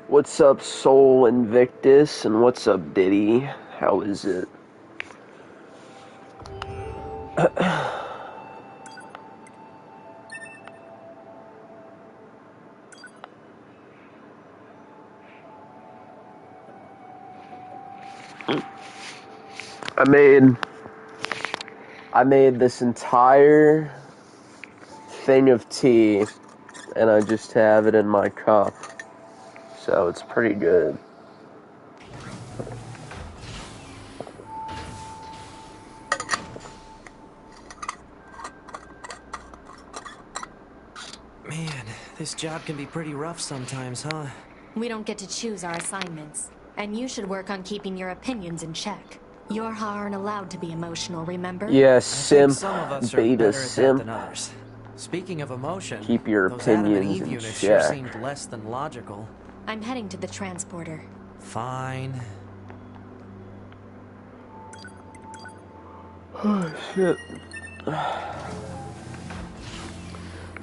What's up, Soul Invictus, and what's up, Diddy? How is it? I made this entire thing of tea, and I just have it in my cup, so it's pretty good. Man, this job can be pretty rough sometimes, huh? We don't get to choose our assignments, and you should work on keeping your opinions in check. Yorha aren't allowed to be emotional, remember? Yeah, Simp, simp, some of us are beta better at simp. that than others. Speaking of emotion, Keep your those Adam and opinions Eve in units sure check. seemed less than logical. I'm heading to the transporter. Fine. Oh, shit.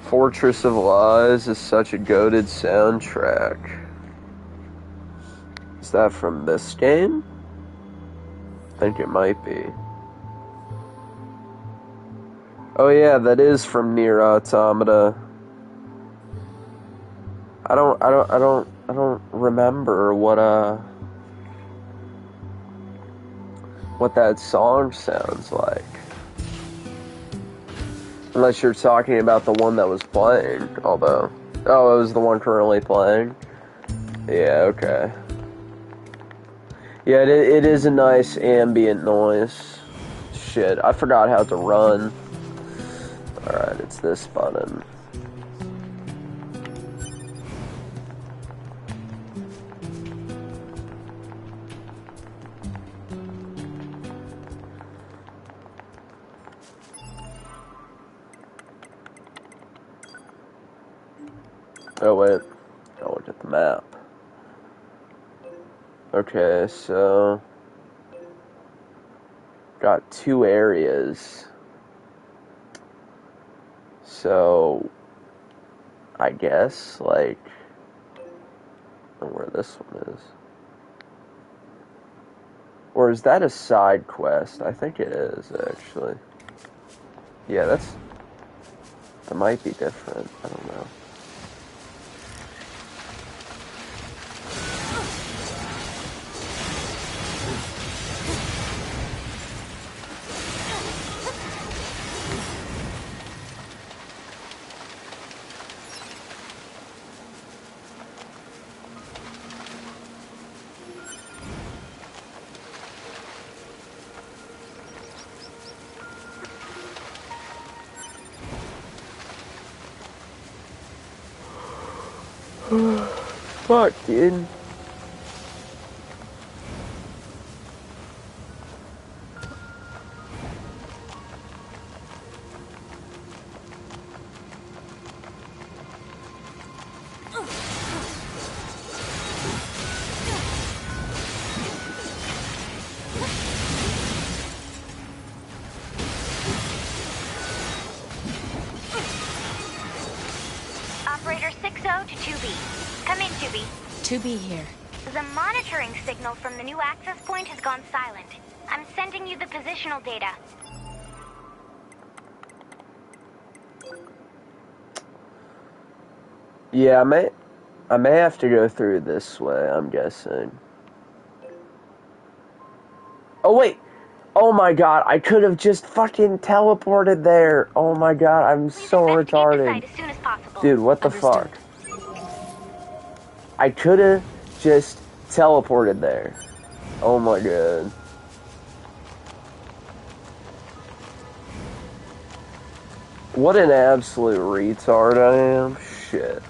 Fortress of Lies is such a goated soundtrack. Is that from this game? I think it might be. Oh yeah, that is from Nier Automata. I don't remember what that song sounds like. Unless you're talking about the one that was playing, although. Oh, it was the one currently playing? Yeah, okay. Yeah, it is a nice ambient noise. Shit, I forgot how to run. Alright, it's this button. Oh wait, I'll look at the map. Okay, so got 2 areas. So I guess like I don't know where this one is. Or is that a side quest? I think it is actually. Yeah, that might be different. I don't know. Fuck, dude. Operator 60 to 2B. Come in, 2B. 2B here. The monitoring signal from the new access point has gone silent. I'm sending you the positional data. Yeah, I may have to go through this way, I'm guessing. Oh wait! Oh my god, I could have just fucking teleported there! Oh my god, I'm so retarded. The site as soon as possible. Dude, what the fuck? I could have just teleported there. Oh my god. What an absolute retard I am. Shit.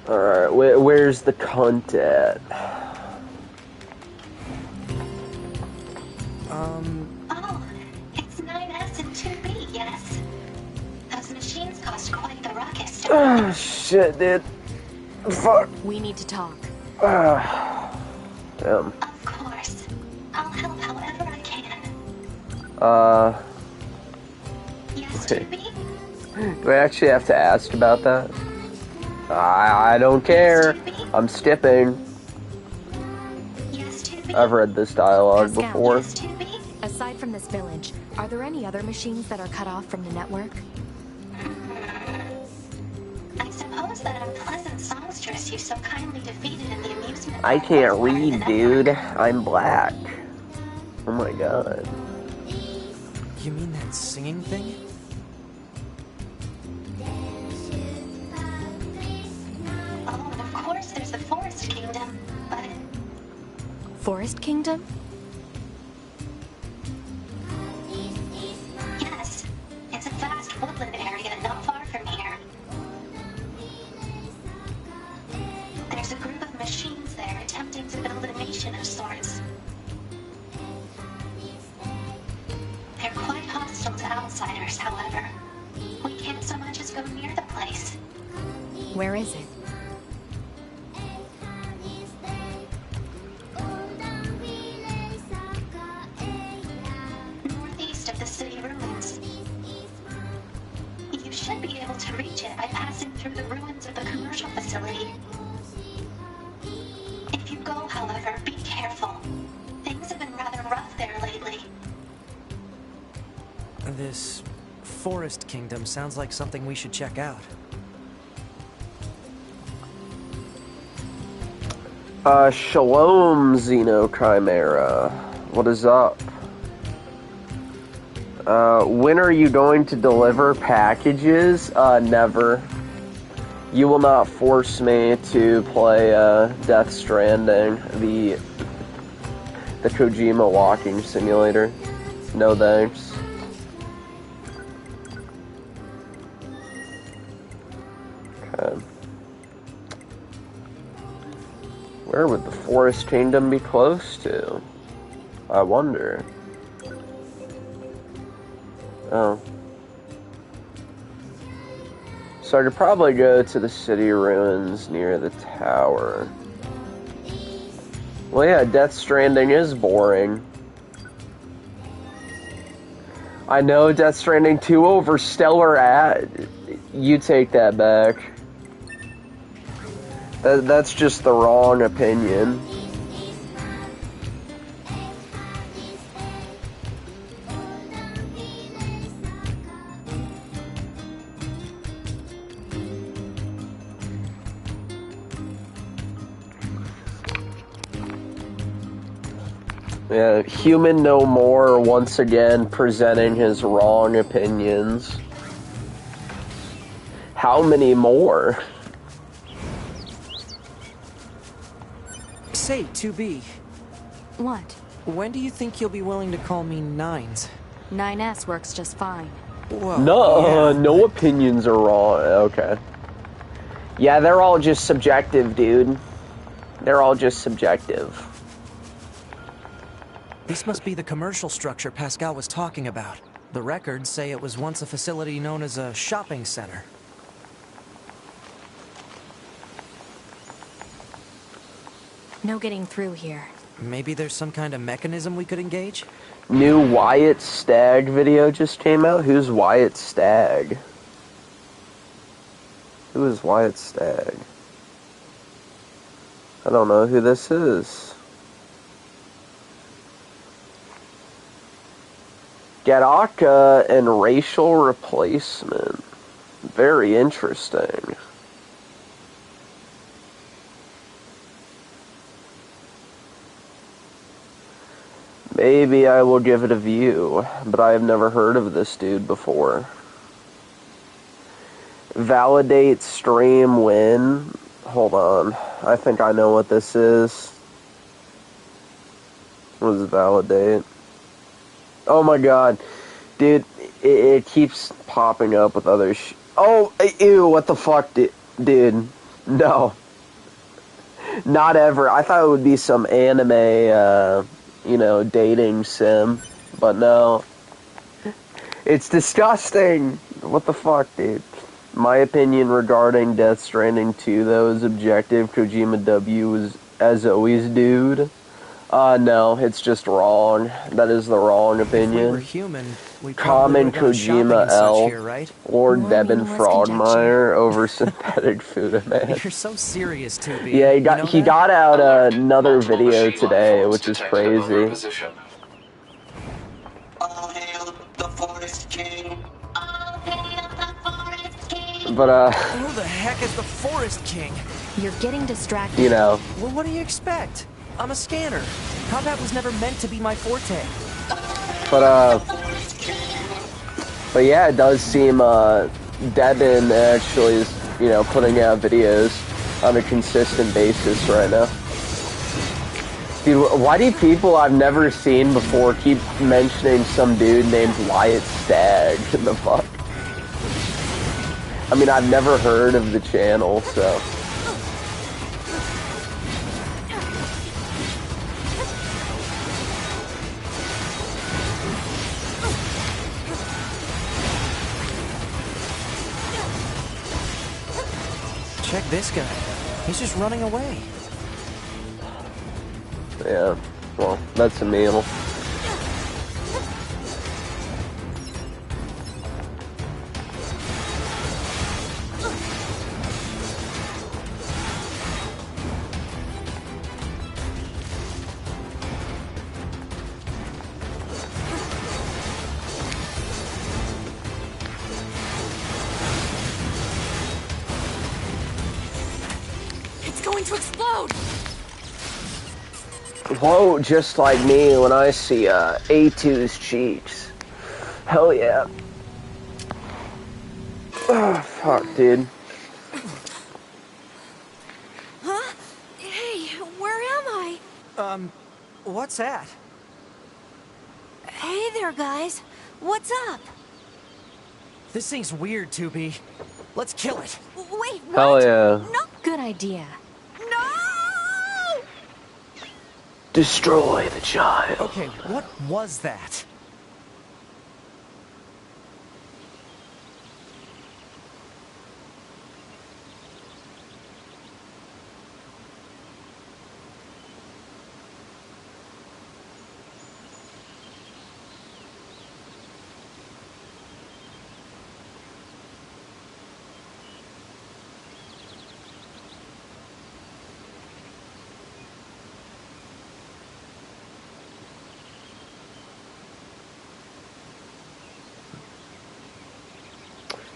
Alright, where's the cunt at? Oh, it's 9S and 2B, yes. Those machines cost quite the ruckus. Oh, shit, dude. Fuck. We need to talk. Damn. Of course. I'll help however I can. Yes, 2B? Do I actually have to ask about that? I don't care. I'm skipping. Yes, 2B? I've read this dialogue Pascal, before. Yes, 2B? Aside from this village, are there any other machines that are cut off from the network? I suppose that unpleasant songstress you so kindly defeated in the amusement I park can't was part of the read, network. dude. I'm black. Oh my god. You mean that singing thing? Oh, and of course there's the Forest Kingdom, but Forest Kingdom? yes, it's a vast woodland area not far from here. There's a group of machines there attempting to build a nation of sorts. They're quite hostile to outsiders, however. We can't so much as go near the place. Where is it? Northeast of the city ruins. You should be able to reach it by passing through the ruins of the commercial facility. If you go, however, be careful. Things have been rather rough there lately. This Forest Kingdom sounds like something we should check out. Shalom, Xenochimera. What is up? When are you going to deliver packages? Never. You will not force me to play, Death Stranding, the Kojima walking simulator. No thanks. Okay. Where would the Forest Kingdom be close to? I wonder. Oh. So I could probably go to the city ruins near the tower. Well, yeah, Death Stranding is boring. I know Death Stranding 2 over Stellar You take that back. That's just the wrong opinion. Yeah, Human No More once again presenting his wrong opinions. How many more? Say, 2B, What? when do you think you'll be willing to call me Nines? 9S works just fine. Whoa, No, yeah, no opinions are wrong. Okay. Yeah, they're all just subjective, dude. They're all just subjective. This must be the commercial structure Pascal was talking about. The records say it was once a facility known as a shopping center. No getting through here. Maybe there's some kind of mechanism we could engage? New Wyatt Stagg video just came out. Who's Wyatt Stagg? Who is Wyatt Stagg? I don't know who this is. Gattaca and racial replacement. Very interesting. Maybe I will give it a view, but I have never heard of this dude before. Validate stream win. Hold on. I think I know what this is. What is validate? Oh my god. Dude, it keeps popping up with other Oh, ew, what the fuck, dude? No. Not ever. I thought it would be some anime, you know, dating sim. But no. It's disgusting. What the fuck, dude? My opinion regarding Death Stranding 2, though, is objective. Kojima W was, as always, dude. No, it's just wrong. That is the wrong opinion. If we were human, we probably Common would have gone shopping Kojima and such L. here, right? Lord Learning Devin was Frogmire over synthetic food, man. You're so serious, 2B. Yeah, You know he that? got out another Multiple video machine today, life which forms is detected above our crazy. position. All hail the Forest King. All hail the Forest King. But, Who the heck is the Forest King? You're getting distracted. you know, Well, what do you expect? I'm a scanner. Combat was never meant to be my forte. but yeah, it does seem, Devin actually is, you know, putting out videos on a consistent basis right now. Dude, why do people I've never seen before keep mentioning some dude named Wyatt Stagg? The fuck? I mean, I've never heard of the channel, so... Check this guy. He's just running away. Yeah, well, that's a meal. It's going to explode! Whoa, just like me when I see A2's cheeks. Hell yeah. Oh, fuck, dude. Huh? Hey, where am I? What's that? Hey there, guys. What's up? This thing's weird, 2B. Let's kill it. Wait, what? Hell yeah. No. Good idea. No! Destroy the child. Okay, what was that?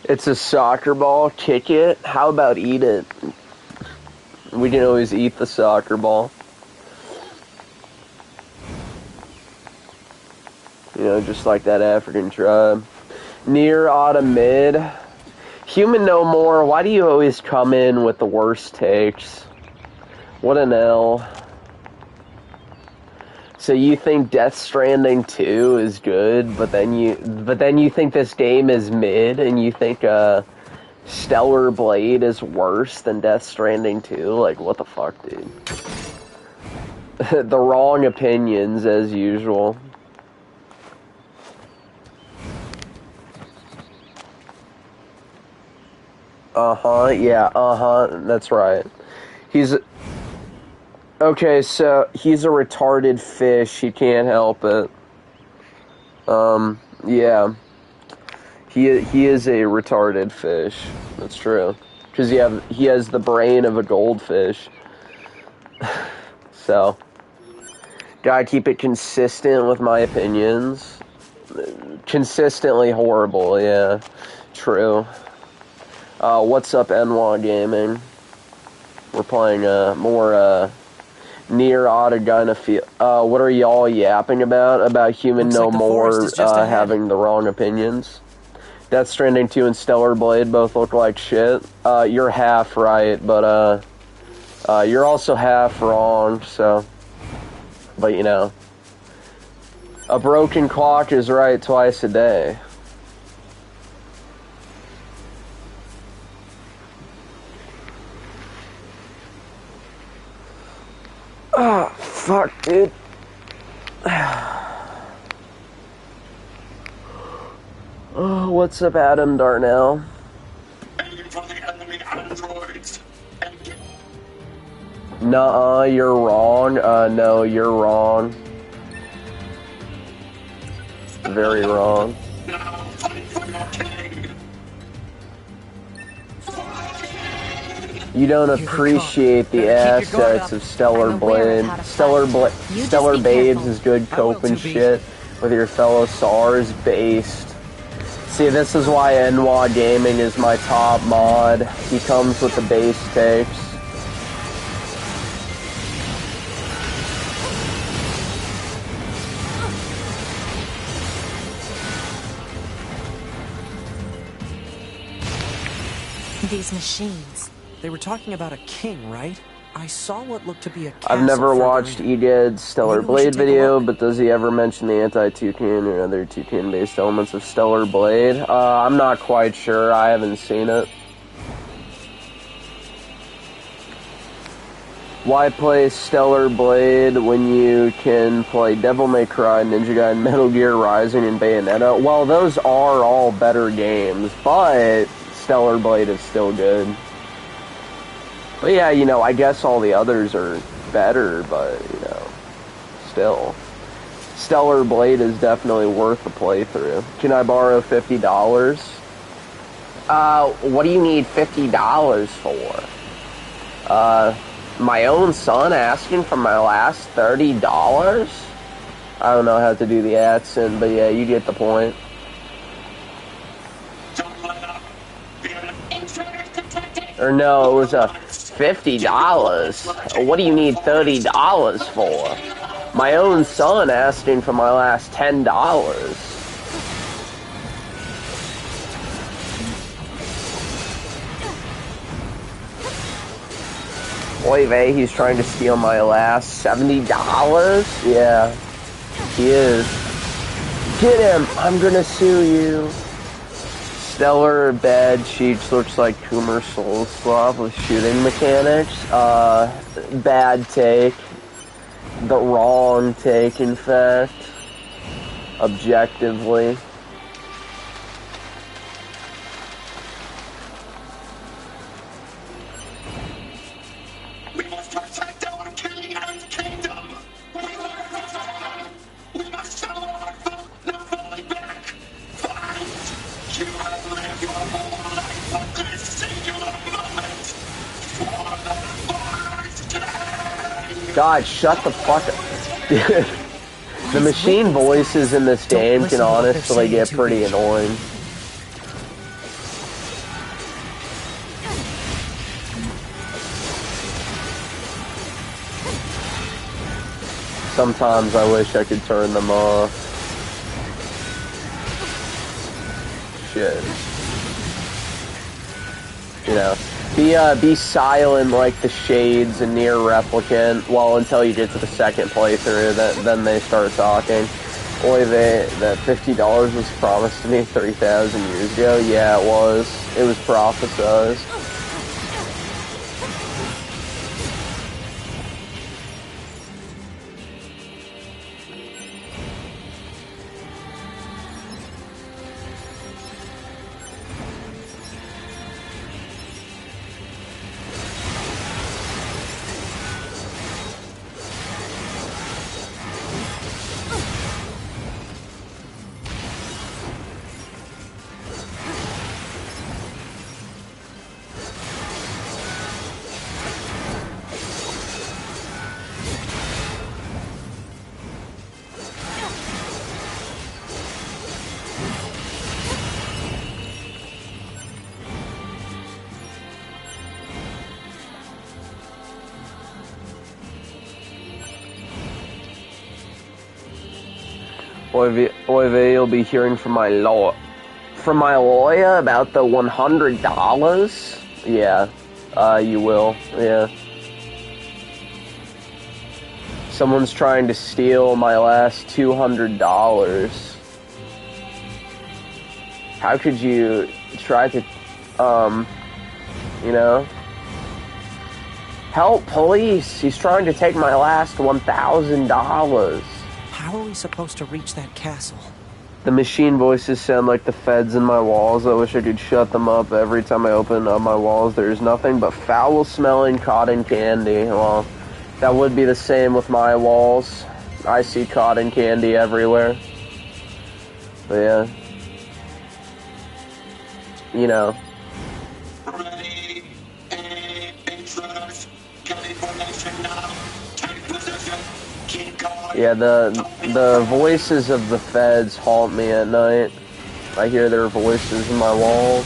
It's a soccer ball. Kick it. How about eat it? We can always eat the soccer ball. You know, just like that African tribe. Nier Auto mid. Human no more. Why do you always come in with the worst takes? What an L. So you think Death Stranding 2 is good, but then you think this game is mid, and you think Stellar Blade is worse than Death Stranding 2? Like, what the fuck, dude? The wrong opinions, as usual. Yeah, that's right. Okay, so he's a retarded fish. He can't help it. Yeah. He is a retarded fish. That's true. Because he has the brain of a goldfish. So, gotta keep it consistent with my opinions. Consistently horrible, yeah. True. What's up, NWA Gaming? We're playing more Nier Auto gynephilia. What are y'all yapping about? About Human Looks No like the More forest is just ahead. having the wrong opinions? Death Stranding 2 and Stellar Blade both look like shit. You're half right, but you're also half wrong, so... But, you know... A broken clock is right twice a day. Oh, fuck, dude. Oh, what's up, Adam Darnell? Nuh-uh, you're wrong. No, you're wrong. Very wrong. You don't appreciate the assets of Stellar Blade. Stellar Babes is good cope and shit with your fellow SARS based. See, this is why NWA Gaming is my top mod. He comes with the base tapes. These machines. They were talking about a king, right? I saw what looked to be a castle. I've never watched Edad's Stellar Blade video, but does he ever mention the anti-toucan or other toucan-based elements of Stellar Blade? I'm not quite sure. I haven't seen it. Why play Stellar Blade when you can play Devil May Cry, Ninja Gaiden, Metal Gear Rising, and Bayonetta? Well, those are all better games, but Stellar Blade is still good. But yeah, you know, I guess all the others are better, but, you know, still. Stellar Blade is definitely worth the playthrough. Can I borrow $50? What do you need $50 for? My own son asking for my last $30? I don't know how to do the accent, but yeah, you get the point. Or no, it was $50. What do you need $30 for? My own son asking for my last $10. Oy vey, he's trying to steal my last $70? Yeah, he is. Get him! I'm gonna sue you. Stellar Bad Cheats looks like Coomer Soul Swap with shooting mechanics. Bad take. The wrong take, in fact. Objectively. We must protect our king and kingdom! We must show our vote, no falling back! Fight! You have lived your whole life for this singular moment! For the Forest King! God, shut the fuck up. Dude. The machine voices in this game can honestly get pretty annoying. Sometimes I wish I could turn them off. Shit. You know, be silent like the Shades and Nier Replicant, well, until you get to the second playthrough, then they start talking. Boy, that $50 was promised to me 3,000 years ago. Yeah, it was. It was prophesized. Oive, you'll be hearing from my lawyer about the $100? Yeah, you will, yeah. Someone's trying to steal my last $200. How could you try to, you know? Help, police! He's trying to take my last $1,000. How are we supposed to reach that castle? The machine voices sound like the feds in my walls. I wish I could shut them up. Every time I open up my walls, there's nothing but foul-smelling cotton candy. Well, that would be the same with my walls. I see cotton candy everywhere. But yeah. You know. Ready, intruders, getting formation now. Take position, keep going. Yeah, the voices of the feds haunt me at night. I hear their voices in my walls.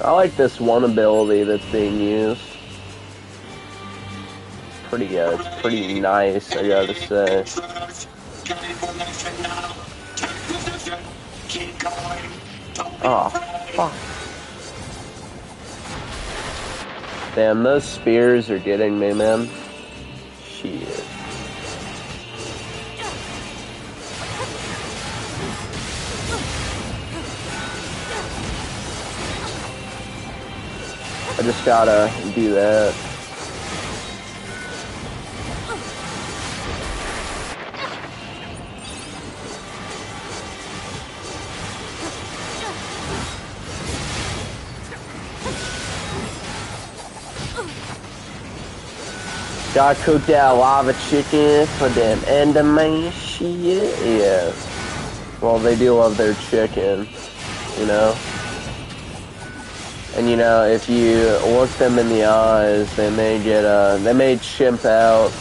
I like this one ability that's being used. Pretty good. It's pretty nice, I gotta say. Intruders, getting formation now. Take position, keep going. Don't be Oh, afraid. fuck. Damn, those spears are getting me, man. Shit. I just gotta do that. Gotta cook that lava chicken for them Enderman shit. Yeah. Well, they do love their chicken, you know? And you know, if you look them in the eyes, they may chimp out.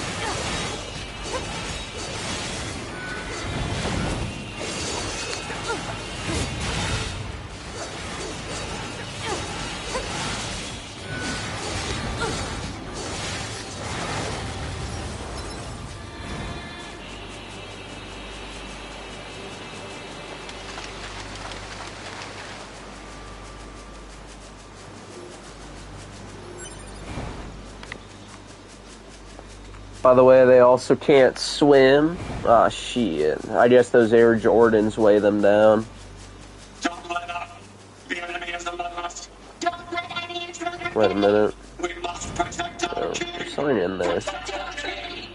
By the way, they also can't swim. Ah, shit. I guess those Air Jordans weigh them down. Don't let up. The enemy is among us. Don't let any intruder Wait a minute. We must protect our Oh, king. there's something in there. Protect our king.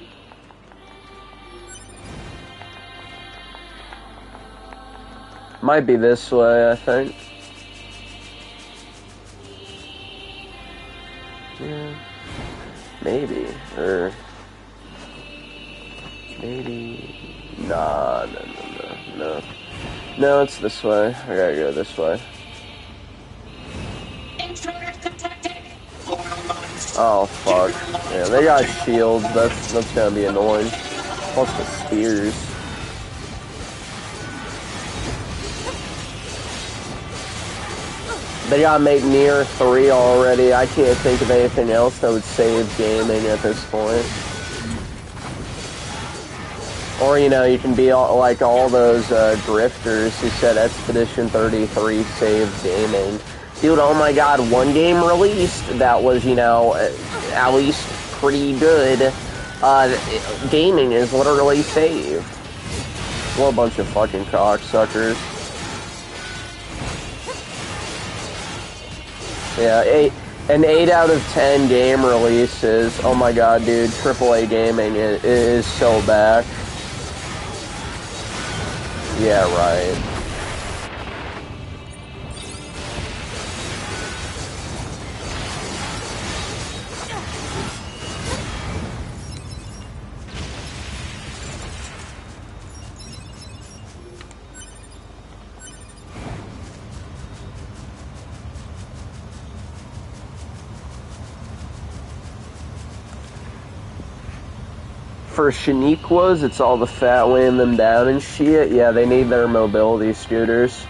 Might be this way, I think. Yeah. Maybe. Or... maybe... Nah, no. No, it's this way. I gotta go this way. intruders detected. Oil mines. Oh, fuck. Yeah, they got shields. That's gonna be annoying. Plus the spears. They gotta make Nier 3 already. I can't think of anything else that would save gaming at this point. Or, you know, you can be like all those grifters who said Expedition 33 saved gaming. Dude, oh my god, one game released that was, you know, at least pretty good. Gaming is literally saved. What a bunch of fucking cocksuckers. Yeah, 8 out of 10 game releases. Oh my god, dude, AAA gaming is so back. Yeah, right. For Shaniquas, it's all the fat weighing them down and shit. Yeah, they need their mobility scooters.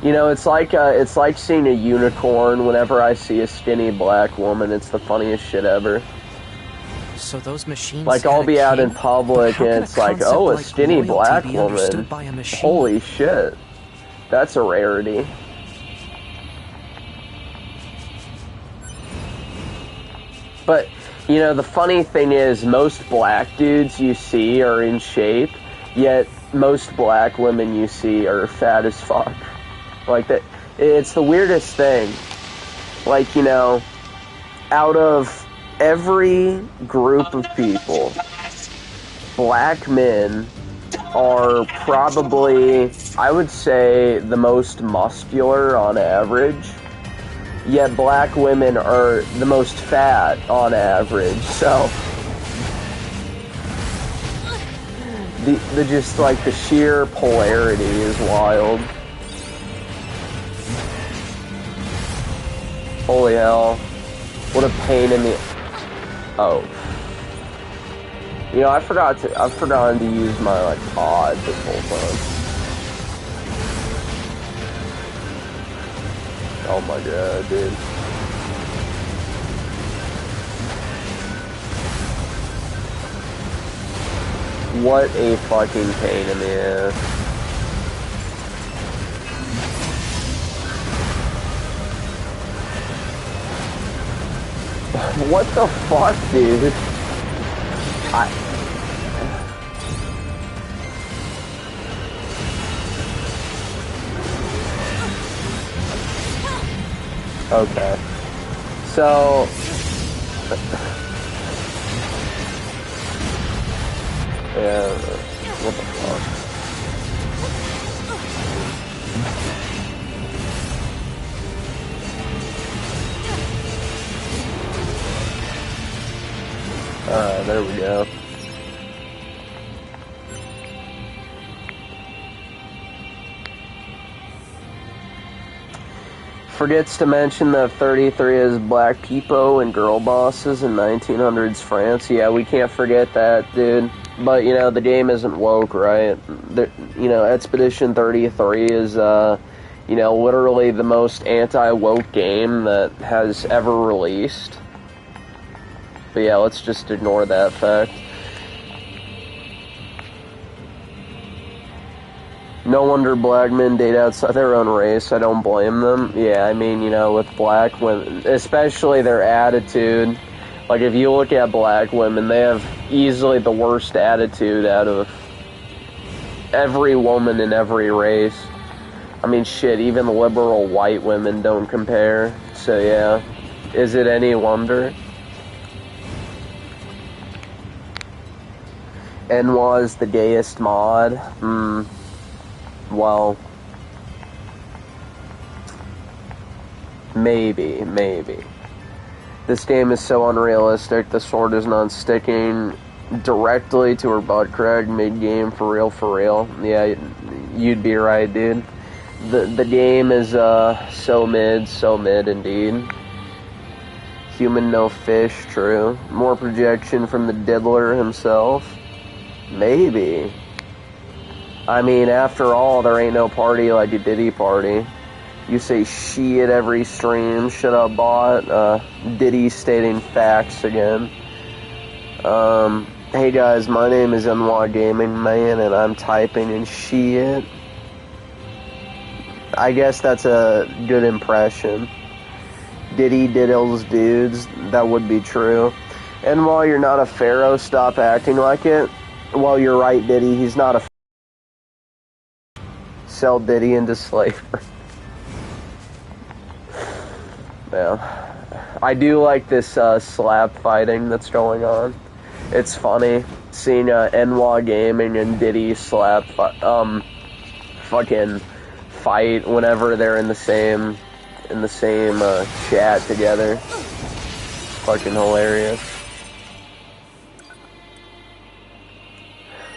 You know, it's like seeing a unicorn. Whenever I see a skinny black woman, it's the funniest shit ever. So those machines Like, had I'll a be out in king? public But how and can it's like, concept oh, a like skinny loyalty black be woman. understood by a machine? Holy shit. That's a rarity. But, you know, the funny thing is, most black dudes you see are in shape, yet most black women you see are fat as fuck. Like, that, it's the weirdest thing. Like, you know, out of every group of people, black men are probably, I would say, the most muscular on average, yet black women are the most fat on average, so the just like the sheer polarity is wild. Holy hell. What a pain in the... Oh. You know, I've forgotten to use my, like, pod this whole time. Oh my god, dude. What a fucking pain in the ass. What the fuck, dude? Okay. So... yeah, what the fuck? Alright, there we go. Forgets to mention that 33 is black people and girl bosses in 1900s France. Yeah, we can't forget that, dude. But, you know, the game isn't woke, right? You know, Expedition 33 is, you know, literally the most anti-woke game that has ever released. But yeah, let's just ignore that fact. No wonder black men date outside their own race. I don't blame them. Yeah, I mean, you know, with black women, especially their attitude. Like, if you look at black women, they have easily the worst attitude out of every woman in every race. I mean, shit, even liberal white women don't compare. So, yeah. Is it any wonder? Enwa is the gayest mod. Well, maybe. This game is so unrealistic, the sword is not sticking directly to her butt crack mid-game, for real. Yeah, you'd be right, dude. The game is, so mid indeed. Human no fish, true. More projection from the diddler himself. Maybe. I mean, after all, there ain't no party like a Diddy party. You say she at every stream. Shut up, bot. Diddy stating facts again. Hey guys, my name is NY Gaming Man, and I'm typing in shit. I guess that's a good impression. Diddy diddles dudes. That would be true. And while you're not a pharaoh, stop acting like it. Well, you're right, Diddy. He's not a sell Diddy into slavery. Yeah. I do like this slap fighting that's going on. It's funny seeing NY Gaming and Diddy slap fucking fight whenever they're in the same chat together. Fucking hilarious.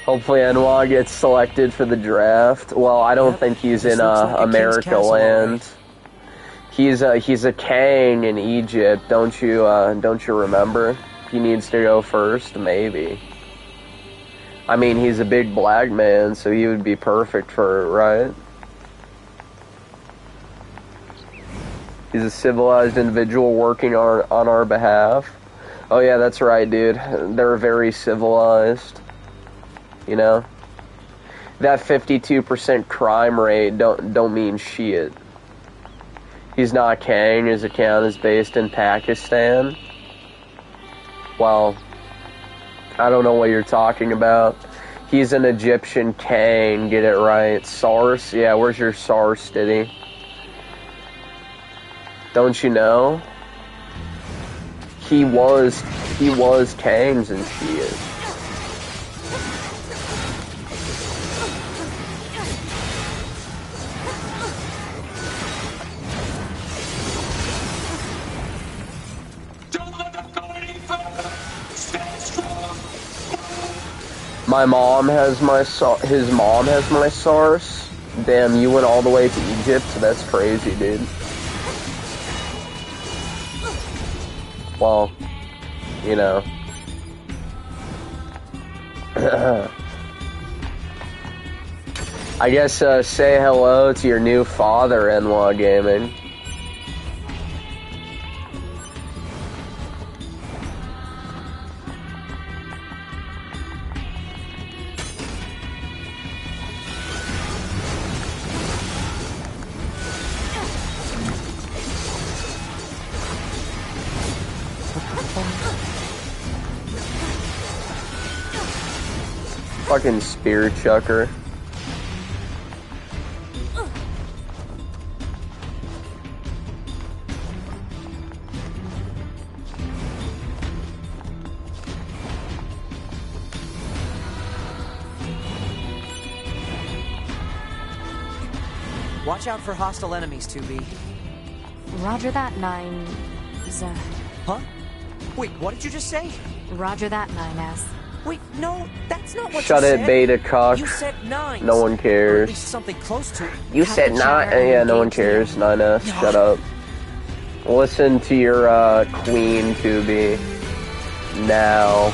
Hopefully NY gets selected for the draft. Well, I don't think he's in like America land. He's a king in Egypt. Don't you remember? He needs to go first, maybe. I mean, he's a big black man, so he would be perfect for it, right? He's a civilized individual working on our behalf. Oh yeah, that's right, dude. They're very civilized. You know? That 52% crime rate don't mean shit. He's not Kang. His account is based in Pakistan. Well, I don't know what you're talking about. He's an Egyptian Kang. Get it right. Source? Yeah, where's your source, Diddy? Don't you know? He was Kang's and shit. Don't let them go any further. Stay strong. My mom has his mom has my source. Damn, you went all the way to Egypt? That's crazy, dude. Well, you know. I guess say hello to your new father, NWA Gaming. Fucking spear chucker. Watch out for hostile enemies, 2B. Roger that, 9... Huh? Wait, what did you just say? Roger that, 9S. Wait, no, that's not what Shut you it, said. beta cuck. You said 9. No one Or at cares. least something close to it. You said Captain 9. Shatter Yeah, no one engaged cares. them. 9S. Shut up. Listen to your queen, 2B. Now.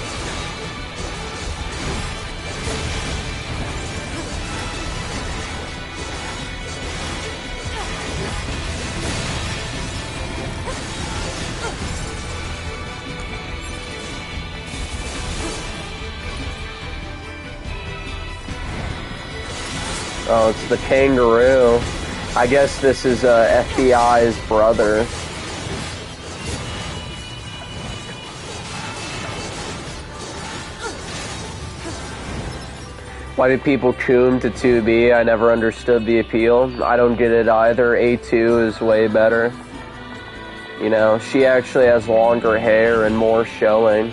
Oh, it's the kangaroo. I guess this is FBI's brother. Why do people coom to 2B? I never understood the appeal. I don't get it either. A2 is way better. You know, she actually has longer hair and more showing.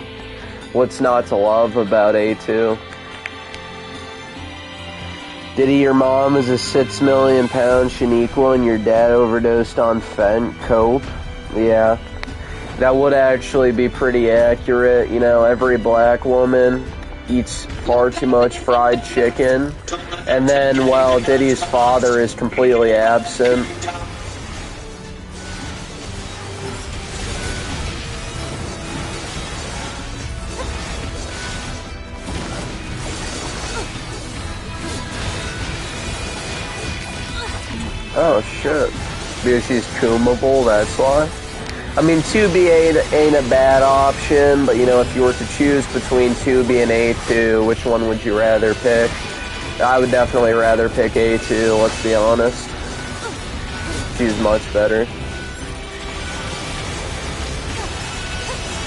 What's not to love about A2? Diddy, your mom is a 6 million pound Shaniqua and your dad overdosed on fent cope. Yeah, that would actually be pretty accurate. You know, every black woman eats far too much fried chicken. And then, well, Diddy's father is completely absent. Oh shit. Because she's coomable, that's why. I mean, 2B ain't a bad option, but you know, if you were to choose between 2B and A2, which one would you rather pick? I would definitely rather pick A2, let's be honest. She's much better.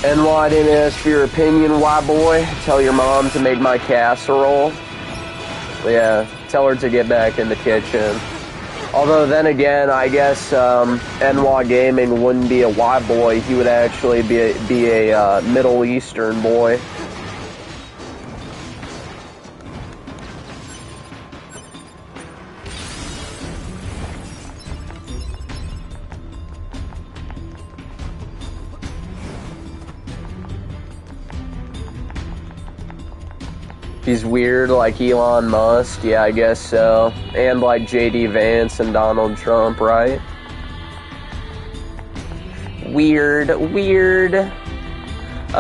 And why didn't ask for your opinion, why boy? Tell your mom to make my casserole. Yeah, tell her to get back in the kitchen. Although then again, I guess NWA Gaming wouldn't be a white boy. He would actually be a Middle Eastern boy. He's weird like Elon Musk, yeah, I guess so. And like J.D. Vance and Donald Trump, right? Weird. A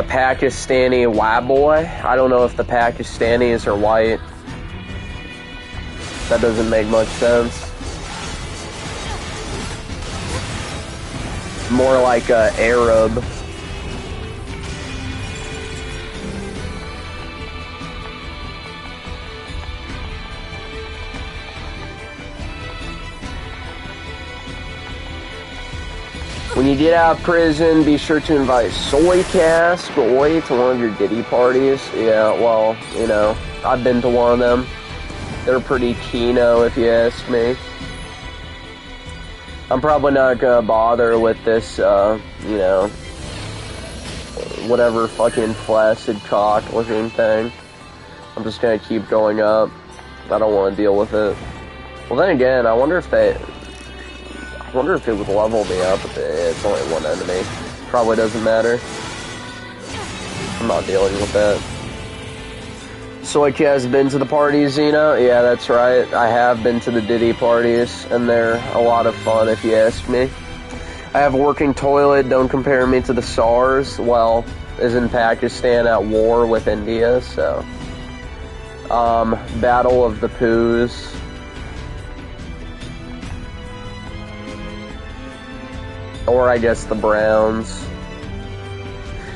Pakistani white boy? I don't know if the Pakistanis are white. That doesn't make much sense. more like Arab. When you get out of prison, be sure to invite Soycast Boy to one of your Diddy parties. Yeah, well, you know, I've been to one of them. They're pretty keno, if you ask me. I'm probably not gonna bother with this, you know, whatever fucking flaccid cock looking thing. I'm just gonna keep going up. I don't want to deal with it. Well, then again, I wonder if it would level me up. It's only one enemy. Probably doesn't matter. I'm not dealing with that. Soyka has been to the parties, Xena? Yeah, that's right. I have been to the Diddy parties, and they're a lot of fun, if you ask me. I have a working toilet. Don't compare me to the SARS. Well, isn't Pakistan at war with India, so... Battle of the Poos. Or I guess the Browns.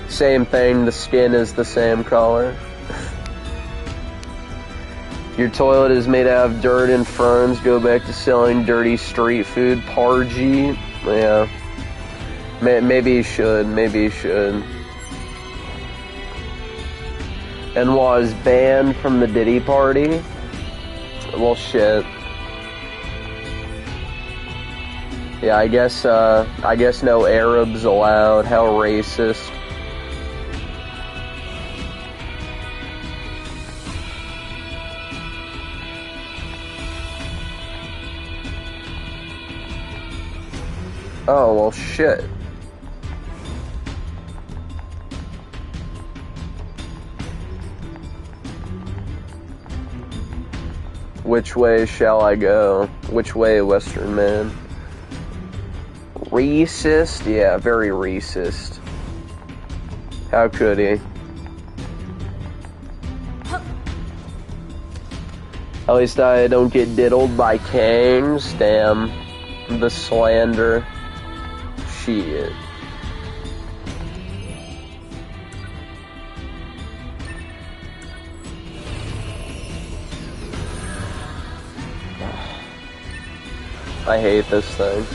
Same thing, the skin is the same color. Your toilet is made out of dirt and ferns. Go back to selling dirty street food. Pargy. Yeah. Maybe you should. Maybe you should. And was banned from the Diddy party? Well, shit. Yeah, I guess no Arabs allowed. How racist. Oh, well, shit. Which way shall I go? Which way, Western man? Racist? Yeah, very racist. How could he? At least I don't get diddled by Kangs. Damn. The slander. Shit. I hate this thing.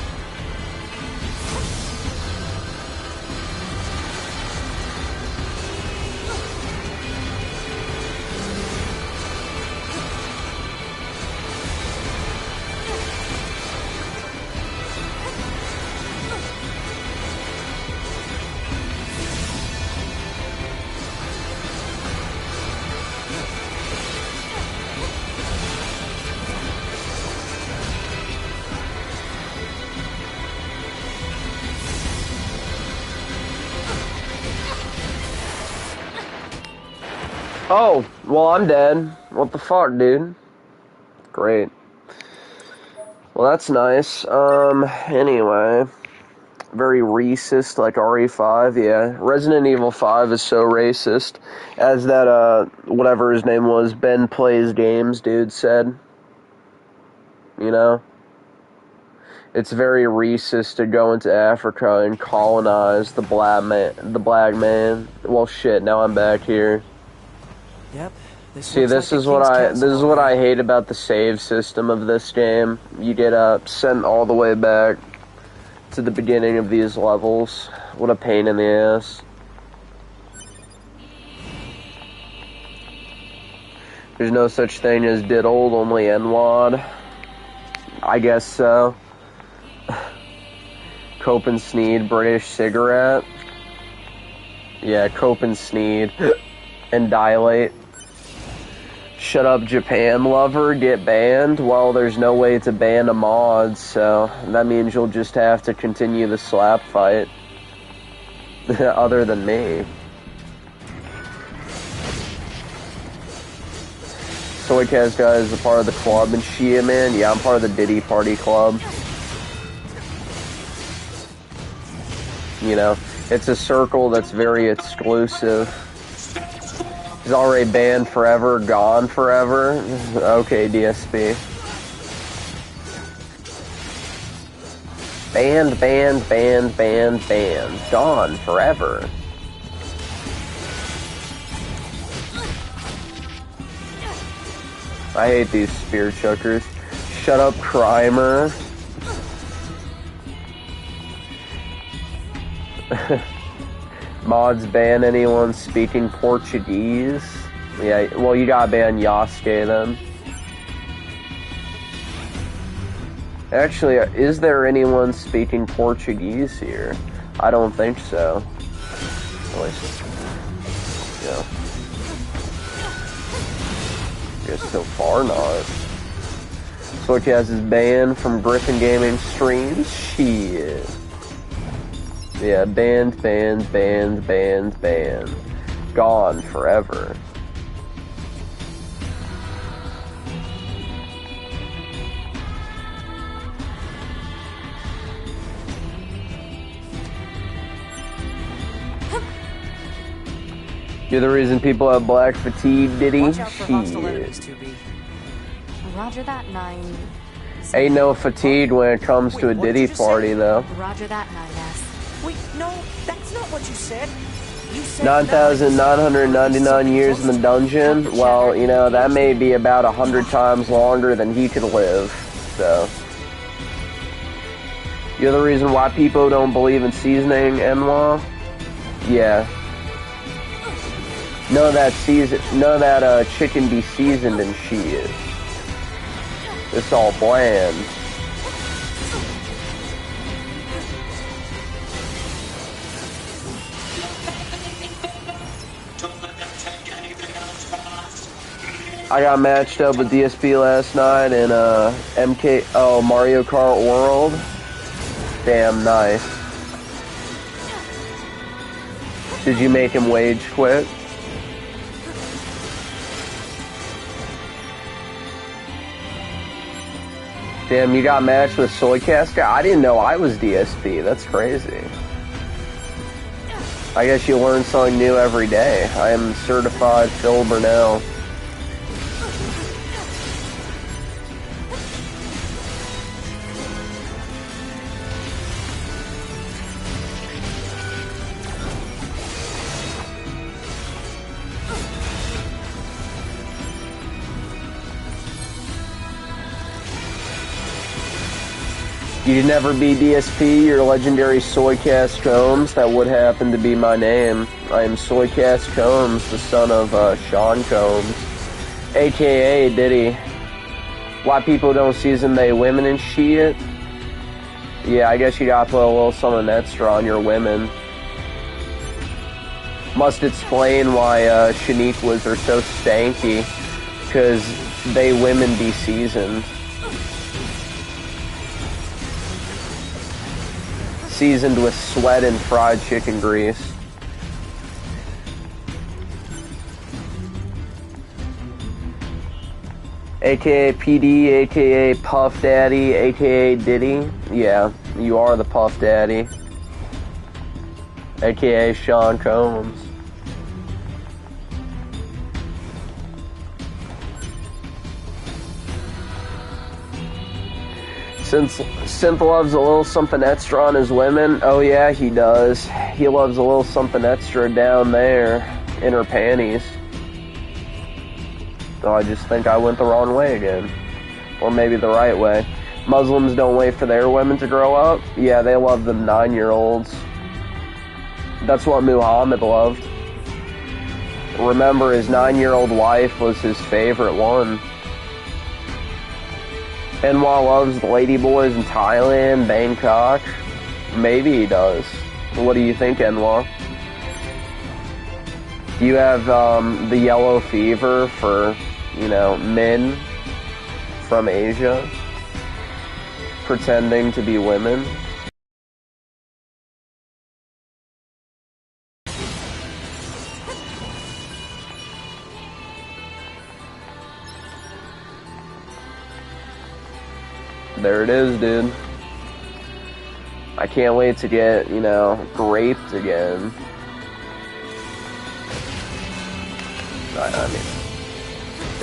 Oh, well, I'm dead. What the fuck, dude? Great. Well, that's nice. Anyway. Very racist, like RE5, yeah. Resident Evil 5 is so racist. As that, whatever his name was, Ben Plays Games dude said. You know? It's very racist to go into Africa and colonize the black man. Well, shit, now I'm back here. Yep. See, this is what I hate about the save system of this game. You get sent all the way back to the beginning of these levels. What a pain in the ass. There's no such thing as diddled, only NWAD. I guess so. Cope and Sneed, British cigarette. Yeah, Cope and Sneed. And Dilate. Shut up, Japan lover, get banned? Well, there's no way to ban a mod, so that means you'll just have to continue the slap fight. Other than me. Soycast guy is a part of the club, and Shia, man, yeah, I'm part of the Diddy Party Club. You know, it's a circle that's very exclusive. He's already banned forever, gone forever. Okay, DSP. Banned, banned, banned, banned, banned. Gone forever. I hate these spear chuckers. Shut up, Crimer. Mods ban anyone speaking Portuguese. Yeah, well, you gotta ban Yasuke then. Actually, is there anyone speaking Portuguese here? I don't think so. At least, yeah. Guess so far not. Switchcast is banned from Griffin Gaming streams. Shit. Yeah, banned, banned, banned, banned, banned. Gone forever. You're the reason people have black fatigue, Diddy? Watch out for hostile enemies, 2B. Roger that, 9. Ain't no fatigue when it comes to a Wait, what did Diddy you just say? party, though. Roger that, 9S. Wait, no, that's not what you said. You said 9,999 years in the dungeon. Well, you know, that may be about 100 times longer than he could live, so. You're the reason why people don't believe in seasoning, Enwa? Yeah. None of that chicken be seasoned and shit. It's all bland. I got matched up with DSP last night in Mario Kart World. Damn nice. Did you make him wage quit? Damn, you got matched with Soycaster? I didn't know I was DSP. That's crazy. I guess you learn something new every day. I am certified Phil Burnell. You'd never be DSP, you're legendary Soycast Combs. That would happen to be my name. I am Soycast Combs, the son of Sean Combs, aka Diddy. Why people don't season they women and shit? Yeah, I guess you gotta put a little something extra on your women. Must explain why Shaniquas are so stanky, because they women be seasoned. Seasoned with sweat and fried chicken grease. AKA PD, AKA Puff Daddy, AKA Diddy. Yeah, you are the Puff Daddy. AKA Sean Combs. Since Synth loves a little something extra on his women, oh yeah, he does. He loves a little something extra down there in her panties. Oh, I just think I went the wrong way again. Or maybe the right way. Muslims don't wait for their women to grow up. Yeah, they love them 9-year-olds. That's what Muhammad loved. Remember, his 9-year-old wife was his favorite one. Enwa loves the ladyboys in Thailand, Bangkok. Maybe he does. What do you think, Enwa? Do you have the yellow fever for, you know, men from Asia pretending to be women? There it is, dude. I can't wait to get, you know, raped again. I mean,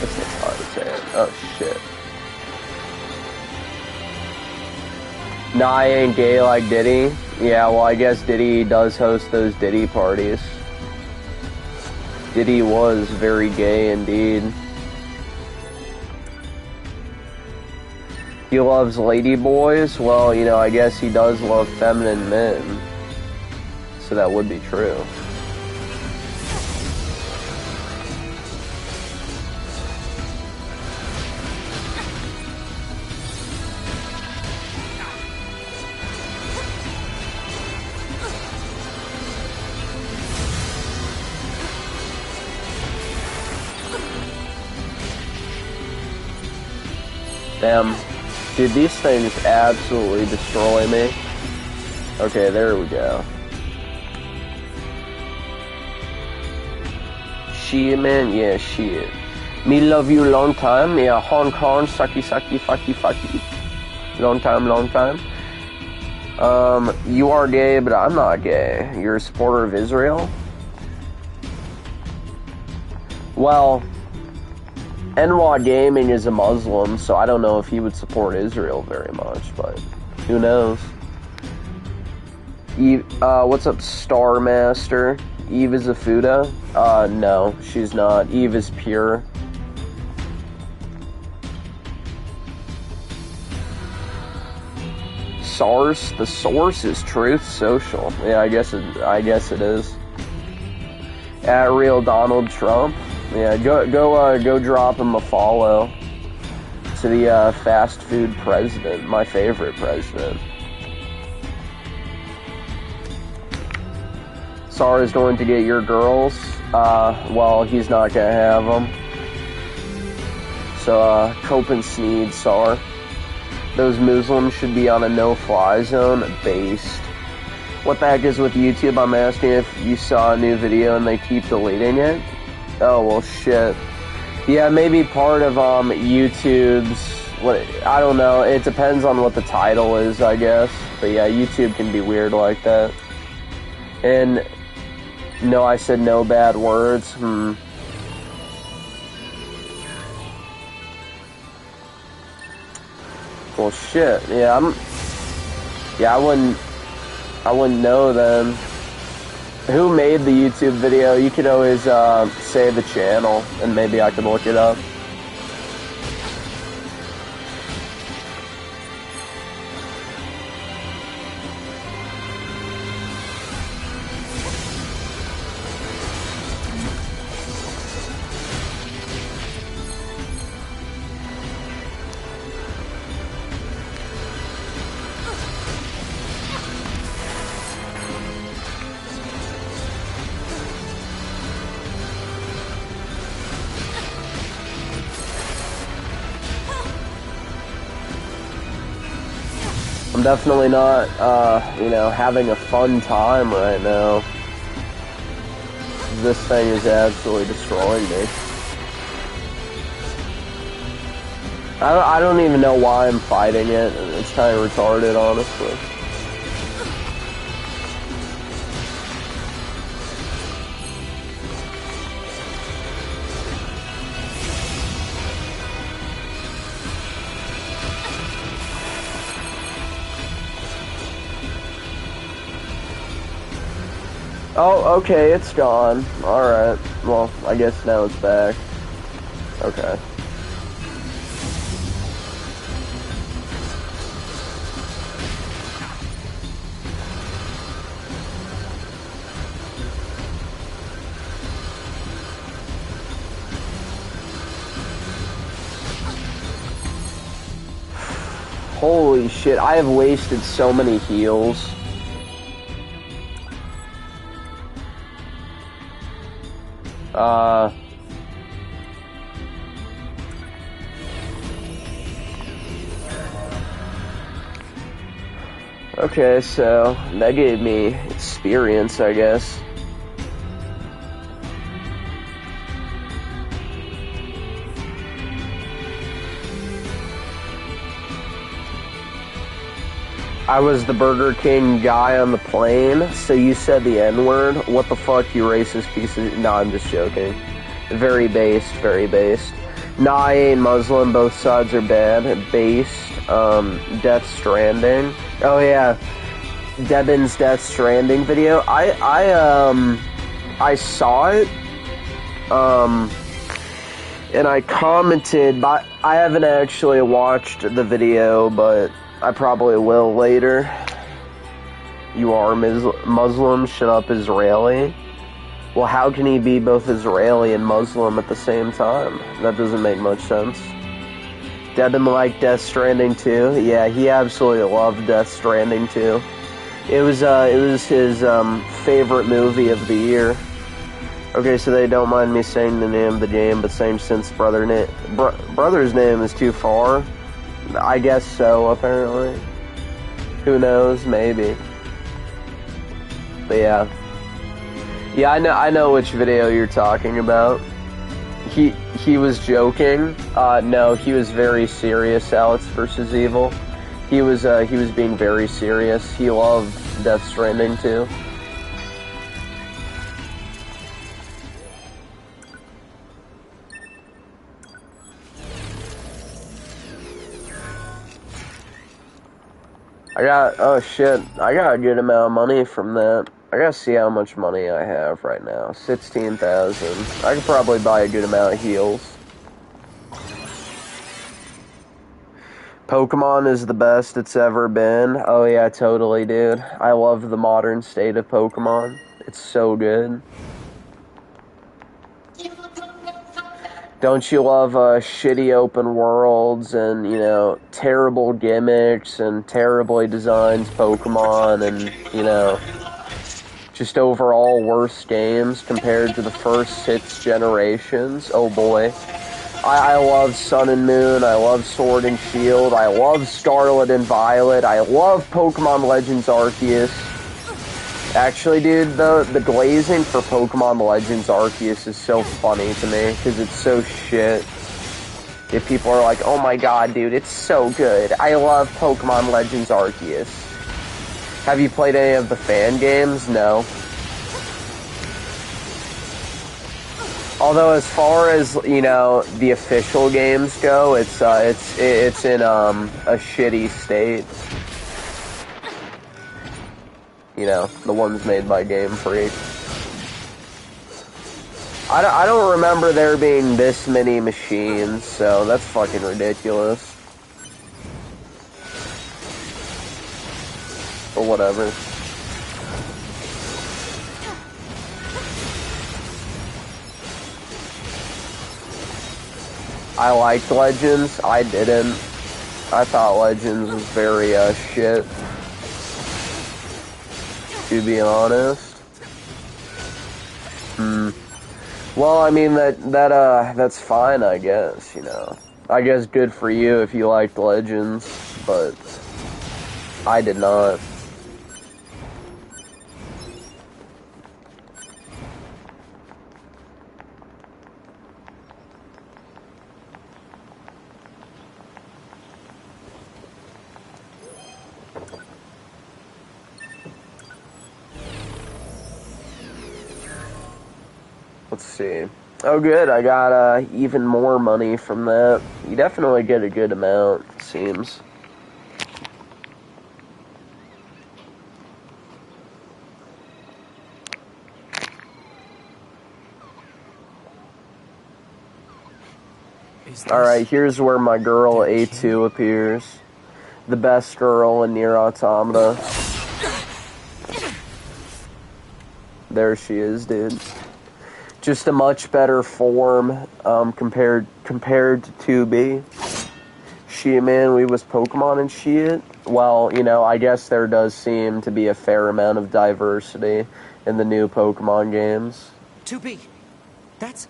it's hard to say it. Oh, shit. Nah, I ain't gay like Diddy. Yeah, well, I guess Diddy does host those Diddy parties. Diddy was very gay indeed. He loves lady boys. Well, you know, I guess he does love feminine men. So that would be true. Damn. Dude, these things absolutely destroy me. Okay, there we go. Shit, man? Yeah, shit. Me love you long time. Yeah, Hong Kong, sucky, sucky, fucky, fucky. Long time, long time. You are gay, but I'm not gay. You're a supporter of Israel? Well, NWA Gaming is a Muslim, so I don't know if he would support Israel very much, but who knows? Eve, what's up, Star Master? Eve is a Fuda? No, she's not. Eve is pure. Source? The source is Truth Social. Yeah, I guess it is. At Real Donald Trump. Yeah, go drop him a follow to the fast food president, my favorite president. Sar is going to get your girls. Well, he's not gonna have them. So, cope and sneed, Sar. Those Muslims should be on a no-fly zone. Based. What the heck is with YouTube? I'm asking if you saw a new video and they keep deleting it. Oh, well, shit. Yeah, maybe part of, YouTube's, I don't know, it depends on what the title is, I guess. But yeah, YouTube can be weird like that. And, no, I said no bad words, Well, shit, yeah, I wouldn't know then. Who made the YouTube video? You could always say the channel, and maybe I could look it up. I'm definitely not, having a fun time right now. This thing is absolutely destroying me. I don't even know why I'm fighting it. It's kind of retarded, honestly. Oh, okay, it's gone. Alright. Well, I guess now it's back. Okay. Holy shit, I have wasted so many heals. Okay, so that gave me experience, I guess. I was the Burger King guy on the plane, so you said the N-word? What the fuck, you racist piece of... No, I'm just joking. Very based, very based. Nah, I ain't Muslim, both sides are bad. Based. Death Stranding. Oh yeah, Devin's Death Stranding video. I saw it, and I commented, but I haven't actually watched the video, but I probably will later. You are Muslim, shut up, Israeli. Well, how can he be both Israeli and Muslim at the same time? That doesn't make much sense. Devin liked Death Stranding too. Yeah, he absolutely loved Death Stranding too. It was his favorite movie of the year. Okay, so they don't mind me saying the name of the game, but saying since brother's name is too far. I guess so, apparently. Who knows? Maybe. But yeah. Yeah, I know which video you're talking about. He was joking. No, he was very serious, Alex vs. Evil. He was being very serious. He loved Death Stranding too. Oh shit, I got a good amount of money from that. I gotta see how much money I have right now. 16,000. I could probably buy a good amount of heals. Pokemon is the best it's ever been. Oh yeah, totally, dude. I love the modern state of Pokemon. It's so good. Don't you love shitty open worlds and, you know, terrible gimmicks and terribly designed Pokemon and, you know, just overall worse games compared to the first 6 generations? Oh boy. I love Sun and Moon, I love Sword and Shield, I love Scarlet and Violet, I love Pokemon Legends Arceus. Actually, dude, the glazing for Pokemon Legends Arceus is so funny to me, because it's so shit. If people are like, oh my god, dude, it's so good, I love Pokemon Legends Arceus. Have you played any of the fan games? No. Although, as far as, you know, the official games go, it's in a shitty state. You know, the ones made by Game Freak. I don't remember there being this many machines, so that's fucking ridiculous. Or whatever. I liked Legends. I didn't. I thought Legends was very, shit. To be honest. Well, I mean, that's fine, I guess, you know. I guess good for you if you liked Legends, but I did not. Let's see. Oh, good. I got even more money from that. You definitely get a good amount, it seems. Alright, here's where my girl A2 appears. The best girl in Nier Automata. There she is, dude. Just a much better form compared to 2B. Shit, man, we was Pokemon and shit. Well, you know, I guess there does seem to be a fair amount of diversity in the new Pokemon games. 2B. That's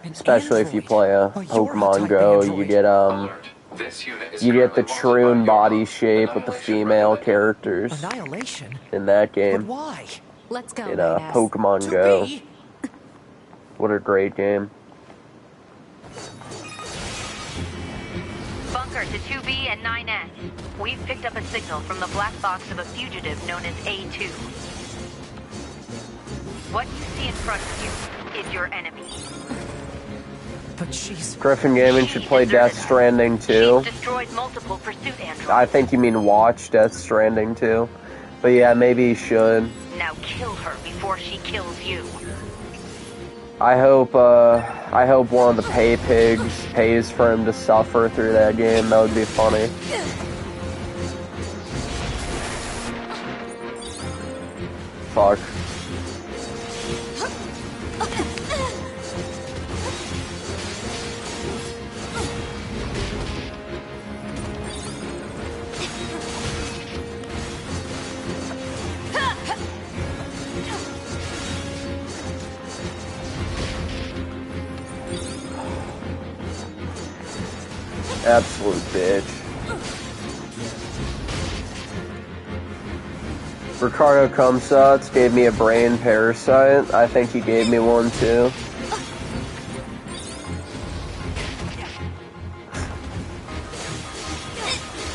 an especially android. if you play a Pokemon Go, you get the Troon body shape with the female characters Annihilation? in that But game. why? Let's go, In Badass. Pokemon Go. 2B? What a great game. Bunker to 2B and 9S. We've picked up a signal from the black box of a fugitive known as A2. What you see in front of you is your enemy. But she's... Griffin Gaming should play Death Stranding too. She's destroyed multiple pursuit androids. I think you mean watch Death Stranding too. But yeah, maybe he should. Now kill her before she kills you. I hope one of the pay pigs pays for him to suffer through that game. That would be funny. Fuck. Absolute bitch. Ricardo Cumsatz gave me a brain parasite. I think he gave me one too.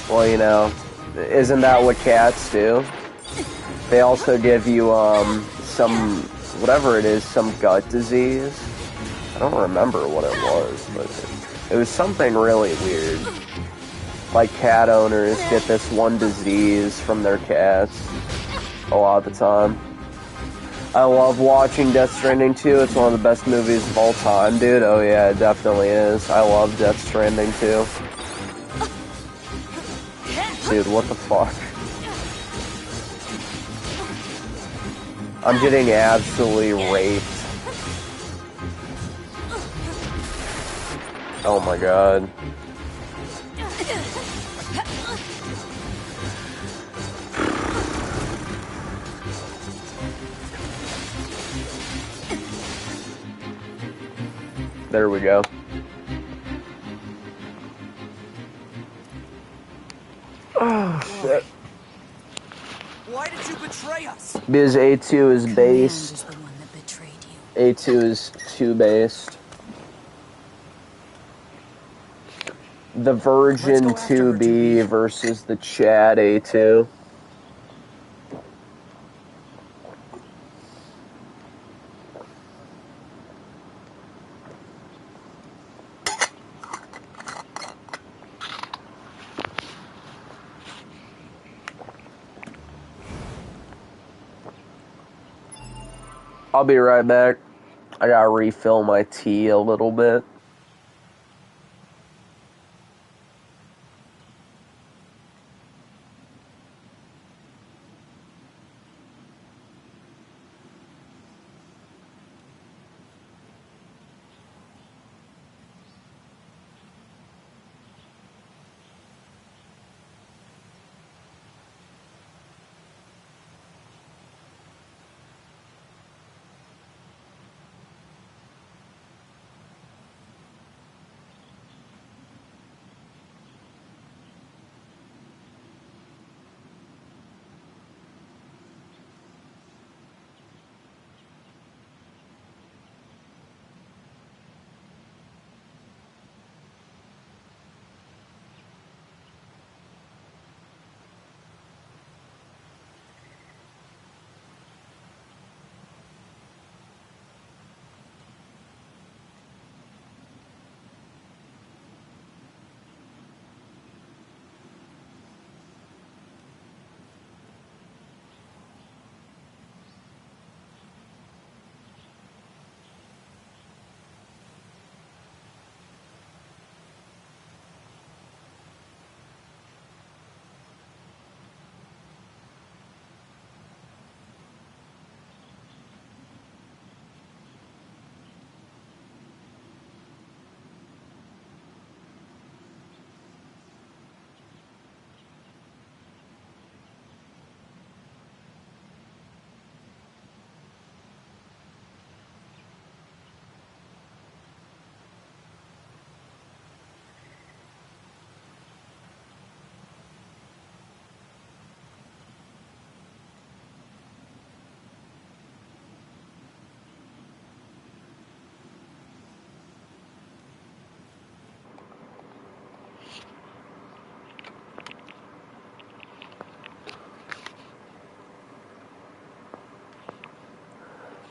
Well, you know, isn't that what cats do? They also give you, some, whatever it is, some gut disease. I don't remember what it was, but it was something really weird. Like, cat owners get this one disease from their cats a lot of the time. I love watching Death Stranding 2. It's one of the best movies of all time, dude. Oh yeah, it definitely is. I love Death Stranding 2. Dude, what the fuck? I'm getting absolutely raped. Oh my god. There we go. Oh shit. Why did you betray us? Because A2 is Command based. is the one that betrayed you. A2 is 2 based. The Virgin Let's go after her, 2B versus the Chad A2. I'll be right back. I gotta refill my tea a little bit.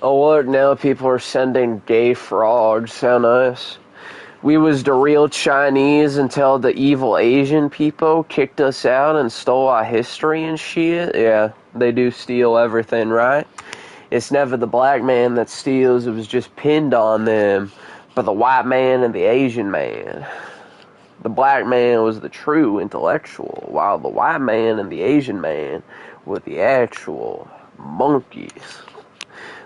Oh look, now people are sending gay frogs. How nice. We was the real Chinese until the evil Asian people kicked us out and stole our history and shit. Yeah, they do steal everything, right? It's never the black man that steals, it was just pinned on them by the white man and the Asian man. The black man was the true intellectual, while the white man and the Asian man were the actual monkeys.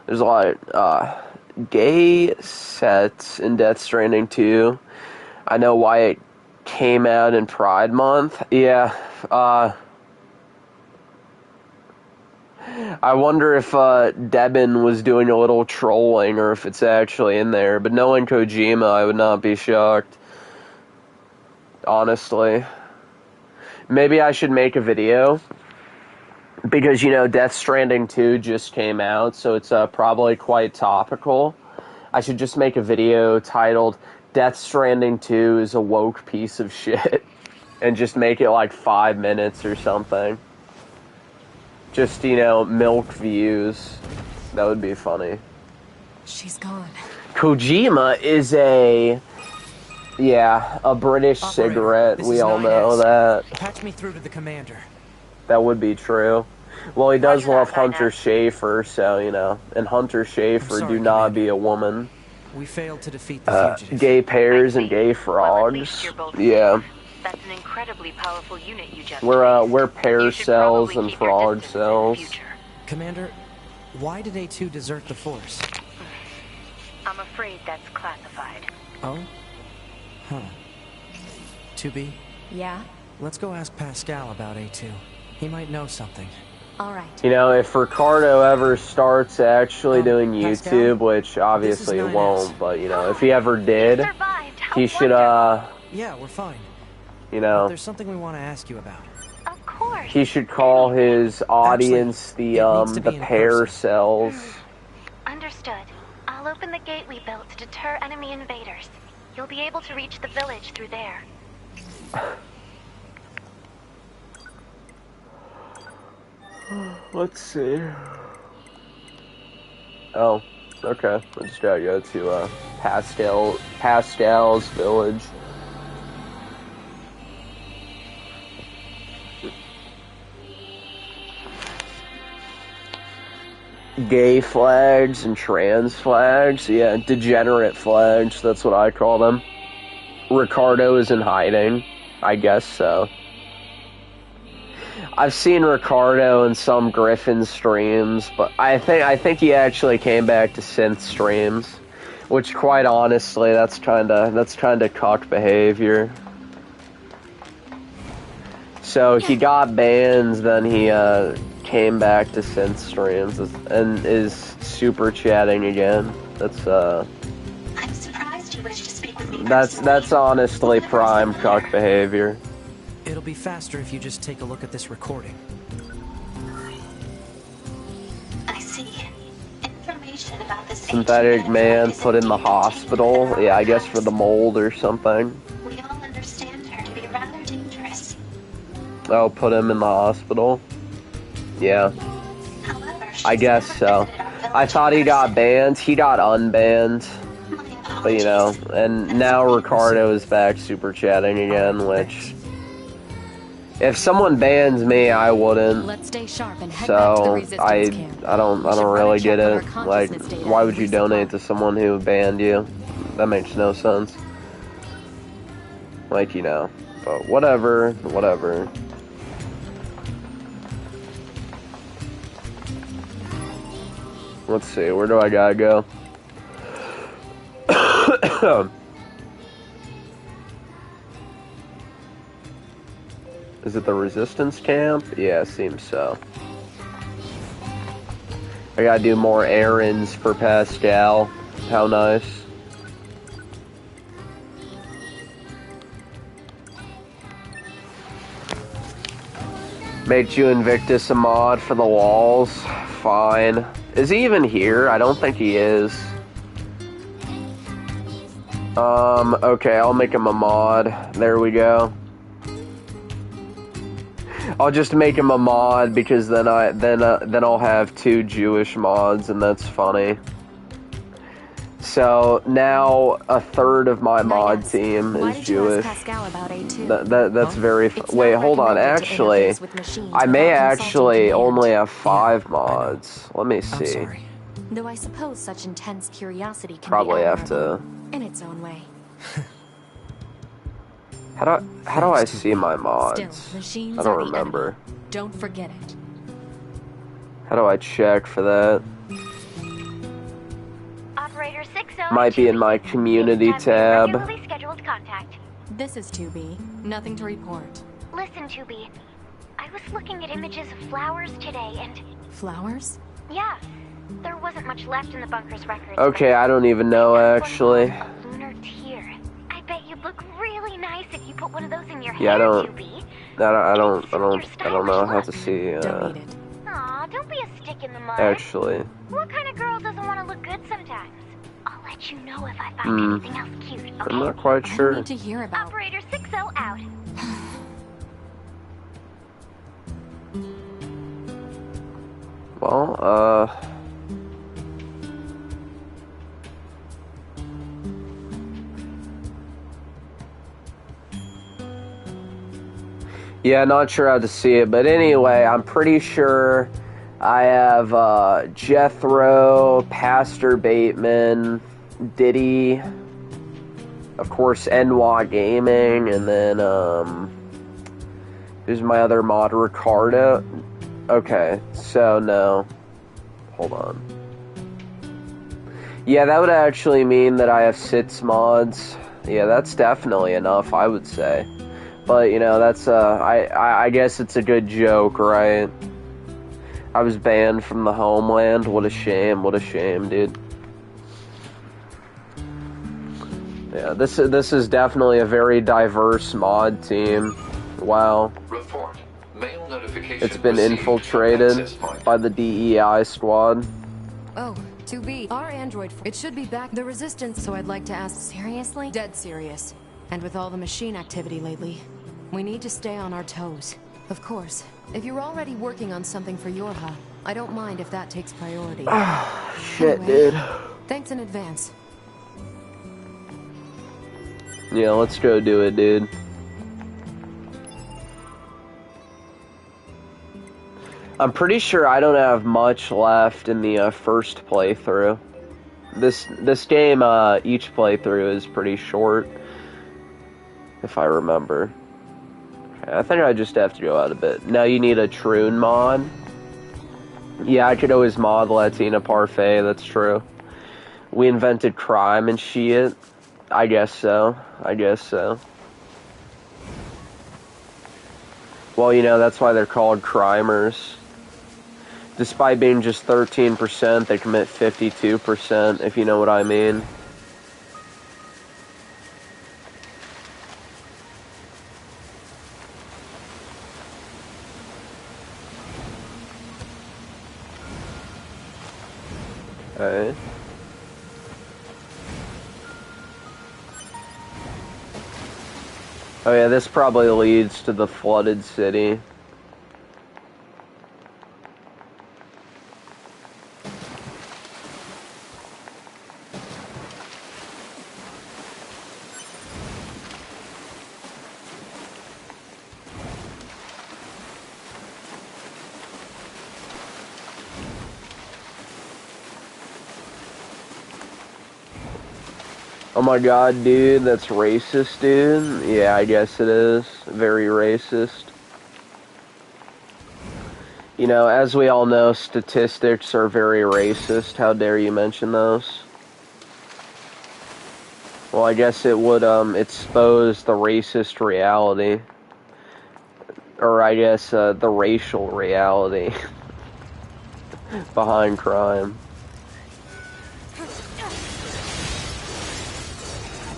There's a lot gay sets in Death Stranding 2. I know why it came out in Pride Month. Yeah, I wonder if Debin was doing a little trolling or if it's actually in there. But knowing Kojima, I would not be shocked. Honestly. Maybe I should make a video. Because, you know, Death Stranding 2 just came out, so it's probably quite topical. I should just make a video titled, Death Stranding 2 is a woke piece of shit. And just make it like 5 minutes or something. Just, you know, milk views. That would be funny. She's gone. Kojima is a British Operator, cigarette. this We is all 9S. know that. Patch me through to the commander. That would be true. Well, he does Roger that, love Hunter 9S. Schafer, so, you know. And Hunter Schafer sorry, do not Commander. be a woman. We failed to defeat the fugitive. Gay pears I and see. gay Well, at least frogs. you're both Yeah. safe. That's an incredibly powerful unit you just We're placed. pear You should cells probably and keep your frog distance in the cells. future. Commander, why did A2 desert the force? I'm afraid that's classified. Oh? Huh. 2B, Yeah? let's go ask Pascal about A2. He might know something. All right. You know, if Ricardo ever starts actually doing Pascal, YouTube, which obviously this he is 9S. won't, but, you know, if he ever did, Survived. How he should, wonderful. Yeah, we're fine. you But know, there's something we want to ask you about. Of course. he should call his audience it needs to the be in pear person. cells. Understood. I'll open the gate we built to deter enemy invaders. You'll be able to reach the village through there. Let's see. Oh, okay. I just gotta go to Pascal's village. Gay flags and trans flags, yeah, degenerate flags, that's what I call them. Ricardo is in hiding, I guess so. I've seen Ricardo in some Griffin streams, but I think he actually came back to synth streams, which quite honestly, that's kinda cuck behavior. So he got banned, then he came back to synth streams and is super chatting again. That's I'm surprised you wish to speak with me. that's personally. honestly prime cuck behavior. It'll be faster if you just take a look at this recording. I see. Information about this Synthetic ancient man network is put in the indeed hospital. taken Yeah, I from guess for the mold or something. We all understand her to be rather dangerous. Oh, put him in the hospital. Yeah, However, she's I guess never so. visited our village I thought he in got person. banned. He got unbanned. My But, you know, apologies. and now Ricardo is back super chatting again, which... If someone bans me, I wouldn't. Let's stay sharp and head back to the So, resistance I camp. don't We should run really a get check on it. our Like, consciousness data why and would you resupply. donate to someone who banned you? That makes no sense. Like, you know, but whatever. Let's see, where do I gotta go? Is it the resistance camp? Yeah, seems so. I gotta do more errands for Pascal. How nice. Make you Invictus a mod for the walls. Fine. Is he even here? I don't think he is. Okay, I'll make him a mod. There we go. I'll just make him a mod because then I'll have 2 Jewish mods and that's funny. So now a third of my mod 9S. team Why is did you ask Jewish. Pascal about A2? That's Huh? very. It's Wait, not hold on. recommended to Actually, interface with machines I may without consulting actually command. only have 5 I know. mods. Let me I'm see. sorry. Though I suppose such intense curiosity can Probably be have admirable to. in its own way. How do I Thanks, see 2B. my Still, mods? machines I don't are the remember. enemy. Don't forget it. How do I check for that? Operator 60. Might be in my community It's time for your tab. regularly scheduled contact. This is 2B. Nothing to report. Listen, 2B. I was looking at images of flowers today, and Flowers? yeah, there wasn't much left in the bunker's records. Okay, I don't even know actually. A lunar tear. I bet you'd look really nice if you put one of those in your Yeah, hair, I don't- 2B. I don't know how to see. Don't eat it. Aw, don't be a stick in the mud. Actually, What kind of girl doesn't want to look good sometimes? I'll let you know if I find anything else cute, okay? I'm not quite I sure. need to hear about. Operator 60 out. Well, yeah, not sure how to see it, but anyway, I'm pretty sure I have Jethro, Pastor Bateman, Diddy, of course, NWA Gaming, and then who's my other mod? Ricardo. Okay, so no, hold on. Yeah, that would actually mean that I have 6 mods. Yeah, that's definitely enough, I would say. But, you know, that's, I guess it's a good joke, right? I was banned from the homeland. What a shame, dude. Yeah, this is definitely a very diverse mod team. Wow. Report. Mail notification It's been received. infiltrated Access point. by the DEI squad. Oh, 2B. Our android. It should be back. The resistance. So I'd like to ask. Seriously? Dead serious. And with all the machine activity lately, we need to stay on our toes. Of course. If you're already working on something for Yorha, I don't mind if that takes priority. Shit, Anyway, dude. Thanks in advance. Yeah, let's go do it, dude. I'm pretty sure I don't have much left in the first playthrough. This game, each playthrough is pretty short, if I remember. Okay, I think I just have to go out a bit. Now you need a Troon mod. Yeah, I could always mod Latina Parfait, that's true. We invented crime and shit. I guess so. Well, you know, that's why they're called crimers. Despite being just 13%, they commit 52%, if you know what I mean. Okay. Oh yeah, this probably leads to the flooded city. Oh my god, dude, that's racist, dude. Yeah, I guess it is. Very racist. You know, as we all know, statistics are very racist. How dare you mention those? Well, I guess it would, expose the racist reality. Or, I guess, the racial reality behind crime.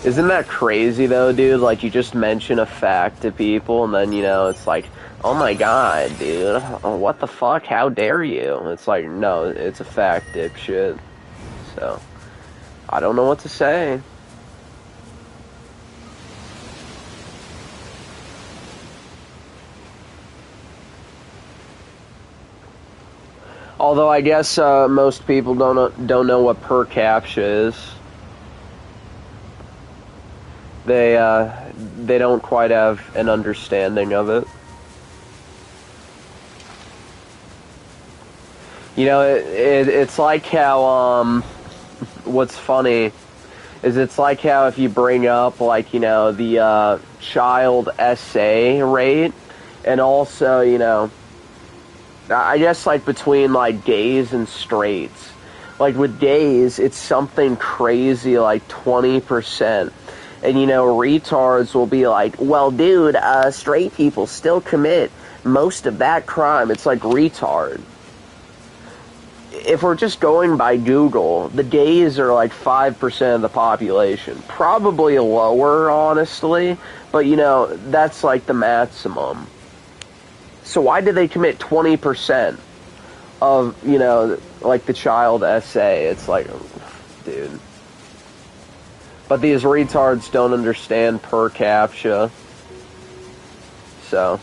Isn't that crazy, though, dude? Like, you just mention a fact to people, and then, you know, it's like, oh my god, dude, what the fuck, how dare you? It's like, no, it's a fact, dipshit. So, I don't know what to say. Although, I guess, most people don't know what per captcha is. They don't quite have an understanding of it. You know, it's like how, what's funny is it's like how if you bring up, like, you know, the, child SA rate, and also, you know, I guess, like, between, like, gays and straights. Like, with gays, it's something crazy, like, 20%. And, you know, retards will be like, well, dude, straight people still commit most of that crime. It's like, retard. If we're just going by Google, the gays are like 5% of the population. Probably lower, honestly, but you know, that's like the maximum. So why do they commit 20% of, you know, like the child SA? It's like, dude. But these retards don't understand per captcha. So...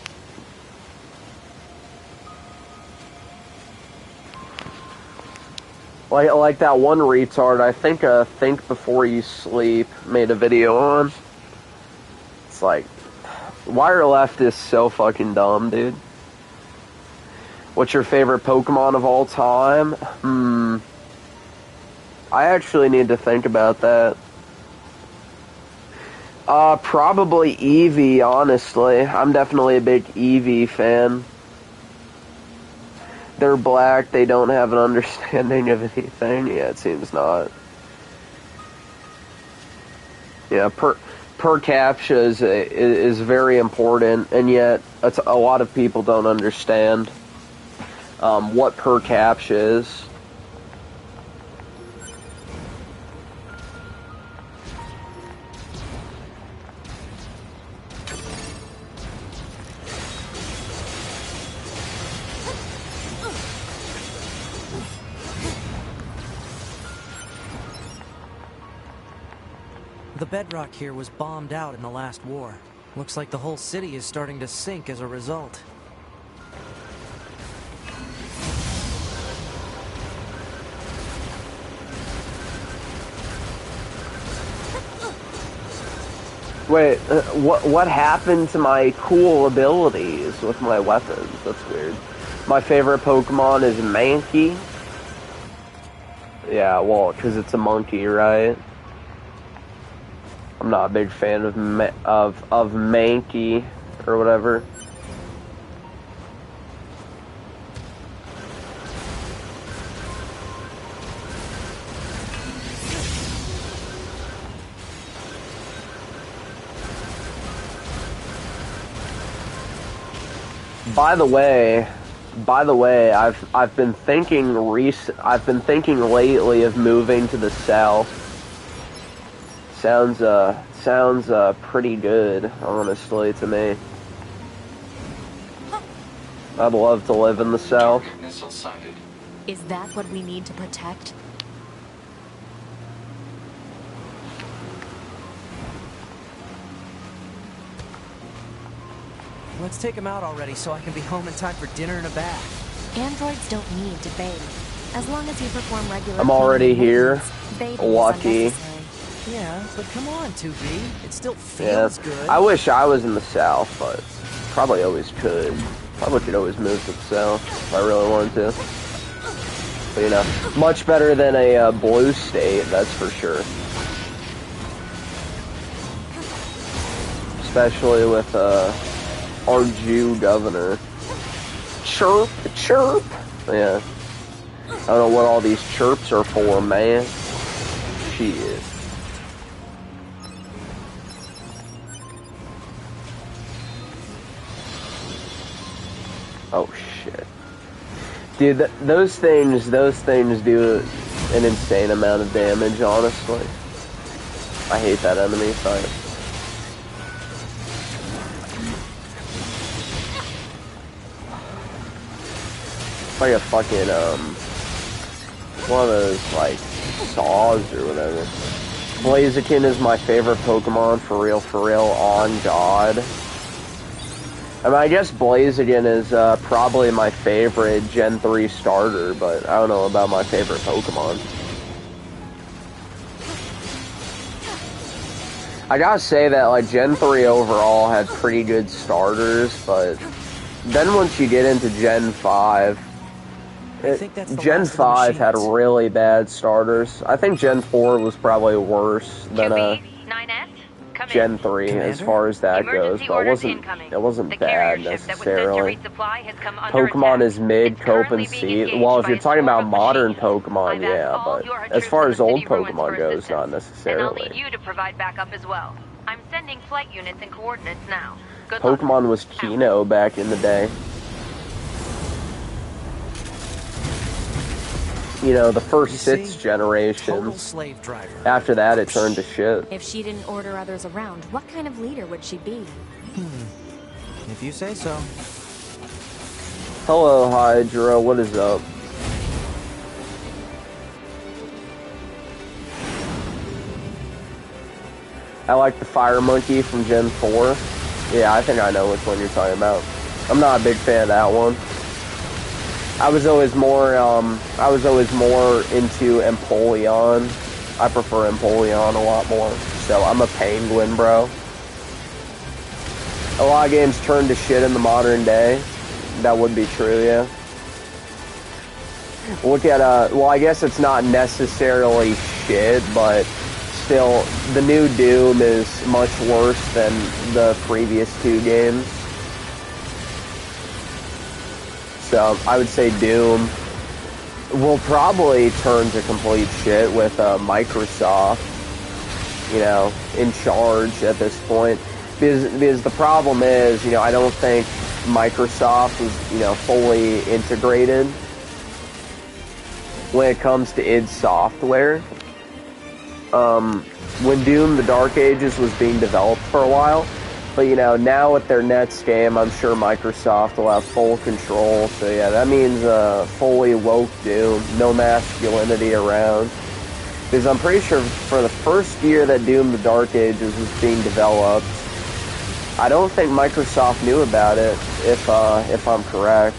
Like that one retard, I think Before You Sleep made a video on. It's like, why are leftists so fucking dumb, dude? What's your favorite Pokemon of all time? I actually need to think about that. Probably Eevee, honestly. I'm definitely a big Eevee fan. They're black, they don't have an understanding of anything. Yeah, it seems not. Yeah, per captcha is very important, and yet a lot of people don't understand what per captcha is. The bedrock here was bombed out in the last war. Looks like the whole city is starting to sink as a result. Wait, what happened to my cool abilities with my weapons? That's weird. My favorite Pokemon is Mankey. Yeah, well, because it's a monkey, right? I'm not a big fan of Mankey or whatever. By the way, I've been thinking lately of moving to the south. Sounds pretty good, honestly, to me. I'd love to live in the south. Is that what we need to protect? Let's take him out already so I can be home in time for dinner and a bath. Androids don't need to bathe. As long as you perform regular... I'm already here. Lucky. Yeah, but come on, 2B. It still feels good. I wish I was in the south, but probably always could. Probably could always move to the south if I really wanted to. But, you know, much better than a blue state, that's for sure. Especially with our Jew governor. Chirp, chirp. Yeah. I don't know what all these chirps are for, man. Shit. Oh shit. Dude, those things do an insane amount of damage, honestly. I hate that enemy type. It's like a fucking, one of those, like, saws or whatever. Blaziken is my favorite Pokemon, for real, on God. I mean, I guess Blaziken is probably my favorite Gen 3 starter, but I don't know about my favorite Pokemon. I gotta say that, like, Gen 3 overall had pretty good starters, but then once you get into Gen 5, I think that's the Gen last of the 5 had machines. really bad starters. I think Gen 4 was probably worse than 9S, come Gen in. 3 as Commander? far as that goes, Emergency but orders incoming. it wasn't The bad carrier ship that was sent to necessarily. resupply has come under Pokemon attack. is mid, It's Cope, currently and being C. engaged Well, if by you're a talking swarm about of modern machines. Pokemon, I've yeah, asked all but your as troops far in as the old city ruins for Pokemon goes, not assistance. And I'll need necessarily. you to provide backup as well. I'm sending flight units and coordinates now. Good luck. Pokemon was Kino back in the day. You know, the You first see? 6 Total generations. slave driver. After that, it turned to shit. If she didn't order others around, what kind of leader would she be? If you say so. Hello, Hydra, what is up? I like the Fire Monkey from Gen 4. Yeah, I think I know which one you're talking about. I'm not a big fan of that one. I was always more into Empoleon. I prefer Empoleon a lot more. So I'm a Penguin, bro. A lot of games turn to shit in the modern day. That would be true, yeah. Look at, well, I guess it's not necessarily shit, but still, the new Doom is much worse than the previous 2 games. So, I would say Doom will probably turn to complete shit with Microsoft, you know, in charge at this point. Because the problem is, you know, I don't think Microsoft was, you know, fully integrated when it comes to id Software. When Doom: The Dark Ages was being developed for a while, but you know, now with their next game, I'm sure Microsoft will have full control. So yeah, that means fully woke Doom, no masculinity around. Because I'm pretty sure for the first year that Doom: The Dark Ages was being developed, I don't think Microsoft knew about it, if I'm correct.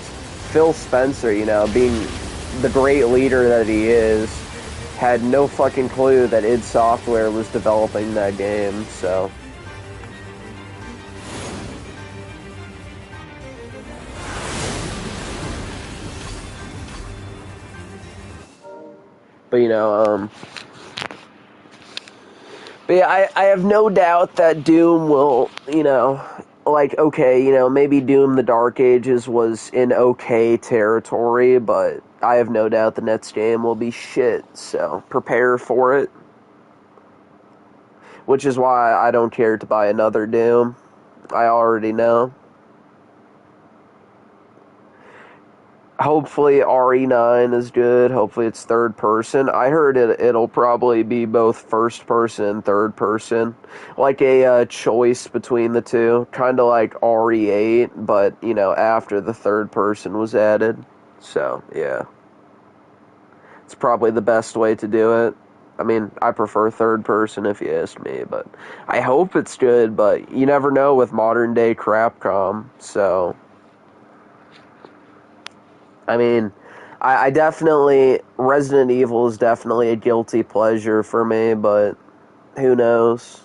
Phil Spencer, you know, being the great leader that he is, had no fucking clue that id Software was developing that game, so. But, you know, but yeah, I have no doubt that Doom will, you know, like, okay, you know, maybe Doom: The Dark Ages was in okay territory, but I have no doubt the next game will be shit, so prepare for it. Which is why I don't care to buy another Doom. I already know. Hopefully RE9 is good. Hopefully it's third person. I heard it'll probably be both first person and third person. Like a choice between the two. Kind of like RE8, but, you know, after the third person was added. So, yeah. It's probably the best way to do it. I mean, I prefer third person if you ask me, but I hope it's good, but you never know with modern day Crapcom, so. I mean, I definitely, Resident Evil is definitely a guilty pleasure for me, but who knows?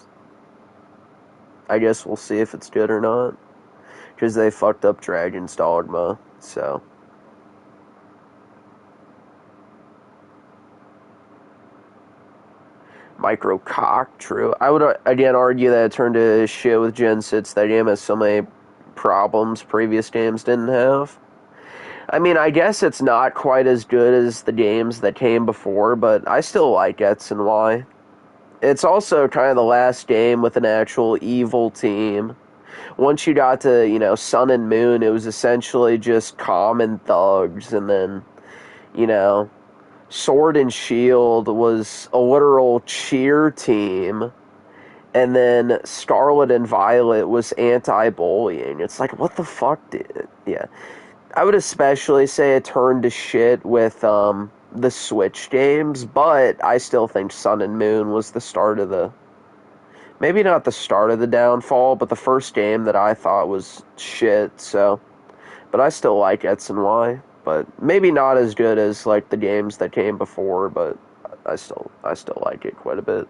I guess we'll see if it's good or not. Because they fucked up Dragon's Dogma, so. Micro cock, true. I would, again, argue that it turned to shit with Gen 6. That game has so many problems previous games didn't have. I mean, I guess it's not quite as good as the games that came before, but I still like X and Y. It's also kind of the last game with an actual evil team. Once you got to, you know, Sun and Moon, it was essentially just common thugs, and then, you know, Sword and Shield was a literal cheer team, and then Scarlet and Violet was anti-bullying. It's like, what the fuck, dude? Yeah. I would especially say it turned to shit with the Switch games, but I still think Sun and Moon was the start of the... Maybe not the start of the downfall, but the first game that I thought was shit, so... But I still like X and Y, but maybe not as good as, like, the games that came before, but I still like it quite a bit.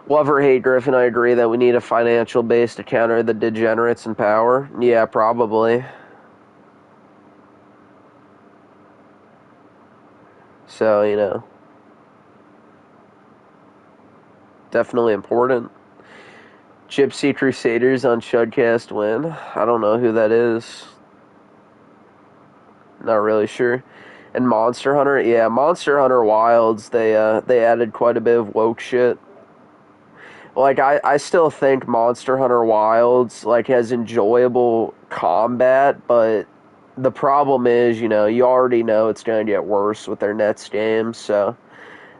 Love or hate Griffin, I agree that we need a financial base to counter the degenerates in power. Yeah, probably. So, you know, definitely important. Gypsy Crusaders on Shudcast win. I don't know who that is. Not really sure. And Monster Hunter, yeah, Monster Hunter Wilds, they added quite a bit of woke shit. Like, I still think Monster Hunter Wilds, like, has enjoyable combat, but the problem is, you know, you already know it's going to get worse with their next games, so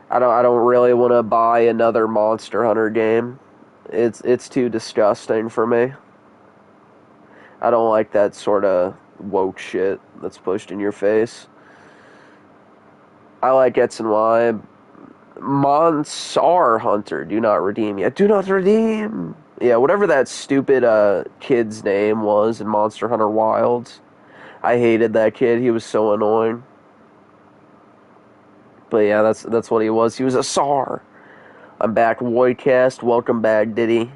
I don't really want to buy another Monster Hunter game. It's too disgusting for me. I don't like that sort of woke shit that's pushed in your face. I like X and Y. Monsar Hunter, do not redeem yet. Do not redeem! Yeah, whatever that stupid kid's name was in Monster Hunter Wilds. I hated that kid. He was so annoying. But yeah, that's what he was. He was a SAR. I'm back, Voidcast. Welcome back, Diddy.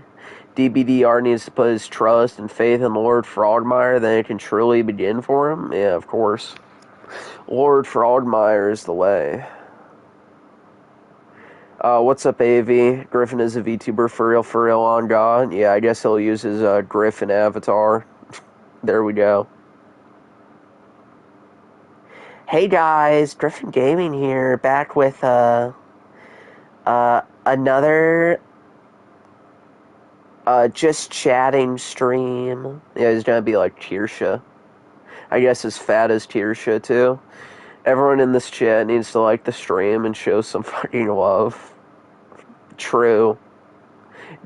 DBDR needs to put his trust and faith in Lord Frogmire, then it can truly begin for him. Yeah, of course. Lord Frogmire is the way. What's up, AV? Griffin is a VTuber for real on God. Yeah, I guess he'll use his Griffin avatar. There we go. Hey guys, Griffin Gaming here, back with another just chatting stream. Yeah, he's gonna be like Kirsha. I guess as fat as Kirsha too. Everyone in this chat needs to like the stream and show some fucking love. True.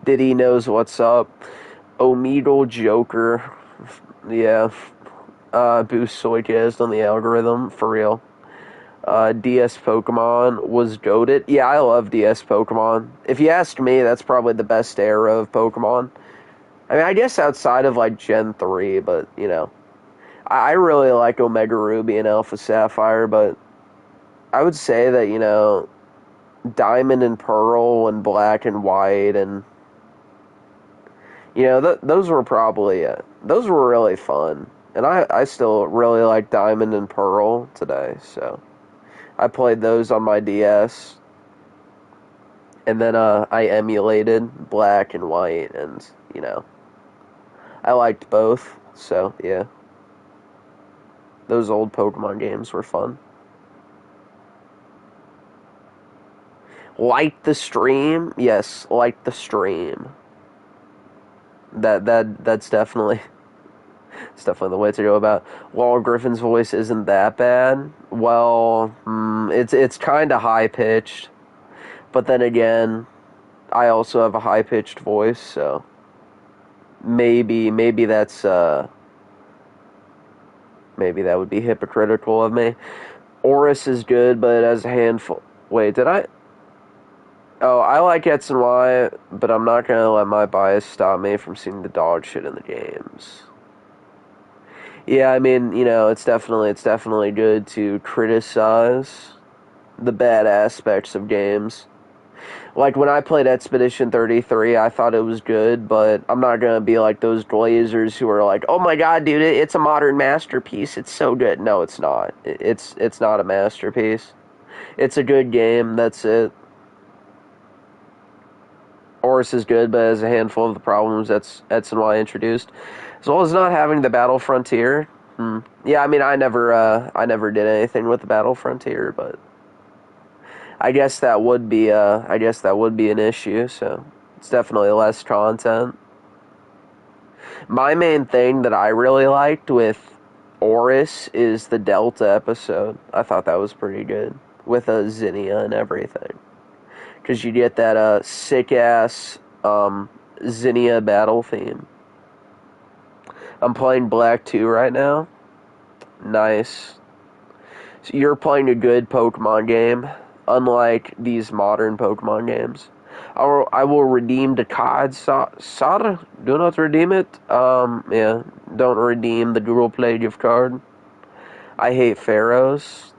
Diddy knows what's up. Omegle Joker. Yeah. Boost Soycast on the algorithm, for real. DS Pokemon was goated. Yeah, I love DS Pokemon. If you ask me, that's probably the best era of Pokemon. I mean, I guess outside of, like, Gen 3, but, you know. I really like Omega Ruby and Alpha Sapphire, but I would say that, you know, Diamond and Pearl and Black and White and, you know, those were probably, those were really fun. And I still really like Diamond and Pearl today, so I played those on my DS. And then I emulated Black and White, and, you know, I liked both, so, yeah. Those old Pokemon games were fun. Like the stream? Yes, like the stream. That's definitely... It's definitely the way to go about. While Griffin's voice isn't that bad, well, it's kind of high-pitched. But then again, I also have a high-pitched voice, so maybe that's, maybe that would be hypocritical of me. Oris is good, but as a handful... Wait, did I... Oh, I like X and Y, but I'm not gonna let my bias stop me from seeing the dog shit in the games. Yeah, I mean, you know, it's definitely good to criticize the bad aspects of games. Like, when I played Expedition 33, I thought it was good, but I'm not gonna be like those glazers who are like, oh my god, dude, it's a modern masterpiece, it's so good. No, it's not. It's not a masterpiece. It's a good game, that's it. Oris is good, but has a handful of the problems that's X and Y introduced. As well as not having the Battle Frontier. Yeah, I mean, I never did anything with the Battle Frontier, but I guess that would be an issue, so it's definitely less content. My main thing that I really liked with Oris is the Delta episode. I thought that was pretty good, with a Zinnia and everything. Because you get that sick-ass Zinnia battle theme. I'm playing Black 2 right now. Nice. So you're playing a good Pokemon game, unlike these modern Pokemon games. I will redeem the card, Sada. Do not redeem it. Yeah, don't redeem the Google Play gift card. I hate Pharaohs.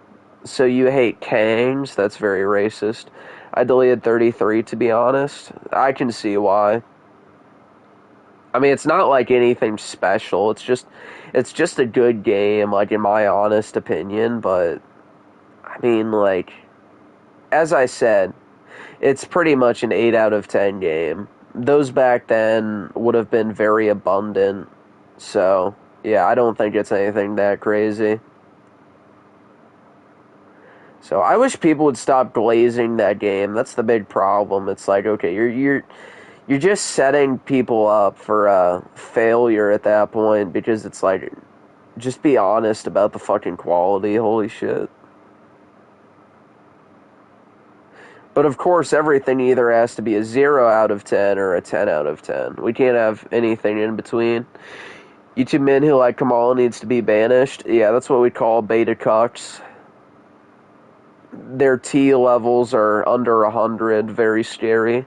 So you hate Kangs? That's very racist. I deleted 33, to be honest. I can see why. I mean, it's not like anything special. It's just a good game, like, in my honest opinion. But, I mean, like, as I said, it's pretty much an 8 out of 10 game. Those back then would have been very abundant. So, yeah, I don't think it's anything that crazy. So I wish people would stop glazing that game. That's the big problem. It's like, okay, you're just setting people up for failure at that point, because it's like, just be honest about the fucking quality. Holy shit. But of course, everything either has to be a 0 out of 10 or a 10 out of 10. We can't have anything in between. YouTube men who like Kamala needs to be banished. Yeah, that's what we call beta cucks. Their T levels are under 100. Very scary.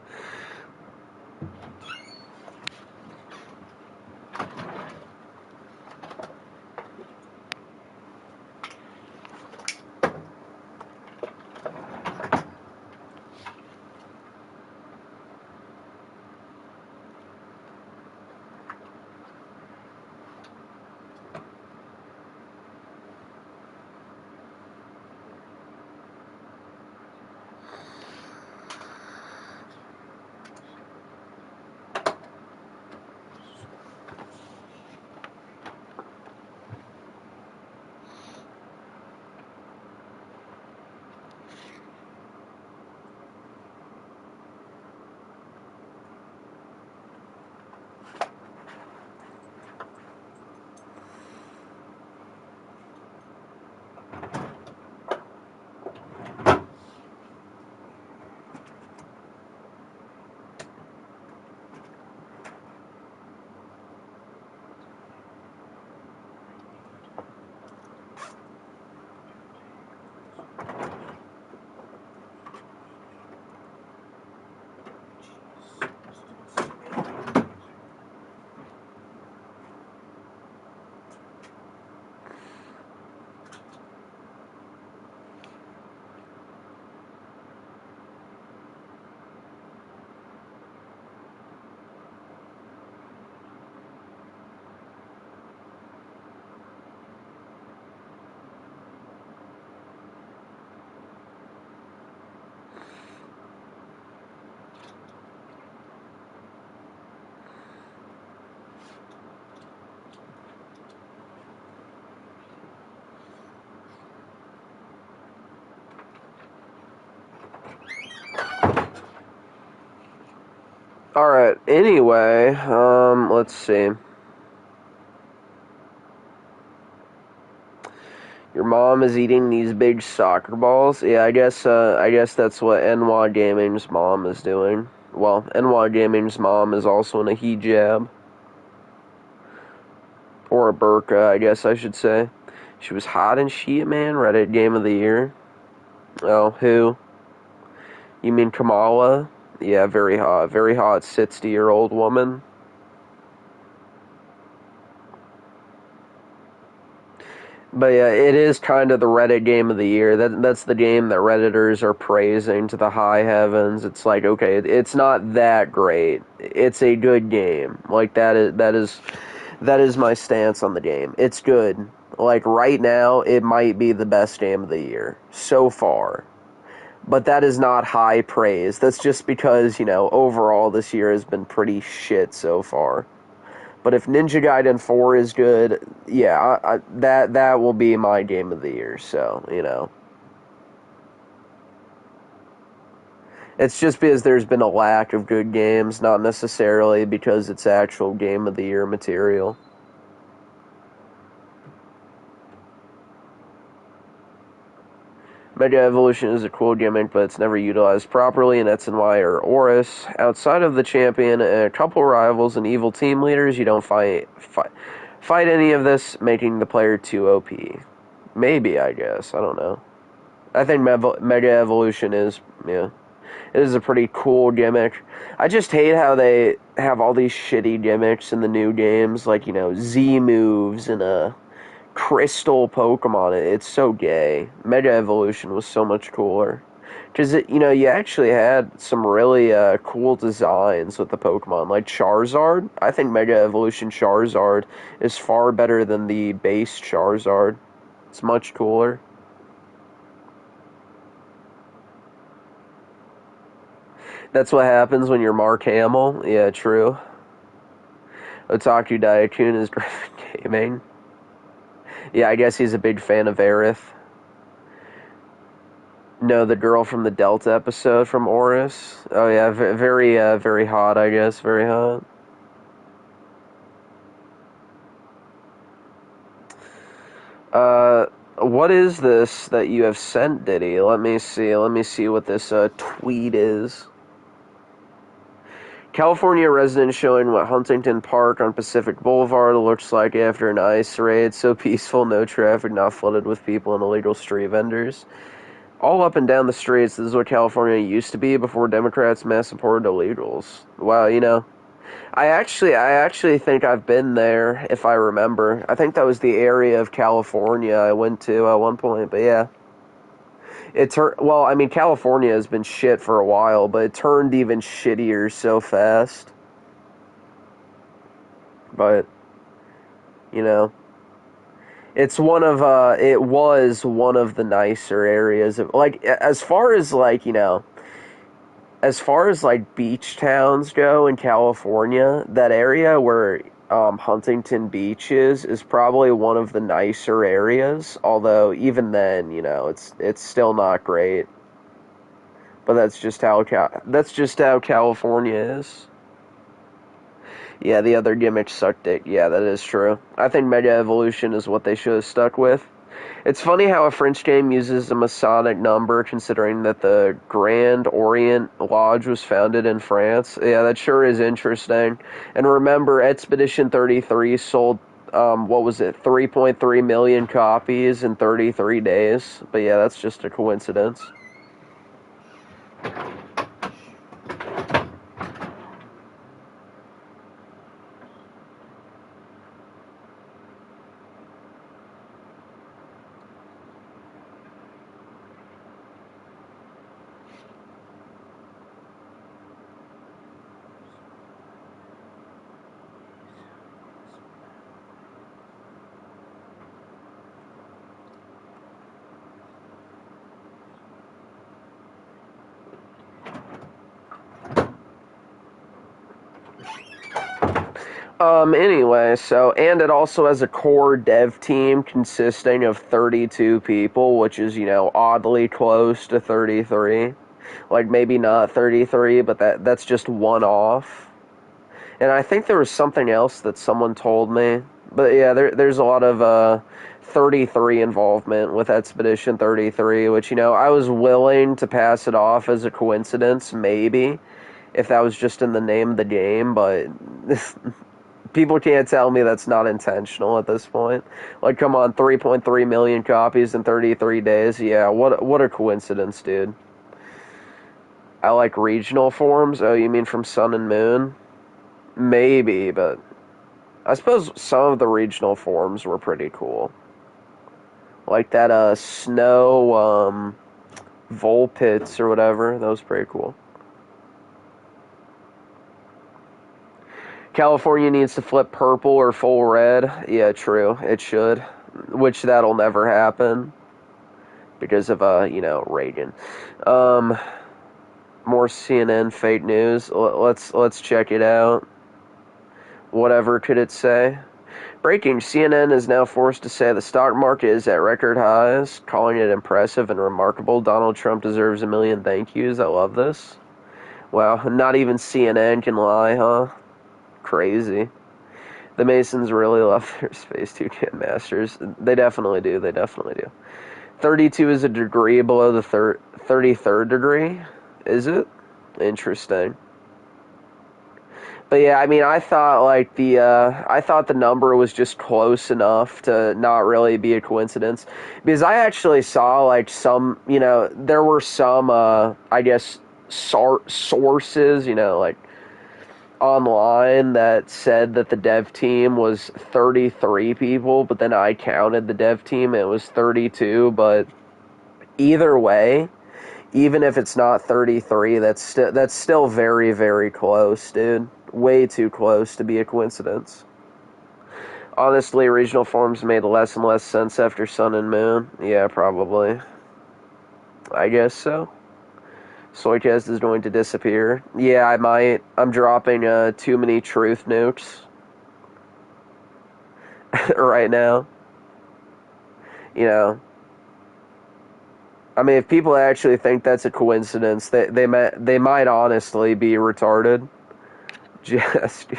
Alright, anyway, let's see. Your mom is eating these big soccer balls? Yeah, I guess that's what NY Gaming's mom is doing. Well, NY Gaming's mom is also in a hijab. Or a burqa, I guess I should say. She was hot and shit, man. Reddit Game of the Year. Oh, who? You mean Kamala? Yeah, very hot. Very hot 60-year-old woman. But yeah, it is kind of the Reddit Game of the Year. That's the game that Redditors are praising to the high heavens. It's like, okay, it's not that great. It's a good game. Like, that is my stance on the game. It's good. Like, right now, it might be the best game of the year. So far. But that is not high praise. That's just because, overall this year has been pretty shit so far. But if Ninja Gaiden 4 is good, yeah, that will be my game of the year, so, It's just because there's been a lack of good games, not necessarily because it's actual game of the year material. Mega Evolution is a cool gimmick, but it's never utilized properly, and that's why Oris. Outside of the champion and a couple rivals and evil team leaders, you don't fight any of this, making the player too OP. Maybe, I guess. I don't know. I think Mega Evolution is, it is a pretty cool gimmick. I just hate how they have all these shitty gimmicks in the new games, like, Z moves and crystal Pokemon. It's so gay. Mega Evolution was so much cooler. Because, you actually had some really cool designs with the Pokemon. Like Charizard. I think Mega Evolution Charizard is far better than the base Charizard. It's much cooler. That's what happens when you're Mark Hamill. Yeah, true. Otaku Daikun is Griffin Gaming. Yeah, I guess he's a big fan of Aerith. No, the girl from the Delta episode from Oris. Oh yeah, very, very hot, I guess. Very hot. What is this that you have sent, Diddy? Let me see. Let me see what this, tweet is. California resident showing what Huntington Park on Pacific Boulevard looks like after an ice raid. So peaceful, no traffic, not flooded with people and illegal street vendors. All up and down the streets, this is what California used to be before Democrats mass supported illegals. Wow, I actually think I've been there, if I remember. I think that was the area of California I went to at one point, but yeah. Well, I mean, California has been shit for a while, but it turned even shittier so fast. But, it was one of the nicer areas of, like, as far as beach towns go in California, that area where Huntington Beach is probably one of the nicer areas. Although even then, it's still not great. But that's just how California is. Yeah, the other gimmicks suck dick. Yeah, that is true. I think Mega Evolution is what they should have stuck with. It's funny how a French game uses a Masonic number, considering that the Grand Orient Lodge was founded in France. Yeah, that sure is interesting. And remember, Expedition 33 sold, 3.3 million copies in 33 days. But yeah, that's just a coincidence. Anyway, and it also has a core dev team consisting of 32 people, which is, oddly close to 33. Like, maybe not 33, but that's just one off. And I think there was something else that someone told me. But yeah, there's a lot of, 33 involvement with Expedition 33, which, I was willing to pass it off as a coincidence, maybe, if that was just in the name of the game, but... People can't tell me that's not intentional at this point. Like, come on, 3.3 million copies in 33 days. Yeah, what a coincidence, dude. I like regional forms. Oh, you mean from Sun and Moon? Maybe, but I suppose some of the regional forms were pretty cool. Like that snow Vulpix or whatever. That was pretty cool. California needs to flip purple or full red. Yeah, true. It should. Which that'll never happen. Because of, Reagan. More CNN fake news. Let's check it out. Whatever could it say? Breaking, CNN is now forced to say the stock market is at record highs, calling it impressive and remarkable. Donald Trump deserves a million thank yous. I love this. Wow, not even CNN can lie, huh? Crazy. The Masons really love their Space Toucan Masters. They definitely do. 32 is a degree below the 33rd degree. Is it? Interesting. But yeah, I mean, I thought the number was just close enough to not really be a coincidence. Because I actually saw, some, there were some, I guess, sources, online that said that the dev team was 33 people, but then I counted the dev team, it was 32, but either way, Even if it's not 33, that's still very, very close, dude. Way too close to be a coincidence. Honestly, regional forms made less and less sense after Sun and Moon. Yeah, probably. I guess so. Soycast is going to disappear. Yeah, I might. I'm dropping too many truth nukes right now. You know. I mean, if people actually think that's a coincidence, they might honestly be retarded. Just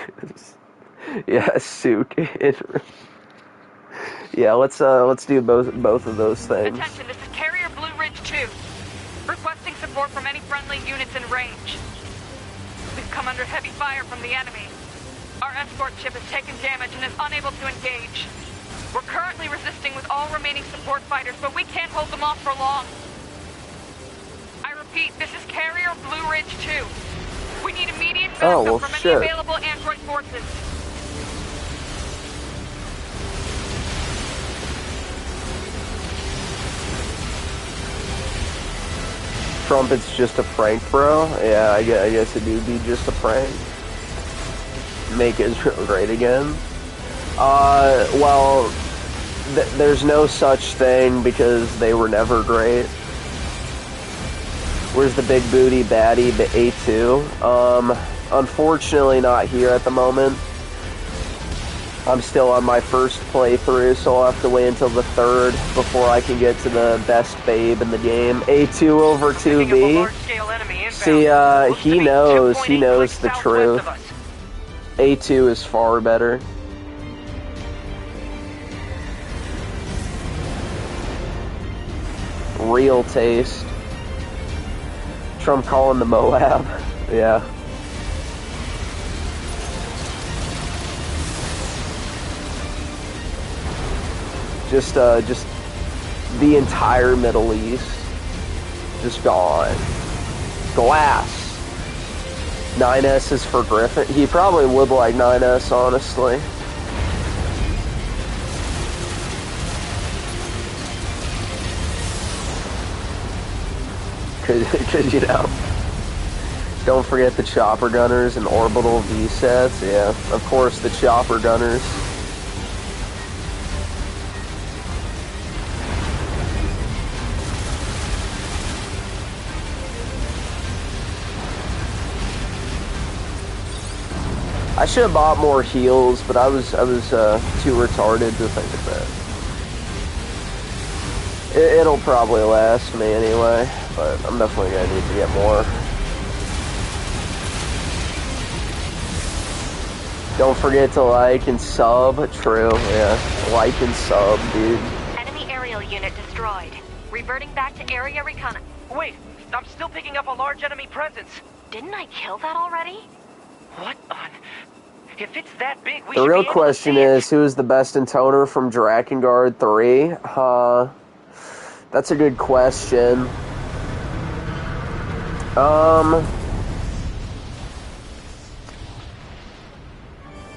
yes, suit. Yeah, let's do both of those things. Attention, this is Carrier Blue Ridge 2. Requesting support from any friendly units in range. We've come under heavy fire from the enemy. Our escort ship has taken damage and is unable to engage. We're currently resisting with all remaining support fighters, but we can't hold them off for long. I repeat, this is Carrier Blue Ridge 2. We need immediate backup from any available android forces. Trumpet's just a prank, bro. Yeah, I guess it would be just a prank. Make Israel great again. Well, there's no such thing because they were never great. Where's the big booty baddie, the A2? Unfortunately not here at the moment. I'm still on my first playthrough, so I'll have to wait until the third before I can get to the best babe in the game. A2 over 2B. See, he knows the truth. A2 is far better. Real taste. Trump calling the Moab. Yeah. Just the entire Middle East. Just gone. Glass. 9S is for Griffin. He probably would like 9S, honestly. Cause you know, don't forget the chopper gunners and orbital V sets. Yeah, of course the chopper gunners. I should have bought more heals, but I was too retarded to think of that. It'll probably last me anyway, but I'm definitely gonna need to get more. Don't forget to like and sub. True, yeah. Like and sub, dude. Enemy aerial unit destroyed. Reverting back to area recon. Wait, I'm still picking up a large enemy presence. Didn't I kill that already? What on? If it's that big, we The should real be able question to see is, who is the best intoner from Drakengard 3? That's a good question.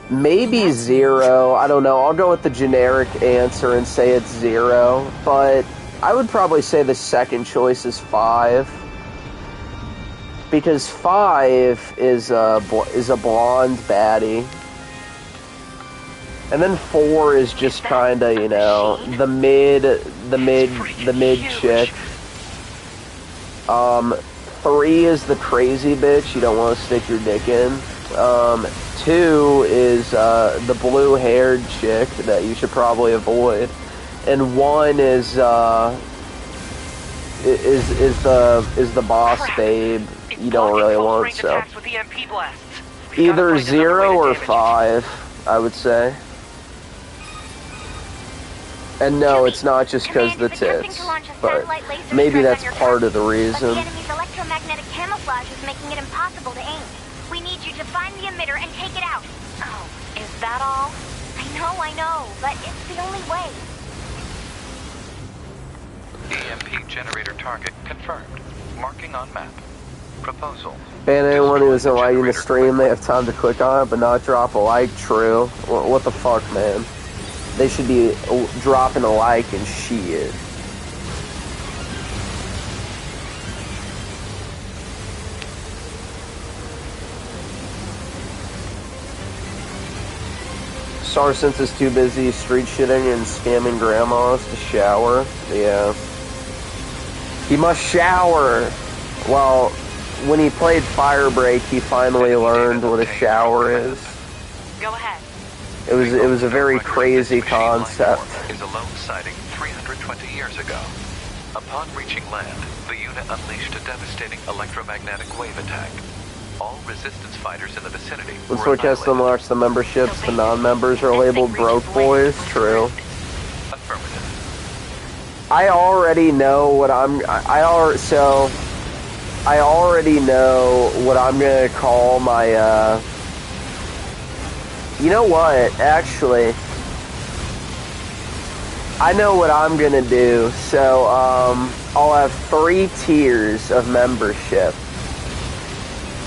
Maybe 0. I don't know. I'll go with the generic answer and say it's 0. But I would probably say the second choice is 5. Because 5 is a blonde baddie. And then 4 is just kinda, you know, the mid chick. 3 is the crazy bitch you don't want to stick your dick in. 2 is the blue-haired chick that you should probably avoid. And 1 is the boss babe you don't really want, so. Either 0 or 5, I would say. And no, it's not just because of the tits, but maybe that's part of the reason. But the enemy's electromagnetic camouflage is making it impossible to aim. We need you to find the emitter and take it out. Oh, is that all? I know, but it's the only way. EMP generator target confirmed. Marking on map. Proposal. Ban anyone who isn't liking the stream, they have time to click on it, but not drop a like. True. What the fuck, man? They should be dropping a like and shit. Since is too busy street shitting and scamming grandmas to shower. Yeah. He must shower! Well, when he played Firebreak, he finally learned what a shower is. Go ahead. It was a very crazy concept. Is a lone sighting 320 years ago. Upon reaching land, the unit unleashed a devastating electromagnetic wave attack. All resistance fighters in the vicinity When were Switch has annihilated. unlocks the memberships, the non-members are labeled broke boys. True. Affirmative. I already know what I already know what I'm gonna call my, you know what, actually, I know what I'm gonna do. So, I'll have 3 tiers of membership.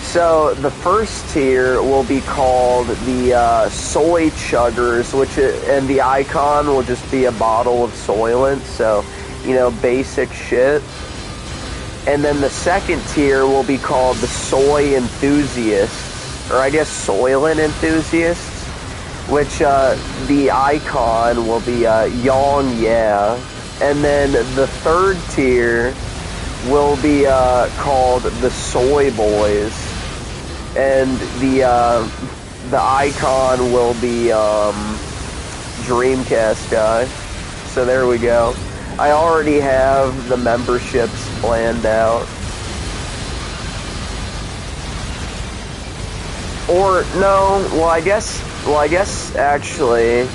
So, the first tier will be called the, Soy Chuggers, and the icon will just be a bottle of Soylent, so, you know, basic shit. And then the second tier will be called the Soy Enthusiasts, or I guess Soylent Enthusiasts, which, the icon will be, Yang Yeah. And then the third tier will be, called the Soy Boys. And the icon will be, Dreamcast Guy. So there we go. I already have the memberships planned out. Or, no, well I guess actually,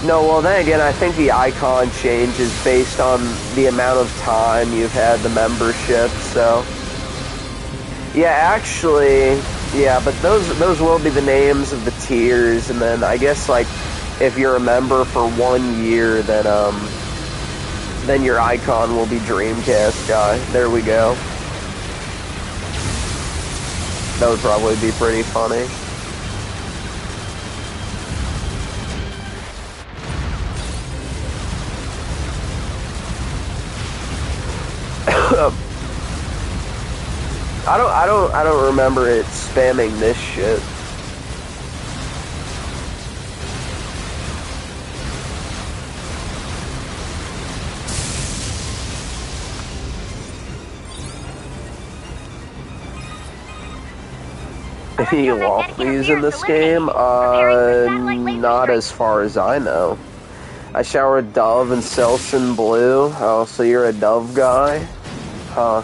no, well then again, I think the icon changes based on the amount of time you've had the membership, so. Yeah, actually, yeah, but those will be the names of the tiers, and then I guess, like, if you're a member for 1 year, then your icon will be Dreamcast Guy. There we go. That would probably be pretty funny. I don't remember it spamming this shit. Any Wafflies in this game? Not as far as I know. I shower Dove and Selsun Blue. Oh, so you're a Dove guy? Huh.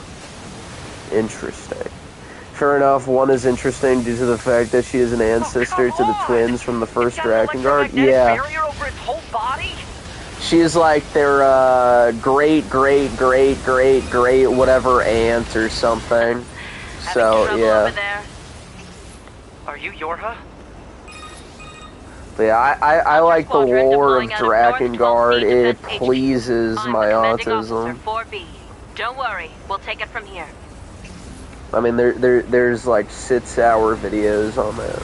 Interesting. Fair enough, one is interesting due to the fact that she is an ancestor to the twins from the first Drakengard. Yeah. She's like their, great whatever aunt or something. So, yeah. Are you Yorha? But yeah, I like the lore of Drakengard. It pleases my autism. 4B. Don't worry, we'll take it from here. I mean, there's like 6-hour videos on that.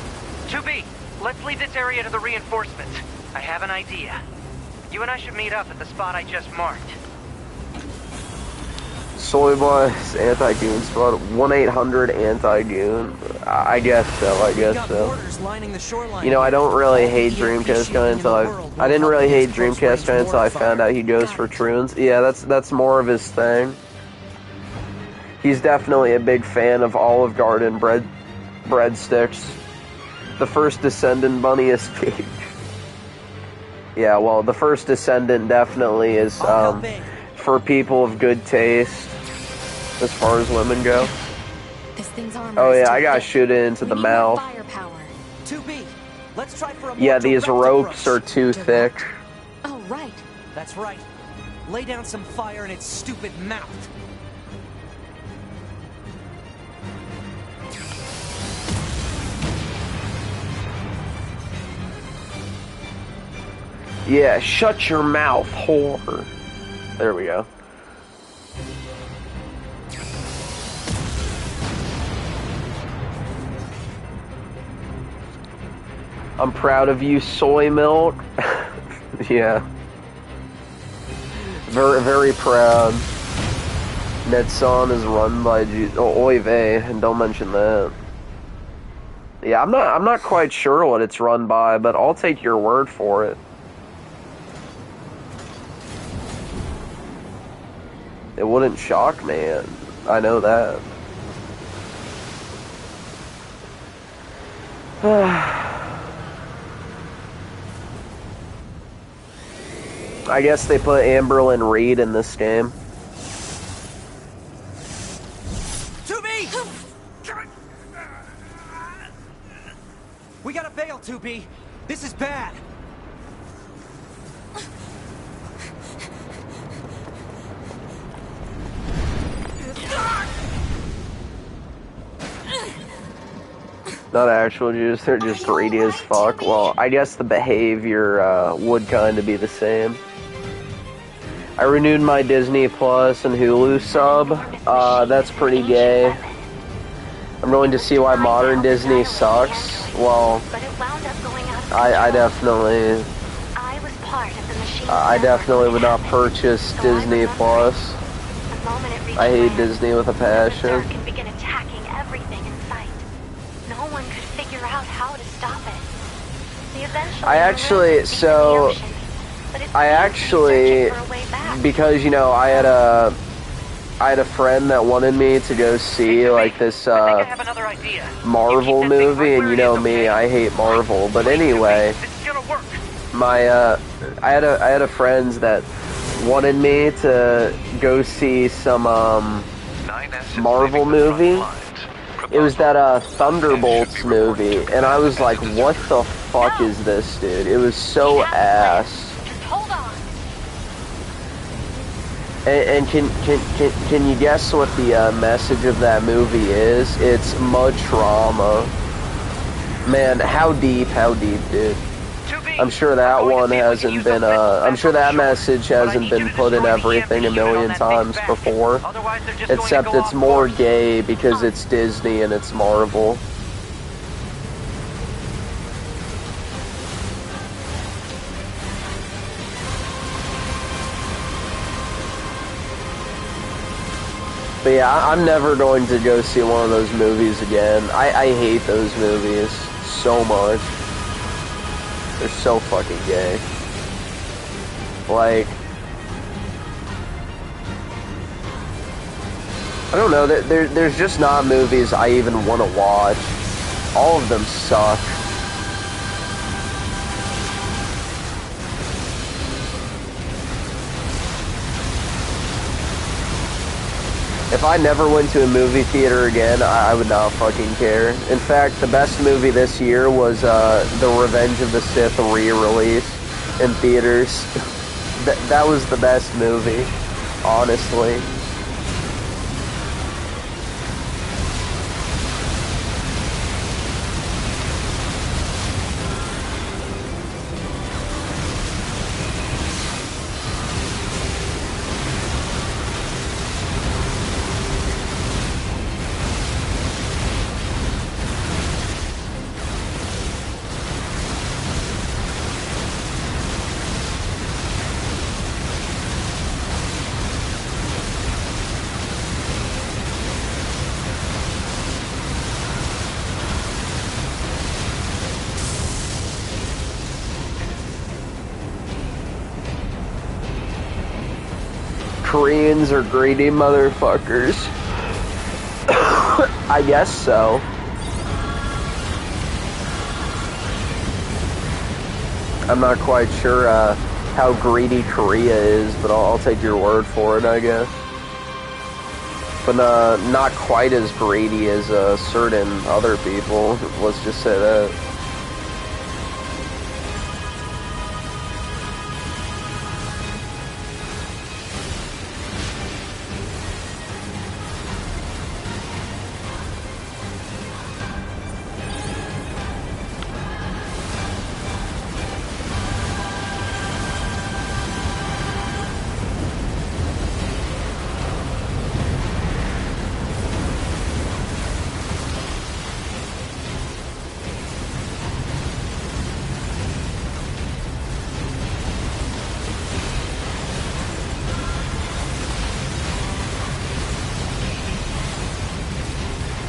2B, let's leave this area to the reinforcements. I have an idea. You and I should meet up at the spot I just marked. Soy Boys anti-goon spot, 1-800-anti-goon. I guess so. You know, I don't really hate Dreamcast Guy until I didn't really hate Dreamcast Guy until I found out he goes for Troons. Yeah, that's more of his thing. He's definitely a big fan of Olive Garden breadsticks. The first Descendant bunny escaped. Yeah, well, the first Descendant definitely is for people of good taste, as far as women go. Oh yeah, I gotta shoot it into the mouth. 2B, let's try for a Yeah, more these direct ropes approach. are too thick. Oh, right. That's right. Lay down some fire in its stupid mouth. Yeah, shut your mouth, whore. There we go. I'm proud of you, soy milk. Yeah. Very, very proud. Netson is run by Oy vey, and don't mention that. Yeah, I'm not quite sure what it's run by, but I'll take your word for it. It wouldn't shock me. I know that. I guess they put Amberlyn Reed in this game. 2B! We gotta bail, 2B. This is bad. Not actual Jews, they're just greedy as fuck. Well, I guess the behavior would kind of be the same. I renewed my Disney Plus and Hulu sub. That's pretty gay. I'm going to see why modern Disney sucks. Well, I definitely... I definitely would not purchase Disney Plus. I hate Disney with a passion. I actually, because, you know, I had a friend that wanted me to go see, like, this, Marvel movie, and you know me, I hate Marvel, but anyway, I had a friend that wanted me to go see some, Marvel movie. It was that, Thunderbolts movie, and I was like, what the fuck is this, dude? It was so ass. And can you guess what the message of that movie is? It's mud trauma. Man, how deep, dude? I'm sure that one hasn't been, I'm sure that message hasn't been put in everything a million times before. Except it's more gay because it's Disney and it's Marvel. But yeah, I'm never going to go see one of those movies again. I hate those movies so much. They're so fucking gay. Like, I don't know, there's just not movies I even want to watch. All of them suck. If I never went to a movie theater again, I would not fucking care. In fact, the best movie this year was The Revenge of the Sith re-release in theaters. That was the best movie, honestly. Koreans are greedy motherfuckers. I guess so. I'm not quite sure how greedy Korea is, but I'll take your word for it, I guess. But not quite as greedy as certain other people. Let's just say that.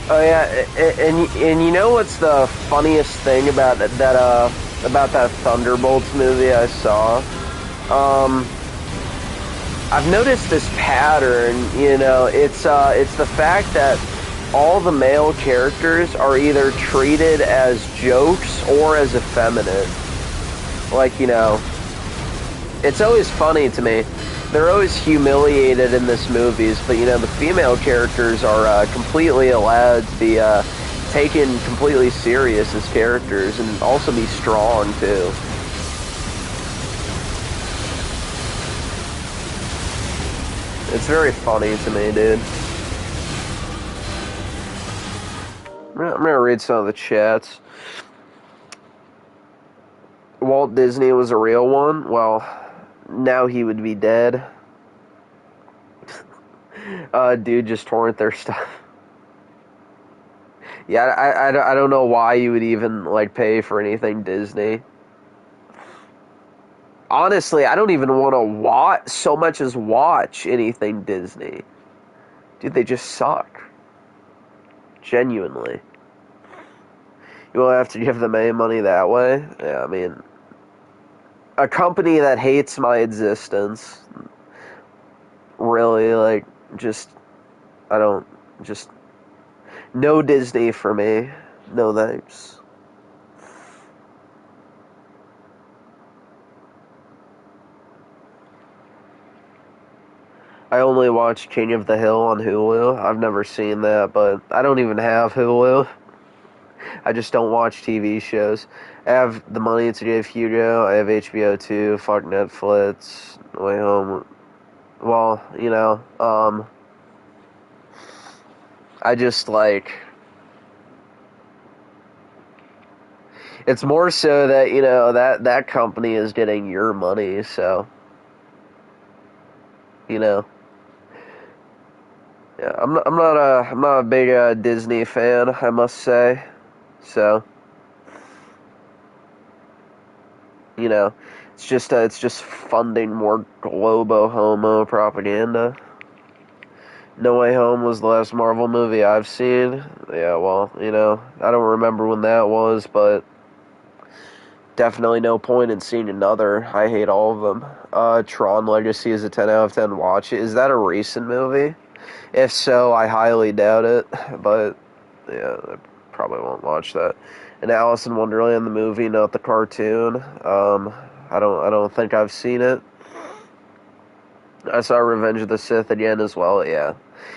Oh yeah, and you know what's the funniest thing about that Thunderbolts movie I saw? I've noticed this pattern. You know, it's the fact that all the male characters are either treated as jokes or as effeminate. Like, you know, it's always funny to me. They're always humiliated in this movies, but you know, the female characters are completely allowed to be taken completely serious as characters and also be strong too. It's very funny to me, dude. I'm gonna read some of the chats. Walt Disney was a real one? Well, now he would be dead. Dude just torrent their stuff. Yeah, I don't know why you would even, like, pay for anything Disney. Honestly, I don't even want to watch so much as watch anything Disney. Dude, they just suck. Genuinely. You won't have to give them any money that way? Yeah, I mean, a company that hates my existence, really, like, just, I don't, just, no Disney for me. No thanks. I only watch King of the Hill on Hulu. I've never seen that, but I don't even have Hulu. I just don't watch TV shows. I have the money to give Hugo. I have HBO too. Fuck Netflix. Way home. Well, you know, I just like. It's more so that, you know, that company is getting your money, so. You know. Yeah, I'm not a big Disney fan, I must say. So, you know, it's just funding more globo homo propaganda. No Way Home was the last Marvel movie I've seen. Yeah, well, you know, I don't remember when that was, but definitely no point in seeing another. I hate all of them. Tron Legacy is a 10 out of 10 watch. Is that a recent movie? If so, I highly doubt it, but yeah, I probably won't watch that. And Alice in Wonderland, the movie, not the cartoon. I don't think I've seen it. I saw Revenge of the Sith again as well, yeah.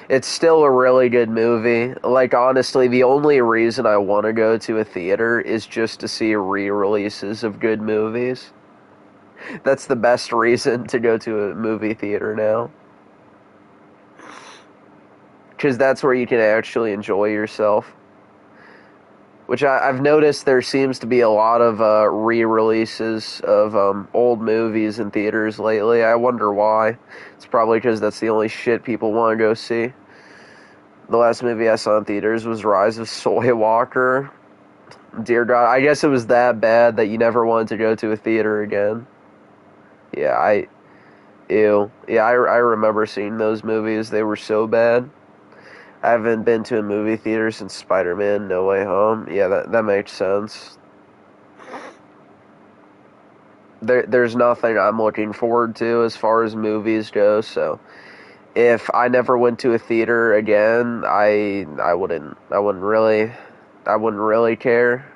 It's still a really good movie. Like, honestly, the only reason I want to go to a theater is just to see re-releases of good movies. That's the best reason to go to a movie theater now. Because that's where you can actually enjoy yourself. Which I've noticed there seems to be a lot of re-releases of old movies in theaters lately. I wonder why. It's probably because that's the only shit people want to go see. The last movie I saw in theaters was Rise of Soy Walker. Dear God, I guess it was that bad that you never wanted to go to a theater again. Yeah, ew. Yeah, I remember seeing those movies. They were so bad. I haven't been to a movie theater since Spider-Man No Way Home. Yeah, that makes sense. There's nothing I'm looking forward to as far as movies go, so if I never went to a theater again, I wouldn't really care.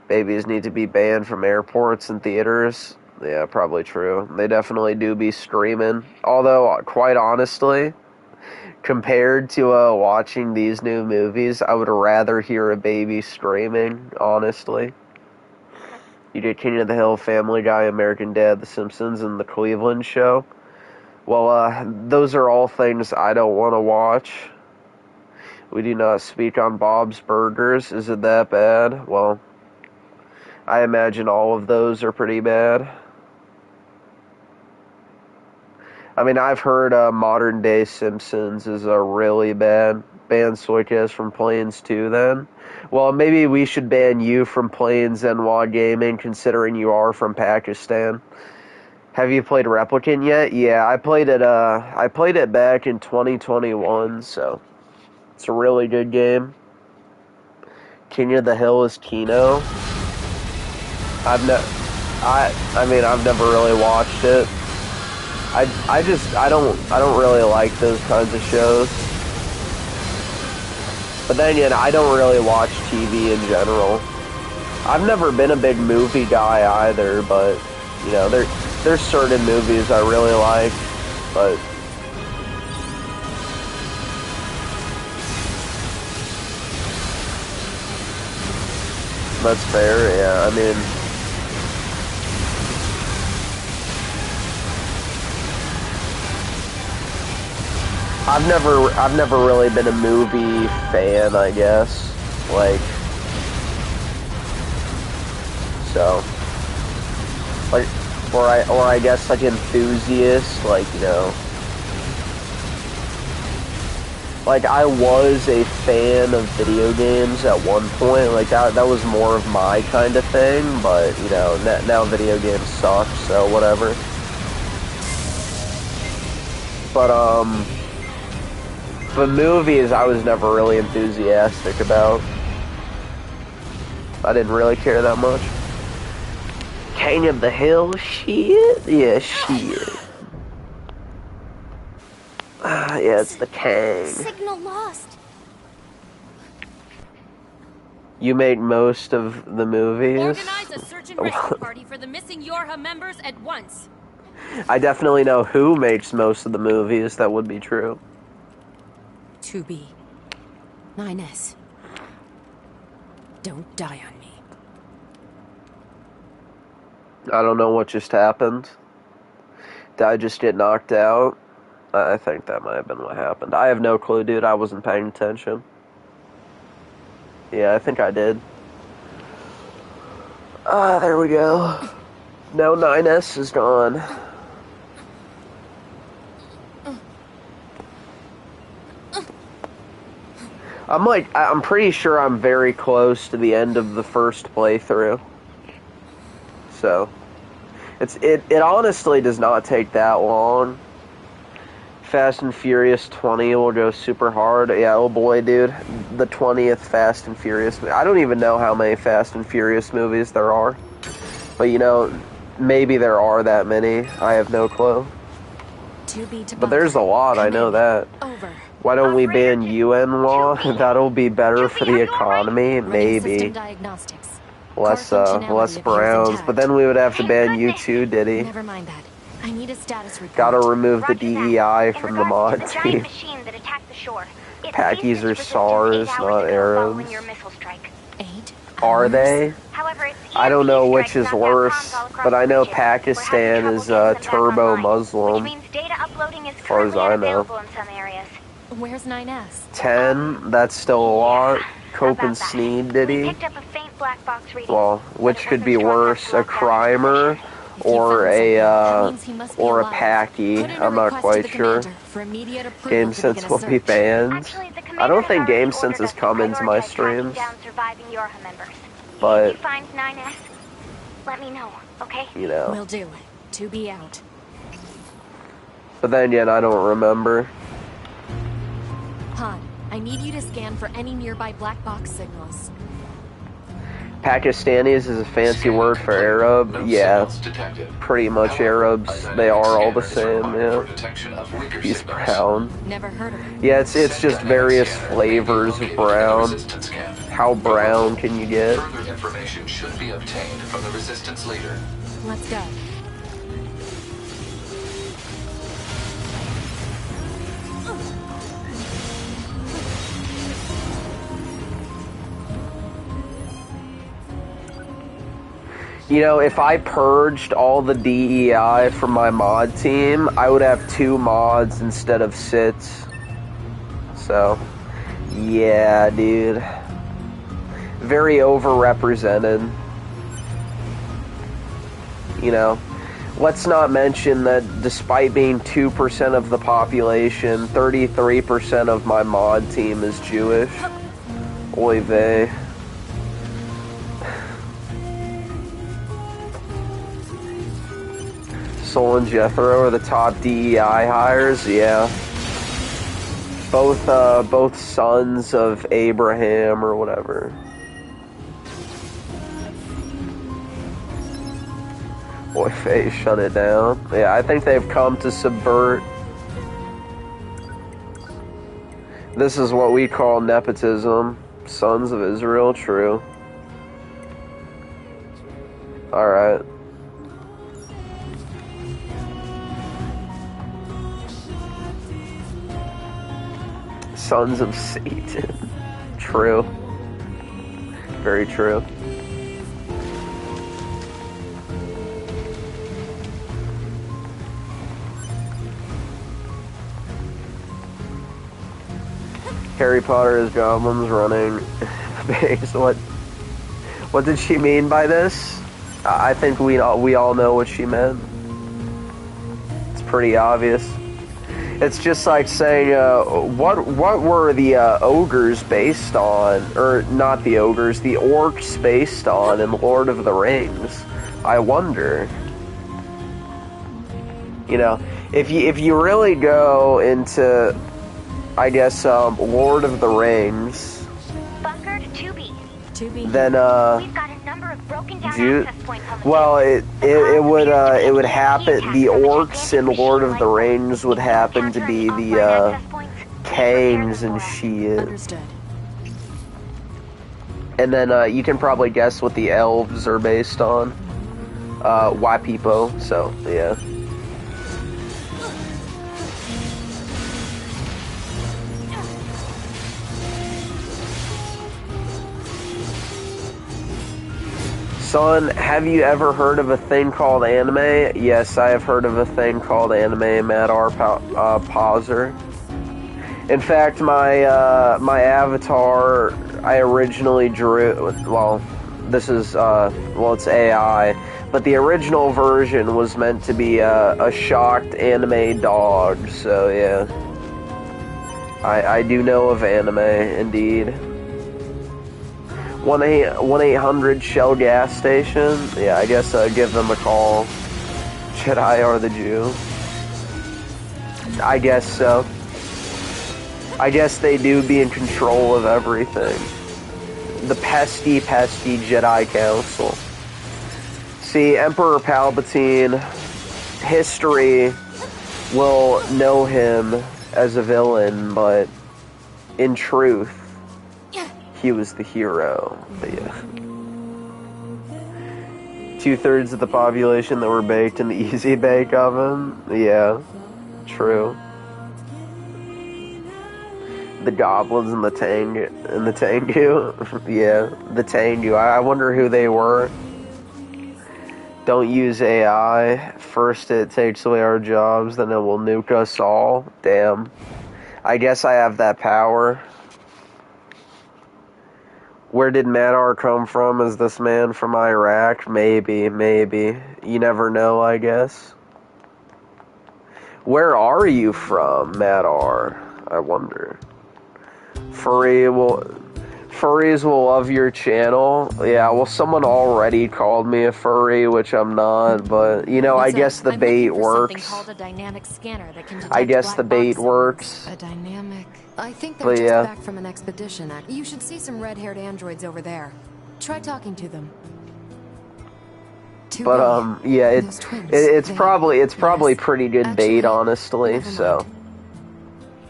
Babies need to be banned from airports and theaters. Yeah, probably true. They definitely do be screaming. Although, quite honestly, compared to watching these new movies, I would rather hear a baby screaming, honestly. You get King of the Hill, Family Guy, American Dad, The Simpsons, and The Cleveland Show. Well, those are all things I don't want to watch. We do not speak on Bob's Burgers. Is it that bad? Well, I imagine all of those are pretty bad. I mean, I've heard Modern Day Simpsons is a really bad. Ban Soykas from Planes too, then. Well, maybe we should ban you from Planes NY Gaming, considering you are from Pakistan. Have you played Replicant yet? Yeah, I played it back in 2021, so it's a really good game. King of the Hill is Kino. I mean, I've never really watched it. I don't really like those kinds of shows. But then again, I don't really watch TV in general. I've never been a big movie guy either, but, you know, there's certain movies I really like, but... That's fair, yeah, I mean... I've never really been a movie fan, I guess. Like, so, like, or I guess like enthusiast, like, you know, like I was a fan of video games at one point. Like that was more of my kind of thing. But you know, now video games suck, so whatever. But movies, I was never really enthusiastic about. I didn't really care that much. King of the Hill, shit? Yeah, shit. Yeah, it's the King. Signal lost. You make most of the movies? Organize a search and rescue party for the missing Yorha members at once. I definitely know who makes most of the movies. That would be true. 2B. 9S. Don't die on me. I don't know what just happened. Did I just get knocked out? I think that might have been what happened. I have no clue, dude. I wasn't paying attention. Yeah, I think I did. Ah, there we go. Now 9S is gone. I'm pretty sure I'm very close to the end of the first playthrough. So, it honestly does not take that long. Fast and Furious 20 will go super hard. Yeah, oh boy, dude. The 20th Fast and Furious. I don't even know how many Fast and Furious movies there are. But, you know, maybe there are that many. I have no clue. But there's a lot, I know that. Why don't we ban UN law? That'll be better for the economy, maybe. Less Browns. But then we would have to ban you too, Diddy. Never mind that. I need a status report. Gotta remove the DEI from the mod team. It Pakis are SARS, not Arabs. 8 Are they? However, it's I don't know ESP which strikes is knocked out worse, comms all across but I the know region. We're having Pakistan trouble is getting them back turbo online, Muslim. which means data uploading is As far as currently I know. unavailable in some areas. Where's 9S? 10, that's still a lot. Cope About and that. Sneed, We Diddy. picked up a faint black box reading, Well, but which it could wasn't be strong enough worse, to a lock down crimer position. or That means he must be or a alive. Packy? Put in a I'm not request to quite the sure. commander for immediate approval Game to Sense begin a will be search. banned. Actually, the I commander don't has think already Game Sense ordered has us to come into my prioritize tracking streams, down surviving Yorha members. If but you find 9S, let me know, okay? you know. Will do. 2B out. But then again, I don't remember. Han, I need you to scan for any nearby black box signals. Pakistanis is a fancy word for Arab. Yeah, pretty much Arabs. They are all the same. Yeah, he's brown. Never heard of it. Yeah, it's just various flavors of brown. How brown can you get? Further information should be obtained from the resistance leader. Let's go. You know, if I purged all the DEI from my mod team, I would have 2 mods instead of sits. So, yeah, dude. Very overrepresented. You know, let's not mention that despite being 2% of the population, 33% of my mod team is Jewish. Oy vey. Sol and Jethro are the top DEI hires, yeah. Both sons of Abraham or whatever. boy face, shut it down. Yeah, I think they've come to subvert. This is what we call nepotism. Sons of Israel, true. Alright. Sons of Satan. True. Very true. Harry Potter is goblins running the base. What did she mean by this? I think we all know what she meant. It's pretty obvious. It's just like saying, what were the ogres based on, or not the ogres, the orcs based on in Lord of the Rings? I wonder. You know, if you really go into, I guess, Lord of the Rings, Bunkered 2B. then We've got a number of broken down access points on the well, it would happen. The orcs in Lord of the Rings would happen to be the Kangs and shit. Understood. And then you can probably guess what the elves are based on. Waipipo. So yeah. Son, have you ever heard of a thing called anime? Yes, I have heard of a thing called anime, Madar Pauser. In fact, my avatar, I originally drew, well, this is, it's AI, but the original version was meant to be a shocked anime dog, so yeah. I do know of anime, indeed. 1-800 Shell gas station. Yeah, I guess give them a call. Jedi or the Jew. I guess so. I guess they do be in control of everything. The pesky Jedi Council. See, Emperor Palpatine, history will know him as a villain, but in truth, he was the hero. But yeah. 2/3 of the population that were baked in the Easy Bake Oven. Yeah, true. The goblins and the Tengu. Yeah, the Tengu. I wonder who they were. Don't use AI. First it takes away our jobs, then it will nuke us all. Damn. I guess I have that power. Where did Madar come from? Is this man from Iraq? Maybe. You never know, I guess. Where are you from, Madar? I wonder. Furries will love your channel. Yeah, well, someone already called me a furry, which I'm not, but, you know, I guess the bait works. I guess the bait works. A dynamic... I think they're just back from an expedition. You should see some red-haired androids over there. Try talking to them. But yeah, it's probably pretty good bait, honestly. So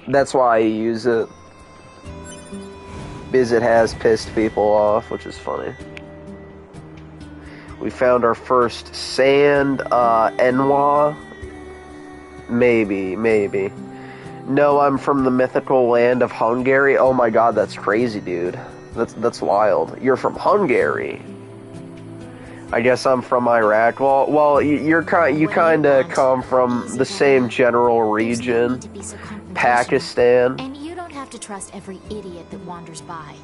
that's why I use it, because it has pissed people off, which is funny. We found our first sand Enwa. Maybe. No, I'm from the mythical land of Hungary. Oh my god, that's crazy, dude. That's wild. You're from Hungary. I guess I'm from Iraq. Well, you kind of come from the same general region, Pakistan. And you don't have to trust every idiot that wanders by.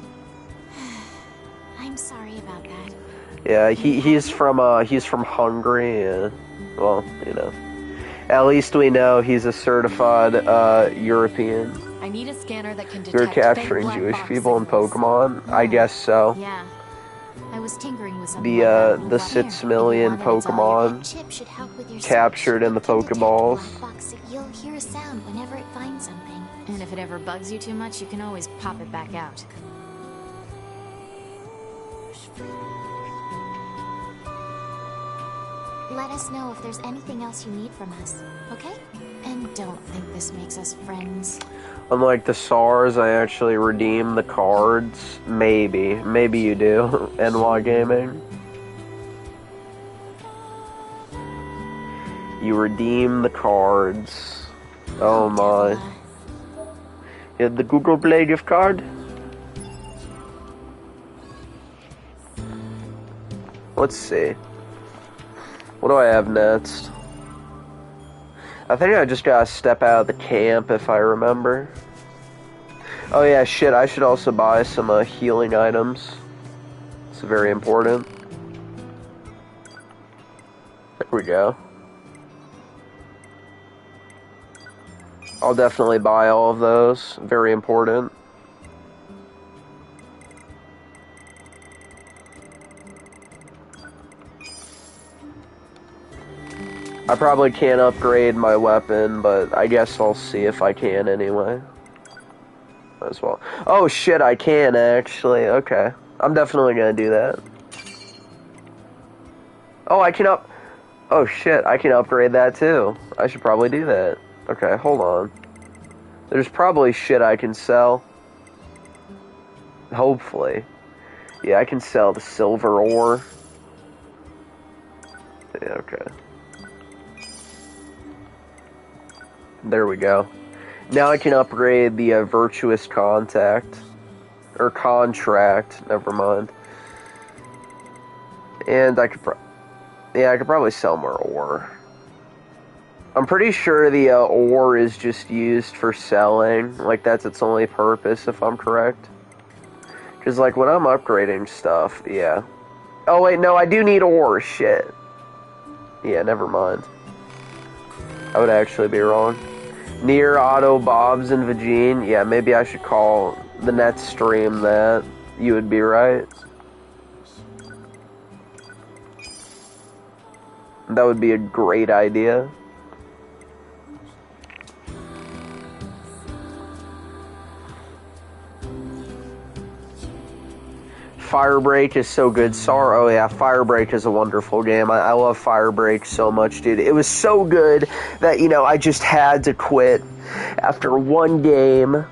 I'm sorry about that. Yeah, he's from Hungary. Yeah. Well, you know. At least we know he's a certified European. I need a scanner that can detect You're capturing Jewish people in Pokemon? I guess so. Yeah. I was tinkering with The 6 million Pokemon captured in the Pokeballs. You'll hear a sound whenever it finds something. And if it ever bugs you too much, you can always pop it back out. Let us know if there's anything else you need from us, okay? And don't think this makes us friends. Unlike the SARS, I actually redeem the cards. Maybe. Maybe you do. NY Gaming. You redeem the cards. Oh my. You had the Google Play gift card? Let's see. What do I have next? I think I just gotta step out of the camp if I remember. Oh yeah, shit, I should also buy some healing items. It's very important. There we go. I'll definitely buy all of those. Very important. I probably can't upgrade my weapon, but I guess I'll see if I can anyway. Might as well. Oh shit, I can actually. Okay. I'm definitely gonna do that. Oh, I can Oh shit, I can upgrade that too. I should probably do that. Okay, hold on. There's probably shit I can sell. Hopefully. Yeah, I can sell the silver ore. Yeah, okay. There we go. Now I can upgrade the virtuous contact. Or contract, never mind. And I could I could probably sell more ore. I'm pretty sure the ore is just used for selling. Like, that's its only purpose, if I'm correct. Because, like, when I'm upgrading stuff, yeah. Oh, wait, no, I do need ore, shit. Yeah, never mind. I would actually be wrong. Nier Auto, Bobs, and Vagine. Yeah, maybe I should call the next stream that. You would be right. That would be a great idea. Firebreak is so good. Oh yeah, Firebreak is a wonderful game. I love Firebreak so much, dude. It was so good that, you know, I just had to quit after one game.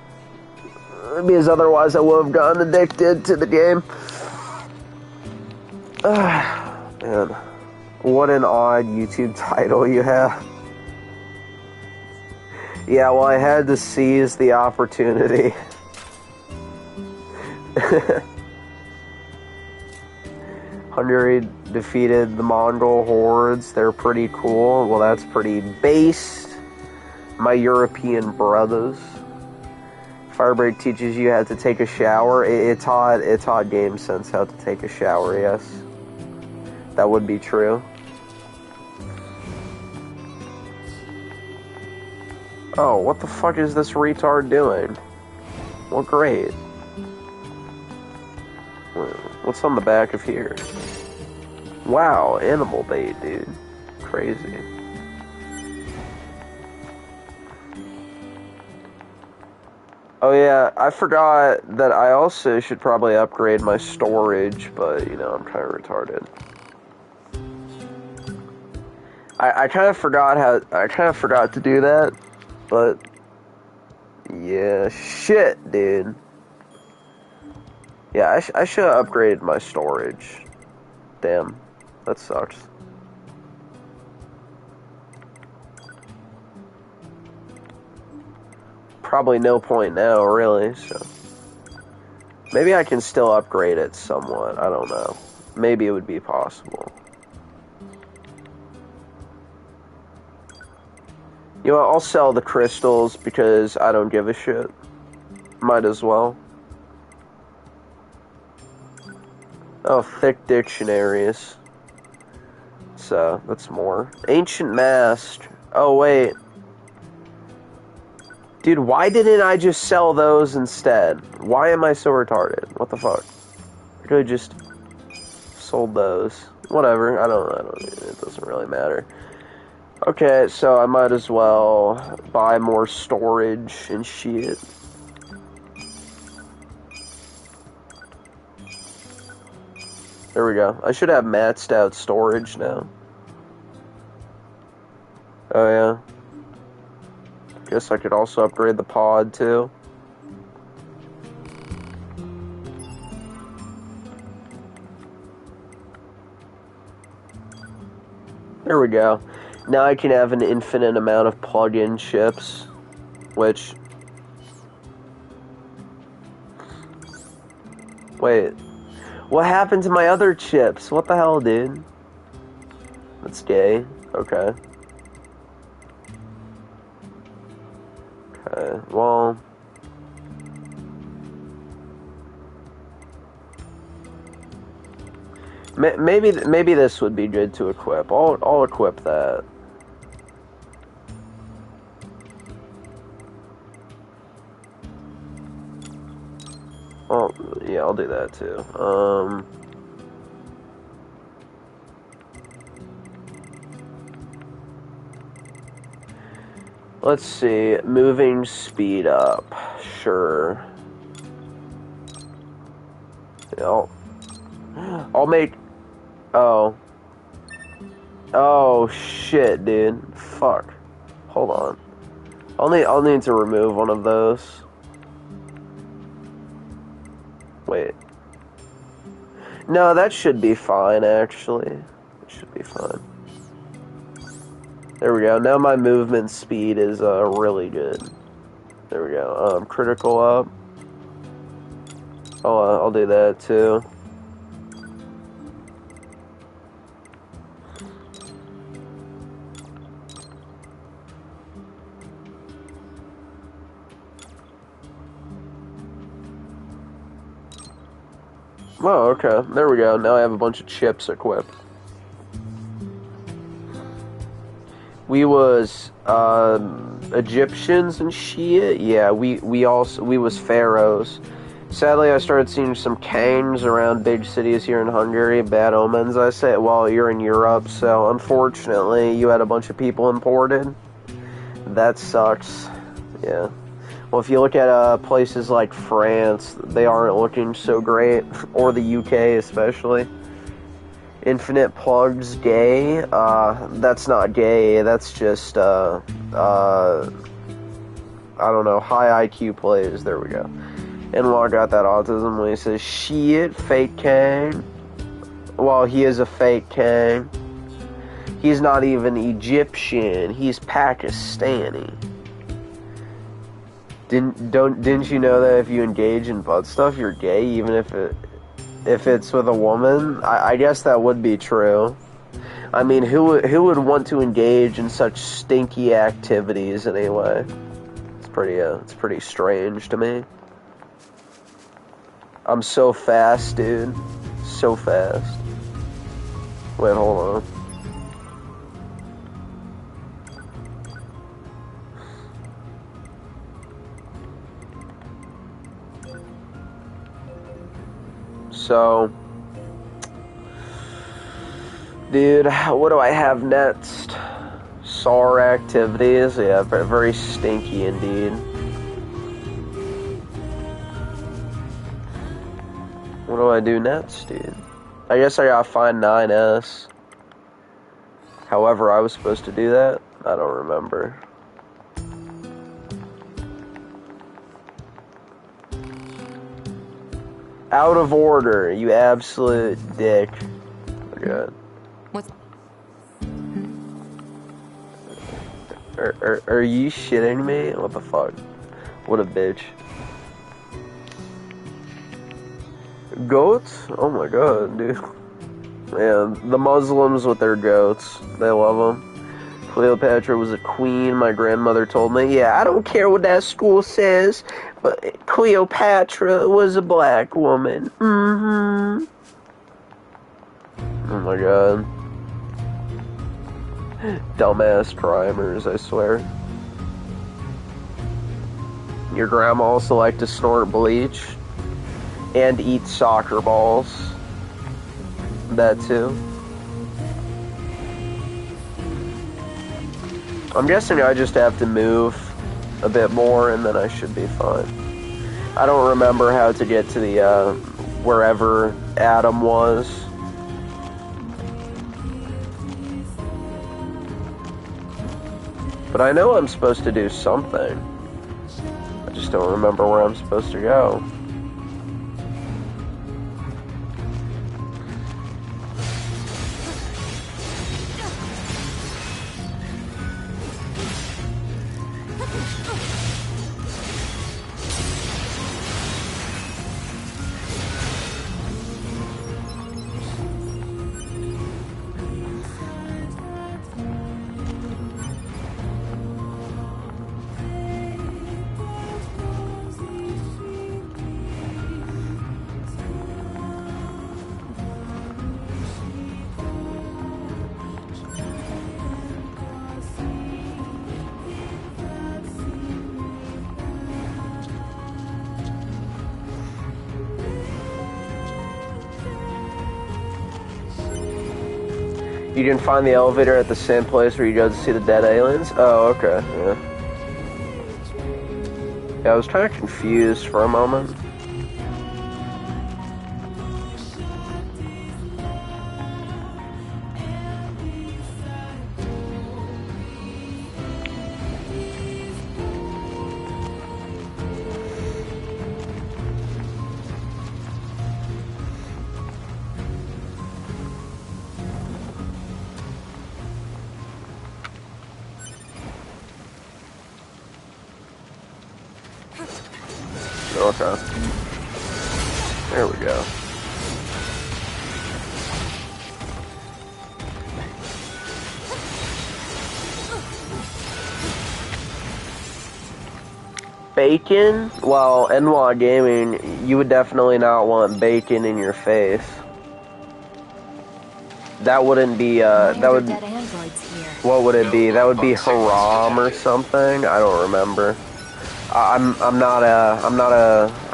Because otherwise I would have gotten addicted to the game. Man. What an odd YouTube title you have. Yeah, well, I had to seize the opportunity. Hungary defeated the Mongol hordes. They're pretty cool. Well, that's pretty based. My European brothers. Firebreak teaches you how to take a shower. It taught Game Sense how to take a shower, yes. That would be true. Oh, what the fuck is this retard doing? Well, great. What's on the back of here? Wow, animal bait, dude. Crazy. Oh yeah, I forgot that I also should probably upgrade my storage, but, you know, I'm kind of retarded. I kind of forgot to do that, but yeah, shit, dude. Yeah, I should have upgraded my storage. Damn, that sucks. Probably no point now, really, so. Maybe I can still upgrade it somewhat, I don't know. Maybe it would be possible. You know what, I'll sell the crystals because I don't give a shit. Might as well. Oh, thick dictionaries. So, that's more. Ancient Mask. Oh, wait. Dude, why didn't I just sell those instead? Why am I so retarded? What the fuck? I could have just sold those. Whatever, I don't, it doesn't really matter. Okay, so I might as well buy more storage and shit. There we go. I should have maxed out storage now. Oh yeah. Guess I could also upgrade the pod too. There we go. Now I can have an infinite amount of plug-in chips, which... Wait. What happened to my other chips? What the hell, dude? That's gay. Okay. Okay, well... Maybe this would be good to equip. I'll equip that. Oh, yeah, I'll do that too. Let's see. Moving speed up. Sure. Yeah, I'll make... Oh. Oh, shit, dude. Fuck. Hold on. I'll need to remove one of those. Wait. No, that should be fine, actually. It should be fine. There we go. Now my movement speed is really good. There we go. Critical up. I'll do that too. Oh, okay. There we go. Now I have a bunch of chips equipped. We was Egyptians and shit. Yeah, we was pharaohs. Sadly, I started seeing some kangs around big cities here in Hungary. Bad omens, I say. Well, you're in Europe, so unfortunately, you had a bunch of people imported. That sucks. Yeah. Well, if you look at places like France, they aren't looking so great, or the UK especially. Infinite plugs gay? That's not gay, that's just, I don't know, high IQ plays, there we go. Inlaw got that autism when he says, shit, fake Kang. Well, he is a fake Kang. He's not even Egyptian, he's Pakistani. Didn't you know that if you engage in butt stuff, you're gay, even if it's with a woman? I guess that would be true. I mean, who would want to engage in such stinky activities anyway? It's pretty strange to me. I'm so fast, dude. So fast. Wait, hold on. So, dude, what do I have next? SAR activities, yeah, very stinky indeed. What do I do next, dude? I guess I gotta find 9S. However, I was supposed to do that? I don't remember. Out of order, you absolute dick. Oh, God. What's... Are you shitting me? What the fuck? What a bitch. Goats? Oh my god, dude. Man, the Muslims with their goats. They love them. Cleopatra was a queen, my grandmother told me. Yeah, I don't care what that school says, but Cleopatra was a black woman. Mm-hmm. Oh my god. Dumbass primers, I swear. Your grandma also liked to snort bleach and eat soccer balls. That too. I'm guessing I just have to move a bit more and then I should be fine. I don't remember how to get to the, wherever Adam was. But I know I'm supposed to do something. I just don't remember where I'm supposed to go. You didn't find the elevator at the same place where you go to see the dead aliens? Oh, okay, yeah. Yeah, I was kind of confused for a moment. Okay. There we go. Bacon? Well, NWA Gaming, you would definitely not want bacon in your face. That wouldn't be, that would... Dead androids here. What would it be? That would be haram or something? I don't remember. I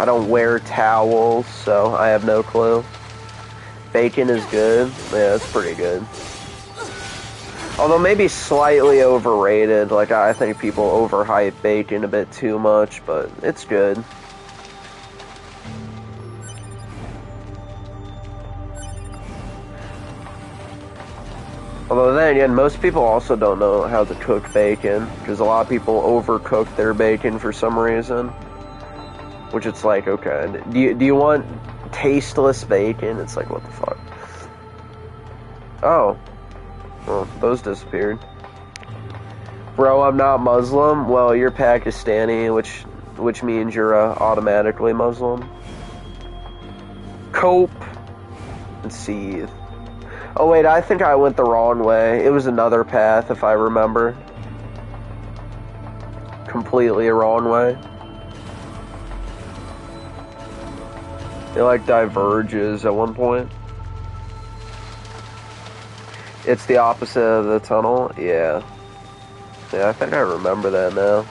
don't wear towels, so I have no clue. Bacon is good. Yeah, it's pretty good. Although maybe slightly overrated. Like, I think people overhype bacon a bit too much, but it's good. Although then again, most people also don't know how to cook bacon, because a lot of people overcook their bacon for some reason. Which it's like, okay, do you want tasteless bacon? It's like, what the fuck? Oh. Well, those disappeared. Bro, I'm not Muslim. Well, you're Pakistani, which means you're automatically Muslim. Cope and seethe. Oh wait, I think I went the wrong way. It was another path, if I remember. Completely a wrong way. It like diverges at one point. It's the opposite of the tunnel? Yeah. Yeah, I think I remember that now.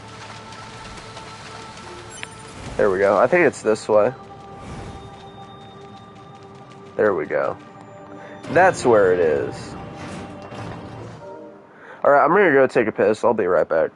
There we go. I think it's this way. There we go. That's where it is. Alright, I'm gonna go take a piss. I'll be right back.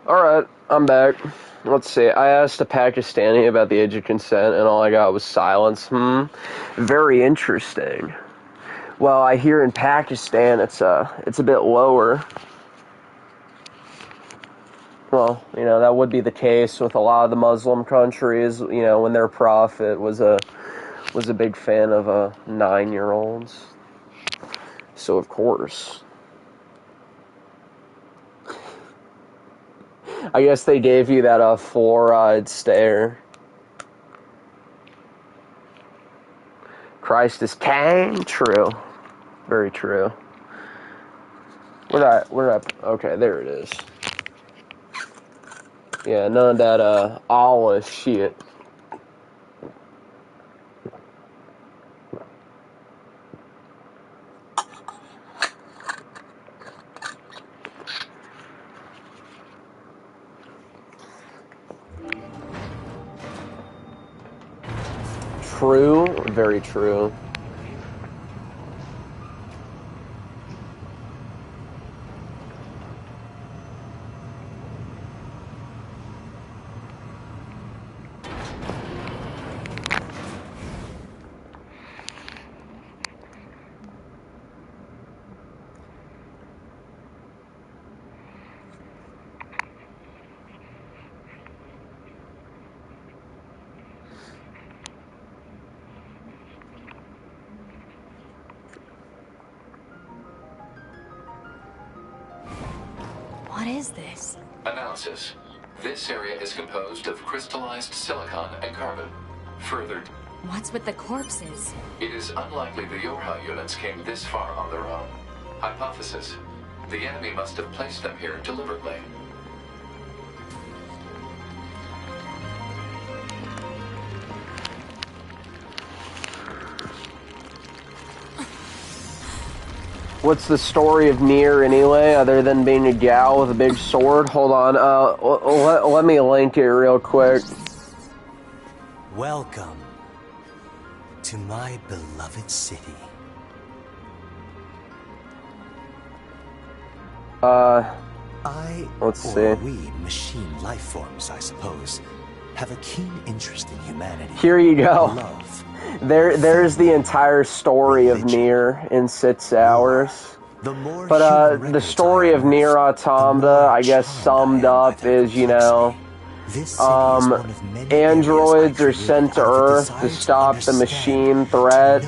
Alright, I'm back. Let's see, I asked a Pakistani about the age of consent, and all I got was silence. Very interesting. Well, I hear in Pakistan it's a bit lower. Well, that would be the case with a lot of the Muslim countries, when their prophet was a big fan of 9-year-olds. So, of course. I guess they gave you that fluoride stare. Christ is king? True. Very true. Okay, there it is. Yeah, none of that, Allah shit. True, very true. What is this? Analysis. This area is composed of crystallized silicon and carbon. Further, What's with the corpses? it is unlikely the Yorha units came this far on their own. Hypothesis. The enemy must have placed them here deliberately. What's the story of Nier anyway, other than being a gal with a big sword? Hold on, let me link it real quick. Welcome to my beloved city. Let's see. We machine life forms, I suppose, have a keen interest in humanity. Here you go. Love. There's the entire story of Nier in 6 hours. But the story of Nier Automata, I guess summed up is, androids are sent to Earth to stop the machine threat.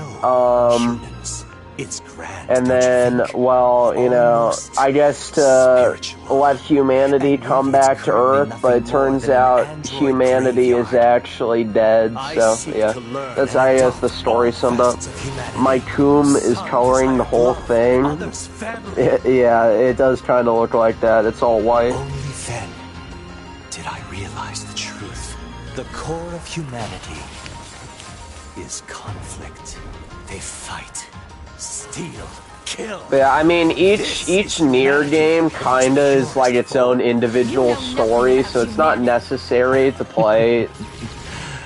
And then, I guess to let humanity come back to Earth, but it turns out humanity is actually dead, so, yeah. That's, I guess, the story summed up. My Coom is coloring the whole thing. Yeah, it does kind of look like that. It's all white. Only then did I realize the truth. The core of humanity is conflict. They fight, steal, kill. But yeah, I mean, each Nier game kinda is like its own individual story, so it's not necessary to play,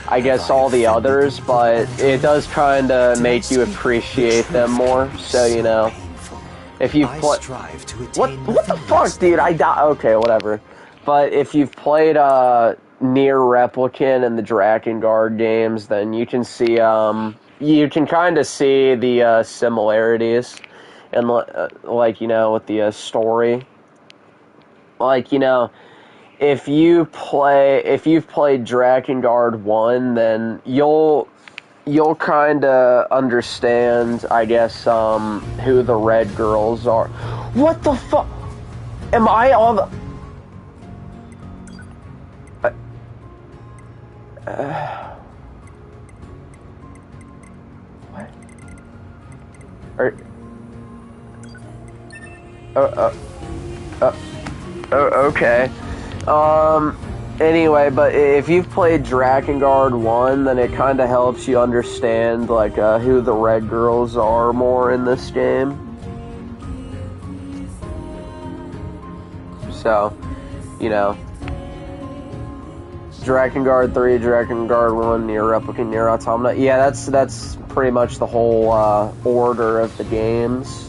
I guess, all the others, but it does kinda make you appreciate them more, so, if you've played... What the fuck, dude? I died. Okay, whatever. But if you've played, Nier Replicant and the Drakengard games, then you can see, you can kinda see the, similarities. And, with the, story. If you've played Drakengard 1, then you'll kinda understand, I guess, who the red girls are. What the fuck? Am I on the... what? Okay. Anyway, but if you've played Drakengard 1, then it kind of helps you understand, who the red girls are more in this game. So, Drakengard 3, Drakengard 1, Nier Replicant, Nier Automata. Yeah, that's pretty much the whole, order of the games.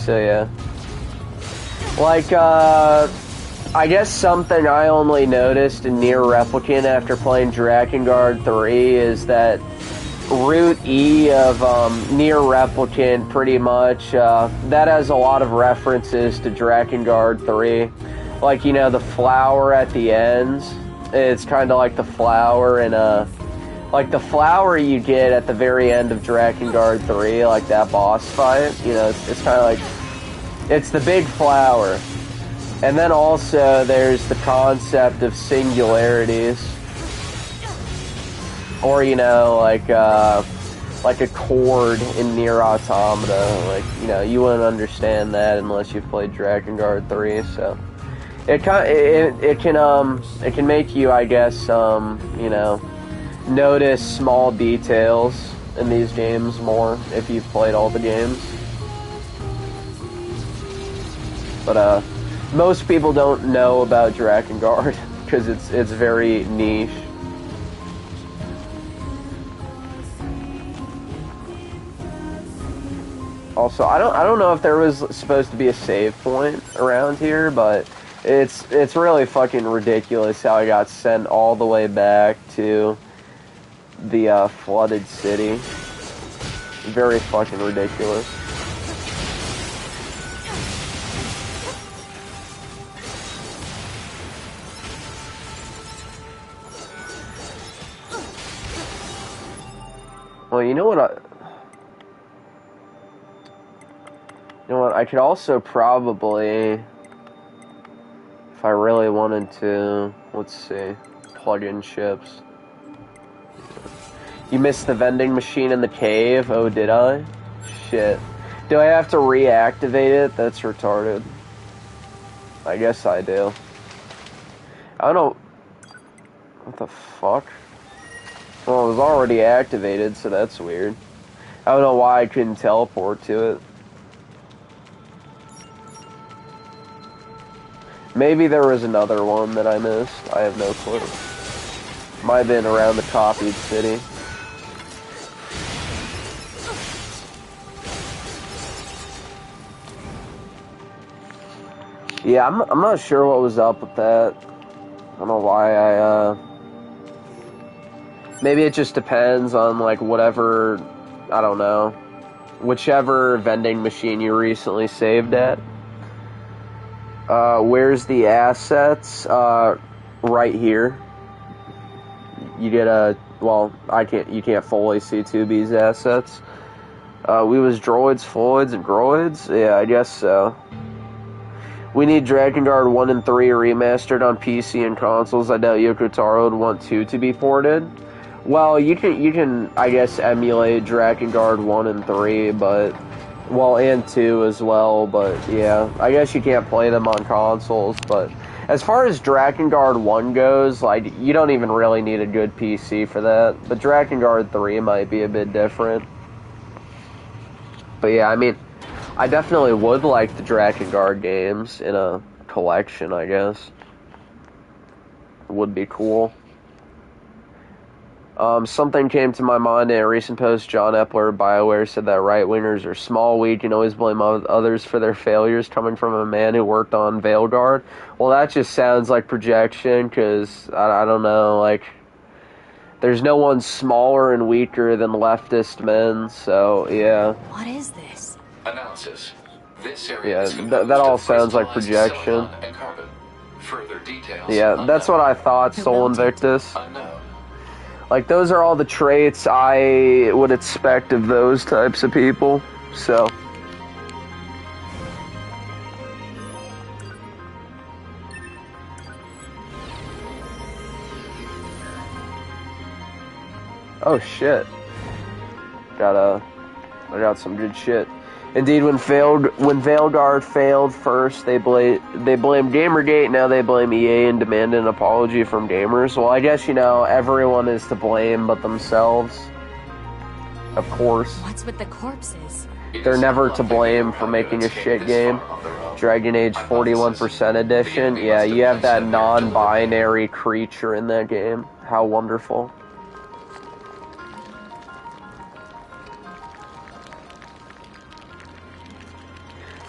So yeah. Like, I guess something I only noticed in Nier Replicant after playing Drakengard 3 is that Route E of Nier Replicant, pretty much, that has a lot of references to Drakengard 3. Like, you know, the flower at the ends, it's kind of like the flower in like the flower you get at the very end of Drakengard 3, like that boss fight, you know, it's kind of like, it's the big flower. And then also there's the concept of singularities. Or, you know, like a chord in Nier Automata. Like, you know, you wouldn't understand that unless you've played Drakengard 3, so it can make you, I guess, you know, notice small details in these games more if you've played all the games. But most people don't know about Drakengard because it's very niche. Also, I don't know if there was supposed to be a save point around here, but it's really fucking ridiculous how I got sent all the way back to the flooded city. Very fucking ridiculous. Well, you know what I could also probably, if I really wanted to, let's see, plug in chips. You missed the vending machine in the cave? Oh, did I? Shit. Do I have to reactivate it? That's retarded. I guess I do. I don't know. What the fuck? Well, it was already activated, so that's weird. I don't know why I couldn't teleport to it. Maybe there was another one that I missed. I have no clue. Might have been around the copied city. Yeah, I'm not sure what was up with that. I don't know why I, maybe it just depends on, like, whatever, I don't know, whichever vending machine you recently saved at. Where's the assets? Right here. You get well, you can't fully see 2B's assets. We was droids, floids, and groids? Yeah, I guess so. We need Drakengard 1 and 3 remastered on PC and consoles. I doubt Yoko Taro would want 2 to be ported. Well, you can, I guess, emulate Drakengard 1 and 3, but, well, and 2 as well, but, yeah. I guess you can't play them on consoles, but as far as Drakengard 1 goes, like, you don't even really need a good PC for that, but Drakengard 3 might be a bit different. But yeah, I mean, I definitely would like the Drakengard games in a collection, I guess. Would be cool. Something came to my mind in a recent post. John Epler of BioWare said that right-wingers are small, weak, and always blame others for their failures, coming from a man who worked on Veilguard. Well, that just sounds like projection, because, I don't know, like, there's no one smaller and weaker than leftist men, so, yeah. What is this? Analysis. This area that all sounds like projection. Further details. Yeah, that's what I thought, Sol Invictus. Like, those are all the traits I would expect of those types of people, so. Oh shit. I got some good shit. Indeed, when Veilguard failed first, they blamed Gamergate, now they blame EA and demand an apology from gamers. Well, I guess, you know, everyone is to blame but themselves. Of course. What's with the corpses? They're never to blame for making a shit game. Dragon Age 41% edition. Yeah, you have that non-binary creature in that game. How wonderful.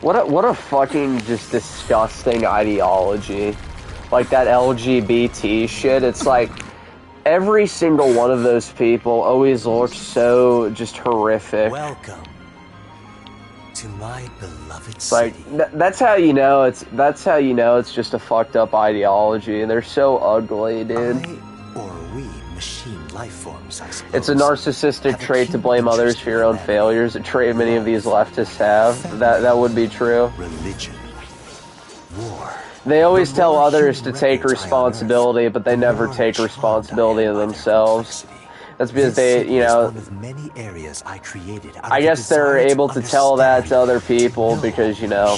What a fucking just disgusting ideology. Like that LGBT shit, it's like every single one of those people always looks so just horrific. Welcome to my beloved It's like city. that's how you know it's just a fucked up ideology. They're so ugly, dude. Or we, machine life forms, I suppose. It's a narcissistic trait to blame others for your own failures, a trait many of these leftists have. That would be true. Religion, war. They always tell others to take responsibility, but they never take responsibility of themselves. That's because they, you know, I guess they're able to tell that to other people because, you know,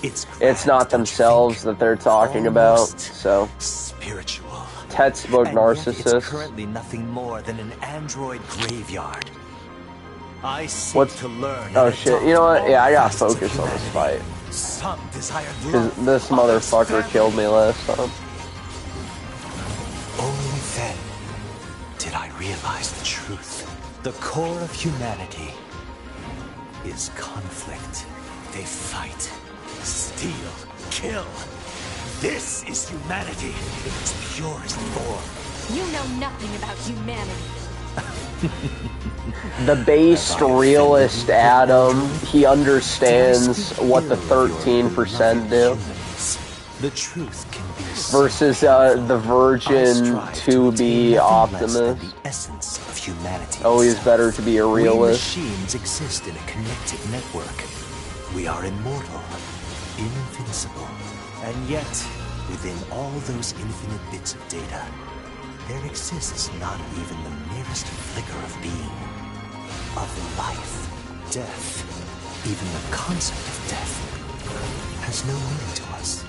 it's not themselves that they're talking about, so. Spiritual. Textbook narcissist. It's currently nothing more than an android graveyard. I seek to learn. Oh shit, you know what? Yeah, I gotta focus on this fight. Because this motherfucker killed me last time. Only then did I realize the truth. The core of humanity is conflict. They fight, steal, kill. This is humanity in its purest form. You know nothing about humanity. The based realist Adam, he understands what the 13% do. The truth can be versus the virgin to be optimist. The essence of humanity. Always better to be a realist. We machines exist in a connected network. We are immortal, invincible, and yet within all those infinite bits of data, there exists not even the merest flicker of being, of life, death. Even the concept of death has no meaning to us.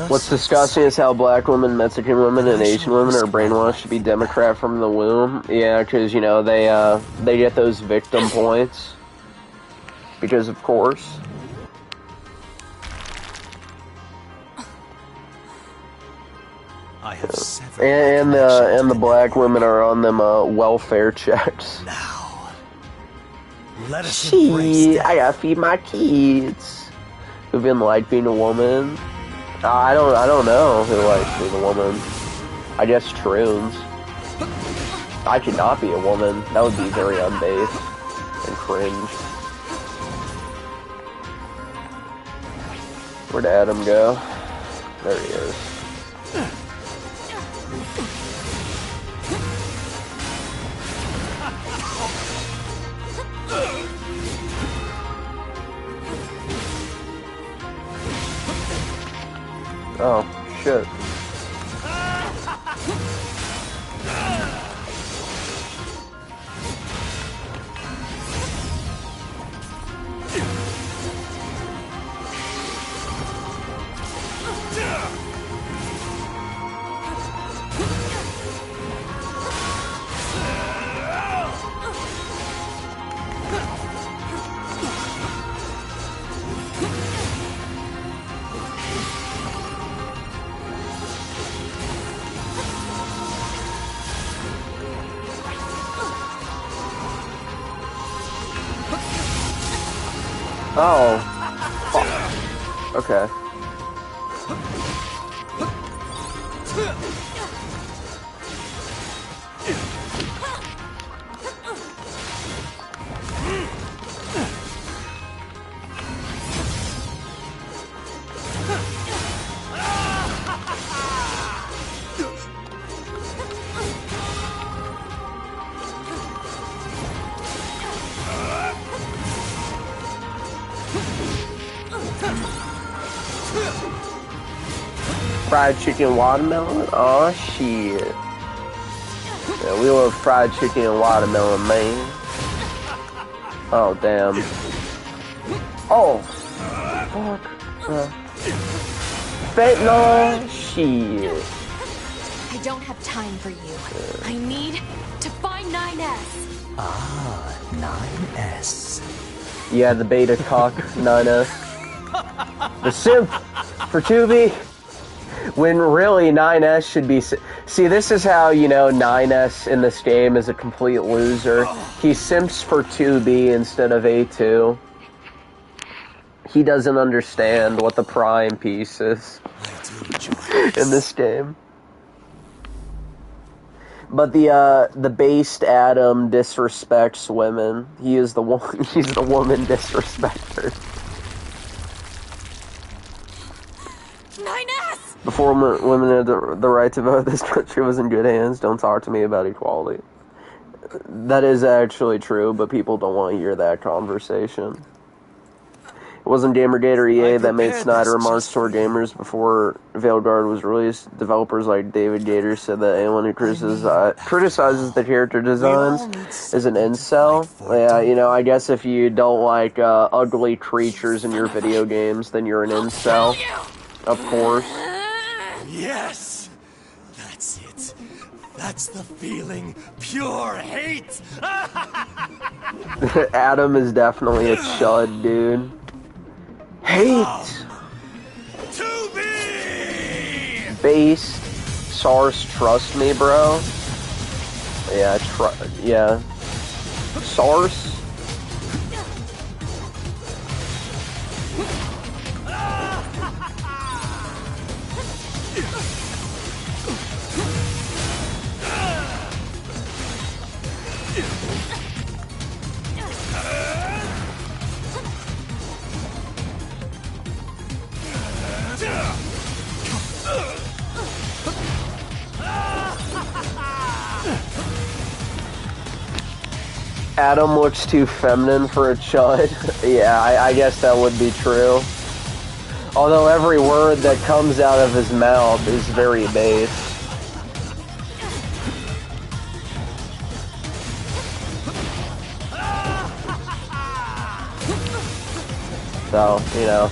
What's disgusting is how black women, Mexican women, and Asian women are brainwashed to be Democrat from the womb. Yeah, because, you know, they get those victim points. Because, of course. I have several and the black women are on them welfare checks. Now, let us embrace I gotta feed my kids. Who've been like being a woman. I don't know who likes being a woman. I guess troons. I could not be a woman. That would be very unbathed and cringe. Where'd Adam go? There he is. Oh, shit. Oh. Fuck. Okay. Fried chicken watermelon? Oh shit. Yeah, we love fried chicken and watermelon, man. Oh damn. Oh fuck. Fentanyl? Shit. I don't have time for you. I need to find 9S. Ah, 9S. Yeah, the beta cock 9S. The simp for 2B. When really 9S should be... See, this is how, you know, 9S in this game is a complete loser. He simps for 2B instead of A2. He doesn't understand what the prime piece is in this game. But the based Adam disrespects women. He is the one. He's the woman disrespecter. 9S! Before women had the right to vote, this country was in good hands. Don't talk to me about equality. That is actually true, but people don't want to hear that conversation. It wasn't Gamergate or EA that made Snyder remarks toward gamers before Veilguard was released. Developers like David Gator said that anyone who criticizes the character designs is an incel. Yeah, you know, I guess if you don't like ugly creatures in your video games, then you're an incel. Of course. Yes! That's it. That's the feeling. Pure hate! Adam is definitely a chud, dude. Hate! To be! Based. SARS, trust me, bro. Yeah, yeah. SARS? Adam looks too feminine for a chud. Yeah, I guess that would be true. Although every word that comes out of his mouth is very base. So, you know.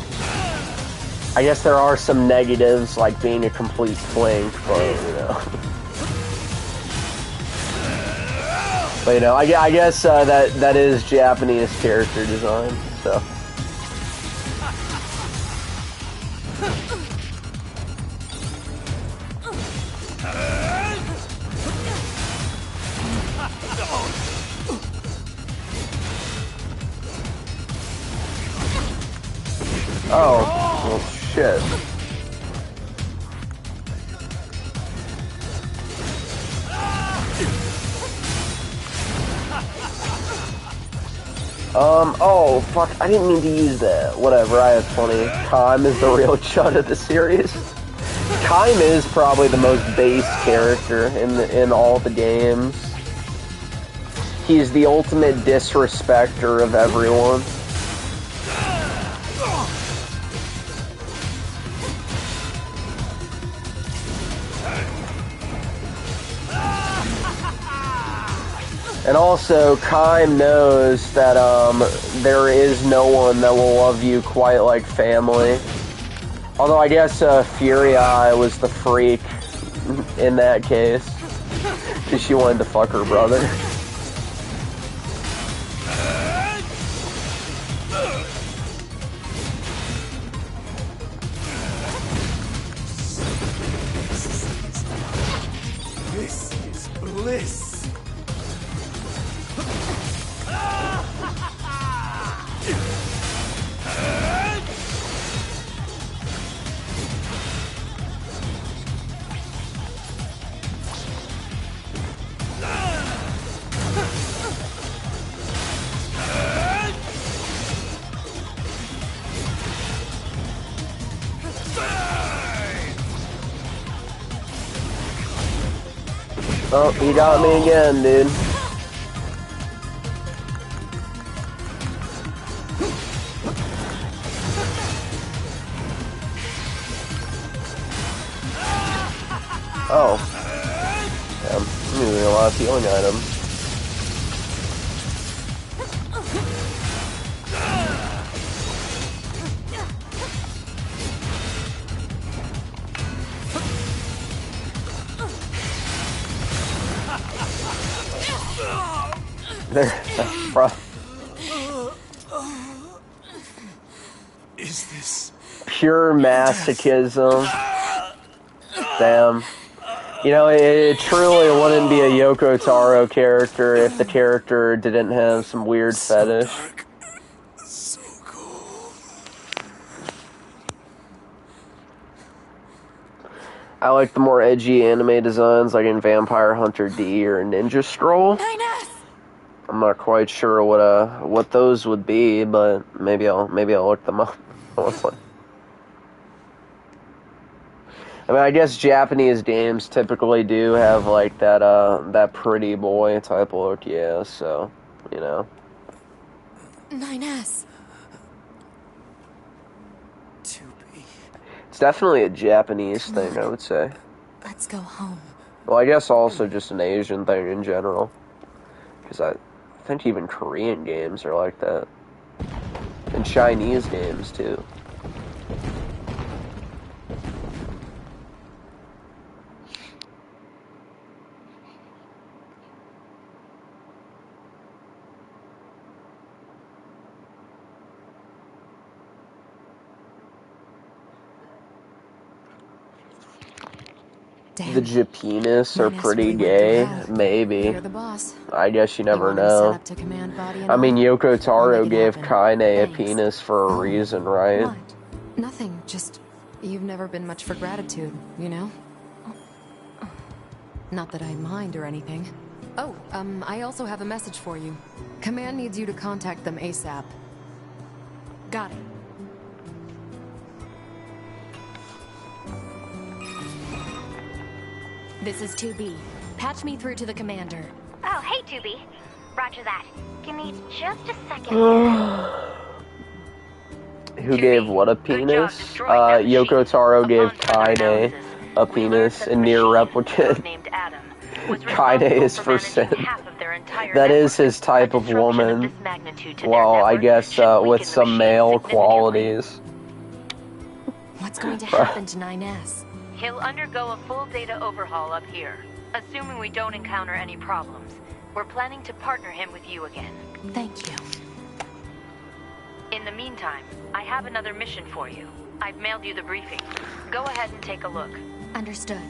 I guess there are some negatives, like being a complete twink, but, you know. But, you know, I guess that is Japanese character design, so. Oh, well, shit. Oh, fuck, I didn't mean to use that. Whatever, I have plenty. Kaim is the real chud of the series. Kaim is probably the most base character in all the games. He's the ultimate disrespecter of everyone. And also, Kaim knows that there is no one that will love you quite like family. Although I guess Fury Eye was the freak in that case. Because she wanted to fuck her brother. This is bliss. Oh, he got me again, dude. Oh. Damn, I'm using a lot of healing items. There, bro. Is this Pure masochism. Damn. You know, it truly wouldn't be a Yoko Taro character if the character didn't have some weird fetish. So cool. I like the more edgy anime designs, like in Vampire Hunter D or Ninja Scroll. I'm not quite sure what those would be, but maybe I'll look them up. I mean, I guess Japanese games typically do have like that pretty boy type look, yeah. So, you know. 9S. It's definitely a Japanese thing, I would say. Let's go home. Well, I guess also just an Asian thing in general. Because I think even Korean games are like that. And Chinese games, too. Damn. The Japanese are Nice pretty really went gay, through hell. maybe. You're the boss. I guess you never want him set know. up to command body and I mean, all? Yoko Taro I'll make it gave happen. Kaine a Thanks. penis for a reason, right? What? Nothing. Just you've never been much for gratitude, you know? Not that I mind or anything. Oh, I also have a message for you. Command needs you to contact them ASAP. Got it. This is 2B. Patch me through to the commander. Oh, hey, 2B. Roger that. Give me just a second. Who gave what a penis? Yoko Taro gave Kaine a penis in Nier Replicant. Kaine is for sin. That is his type of woman. Well, I guess with some male qualities. What's going to happen to 9S? He'll undergo a full data overhaul up here. Assuming we don't encounter any problems, we're planning to partner him with you again. Thank you. In the meantime, I have another mission for you. I've mailed you the briefing. Go ahead and take a look. Understood.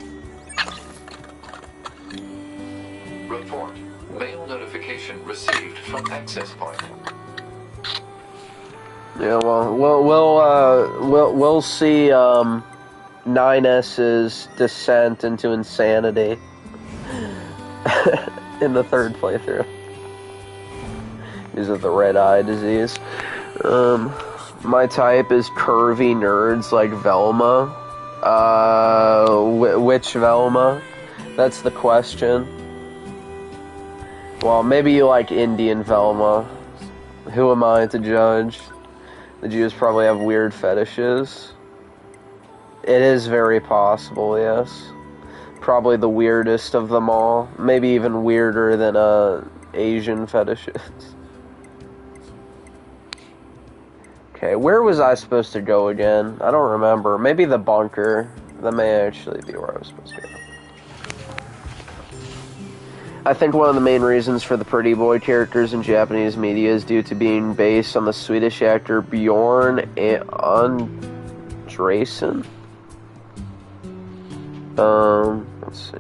Report. Mail notification received from access point. Yeah, well, we'll see 9S's descent into insanity in the third playthrough. Because of the red eye disease. My type is curvy nerds like Velma. Which Velma? That's the question. Well, maybe you like Indian Velma. Who am I to judge? The Jews probably have weird fetishes. It is very possible, yes. Probably the weirdest of them all. Maybe even weirder than Asian fetishes. Okay, where was I supposed to go again? I don't remember. Maybe the bunker. That may actually be where I was supposed to go. I think one of the main reasons for the pretty boy characters in Japanese media is due to being based on the Swedish actor Bjorn Andresen. Let's see.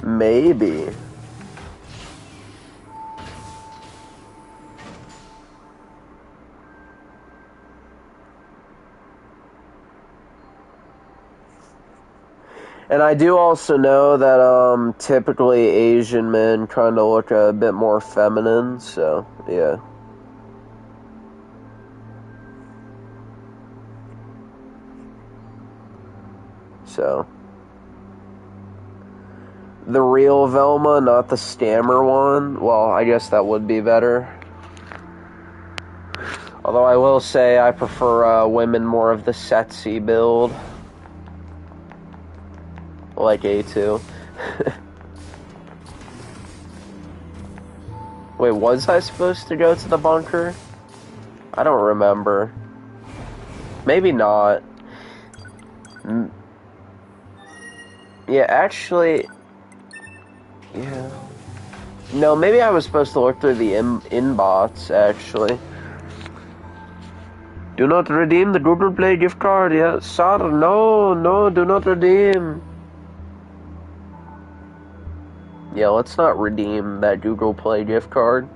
Maybe. And I do also know that typically Asian men kind of look a bit more feminine, so yeah. So the real Velma, not the stammer one. Well, I guess that would be better. Although I will say I prefer women more of the sexy build. Like A2. Wait, was I supposed to go to the bunker? I don't remember. Maybe not. Yeah, actually... Yeah. No, maybe I was supposed to look through the inbox, actually. Do not redeem the Google Play gift card. Yeah, sir. No, no, do not redeem. Yeah, let's not redeem that Google Play gift card.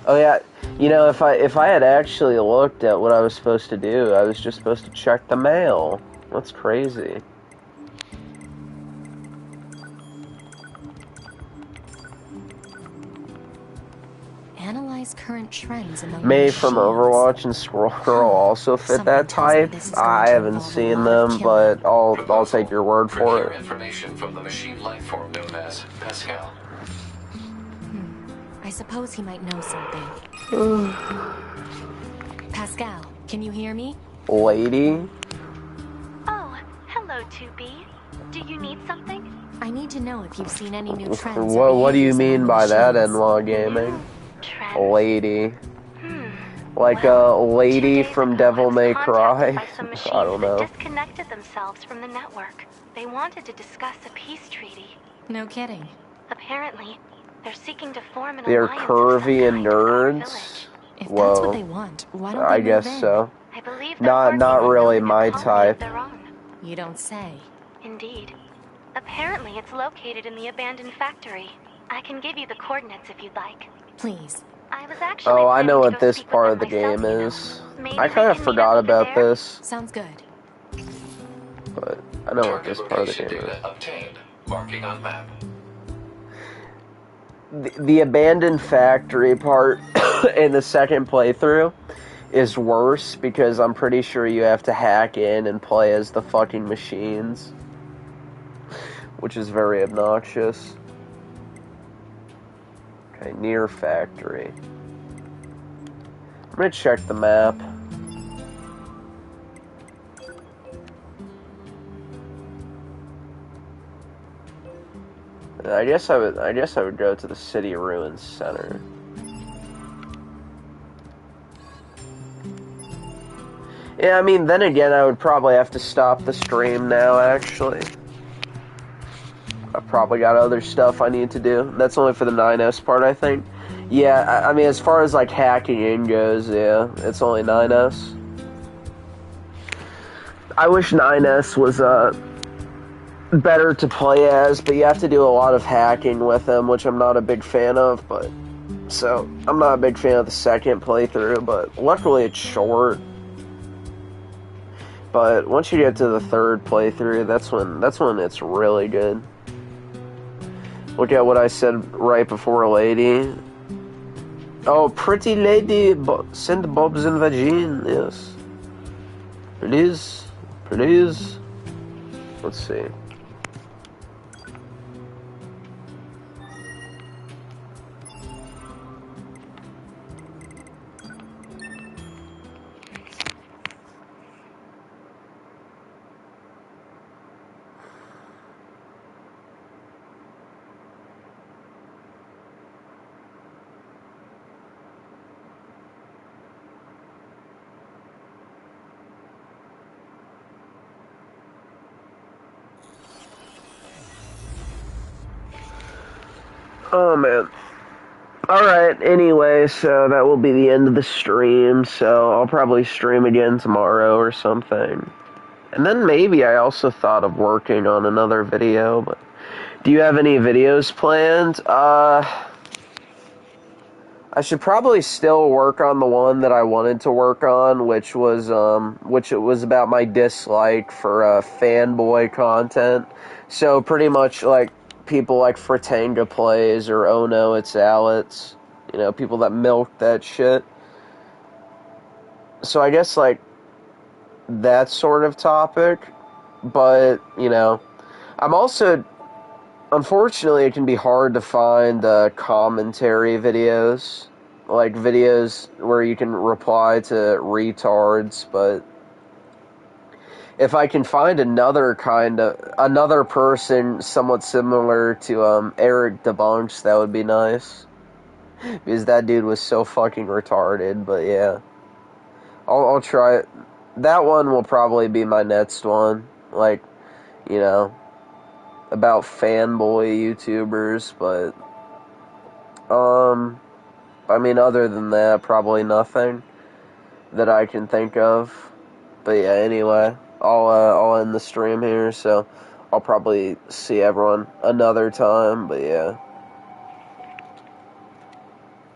Oh yeah, you know, if I had actually looked at what I was supposed to do, I was just supposed to check the mail. That's crazy. Analyze current trends among May from machines. Overwatch and Squirrel also fit that type. I haven't seen them, but I'll take your word for Prepare it. information from the machine life form known as Pascal. I suppose he might know something. Pascal, can you hear me? Lady? Oh, hello, 2B. Do you need something? I need to know if you've seen any new trends. What do you behaviors mean among by that, machines. Enlaw Gaming? Trends? Lady. Like a lady from Devil May Cry? By some I machines don't know. that disconnected themselves from the network. They wanted to discuss a peace treaty. No kidding. Apparently, they're seeking to form an They're alliance curvy and nerds? If Whoa. that's what they want, why don't I they guess move in? so. I believe they're working Not on really building a my colony type. of their own. You don't say. Indeed. Apparently, it's located in the abandoned factory. I can give you the coordinates if you'd like. Please. I was actually Oh, I know planning to what go this speak with part them of the myself, game you know. is. Maybe I we kind of can meet forgot up over about there? this, Sounds good. but I know what this Target part of the location game is. data obtained. Marking on map. The abandoned factory part in the second playthrough is worse because I'm pretty sure you have to hack in and play as the fucking machines, which is very obnoxious. Okay, Nier factory. I'm gonna check the map. I guess I would go to the City Ruins Center. Yeah, I mean, then again, I would probably have to stop the stream now, actually. I've probably got other stuff I need to do. That's only for the 9S part, I think. Yeah, I mean, as far as, like, hacking in goes, yeah, it's only 9S. I wish 9S was, better to play as, but you have to do a lot of hacking with them, which I'm not a big fan of, but... So, I'm not a big fan of the second playthrough, but luckily it's short. But once you get to the third playthrough, that's when it's really good. Look at what I said right before lady. Oh, pretty lady, send bobs and vagine, yes. Please, please. Let's see. Oh, man. Alright, anyway, so that will be the end of the stream, so I'll probably stream again tomorrow or something. And then maybe I also thought of working on another video, but... Do you have any videos planned? I should probably still work on the one that I wanted to work on, which was about my dislike for, fanboy content. So, pretty much, like, people like Fratanga Plays or Oh No, It's Alex. You know, people that milk that shit. So I guess, like, that sort of topic. But, you know, I'm also... Unfortunately, it can be hard to find commentary videos. Like, videos where you can reply to retards, but... If I can find another person somewhat similar to Eric DeBunks, that would be nice. Because that dude was so fucking retarded, but yeah. I'll try it. that one will probably be my next one. Like, you know, about fanboy YouTubers, but, I mean, other than that, probably nothing that I can think of. But yeah, anyway, I'll end the stream here, so I'll probably see everyone another time, but yeah.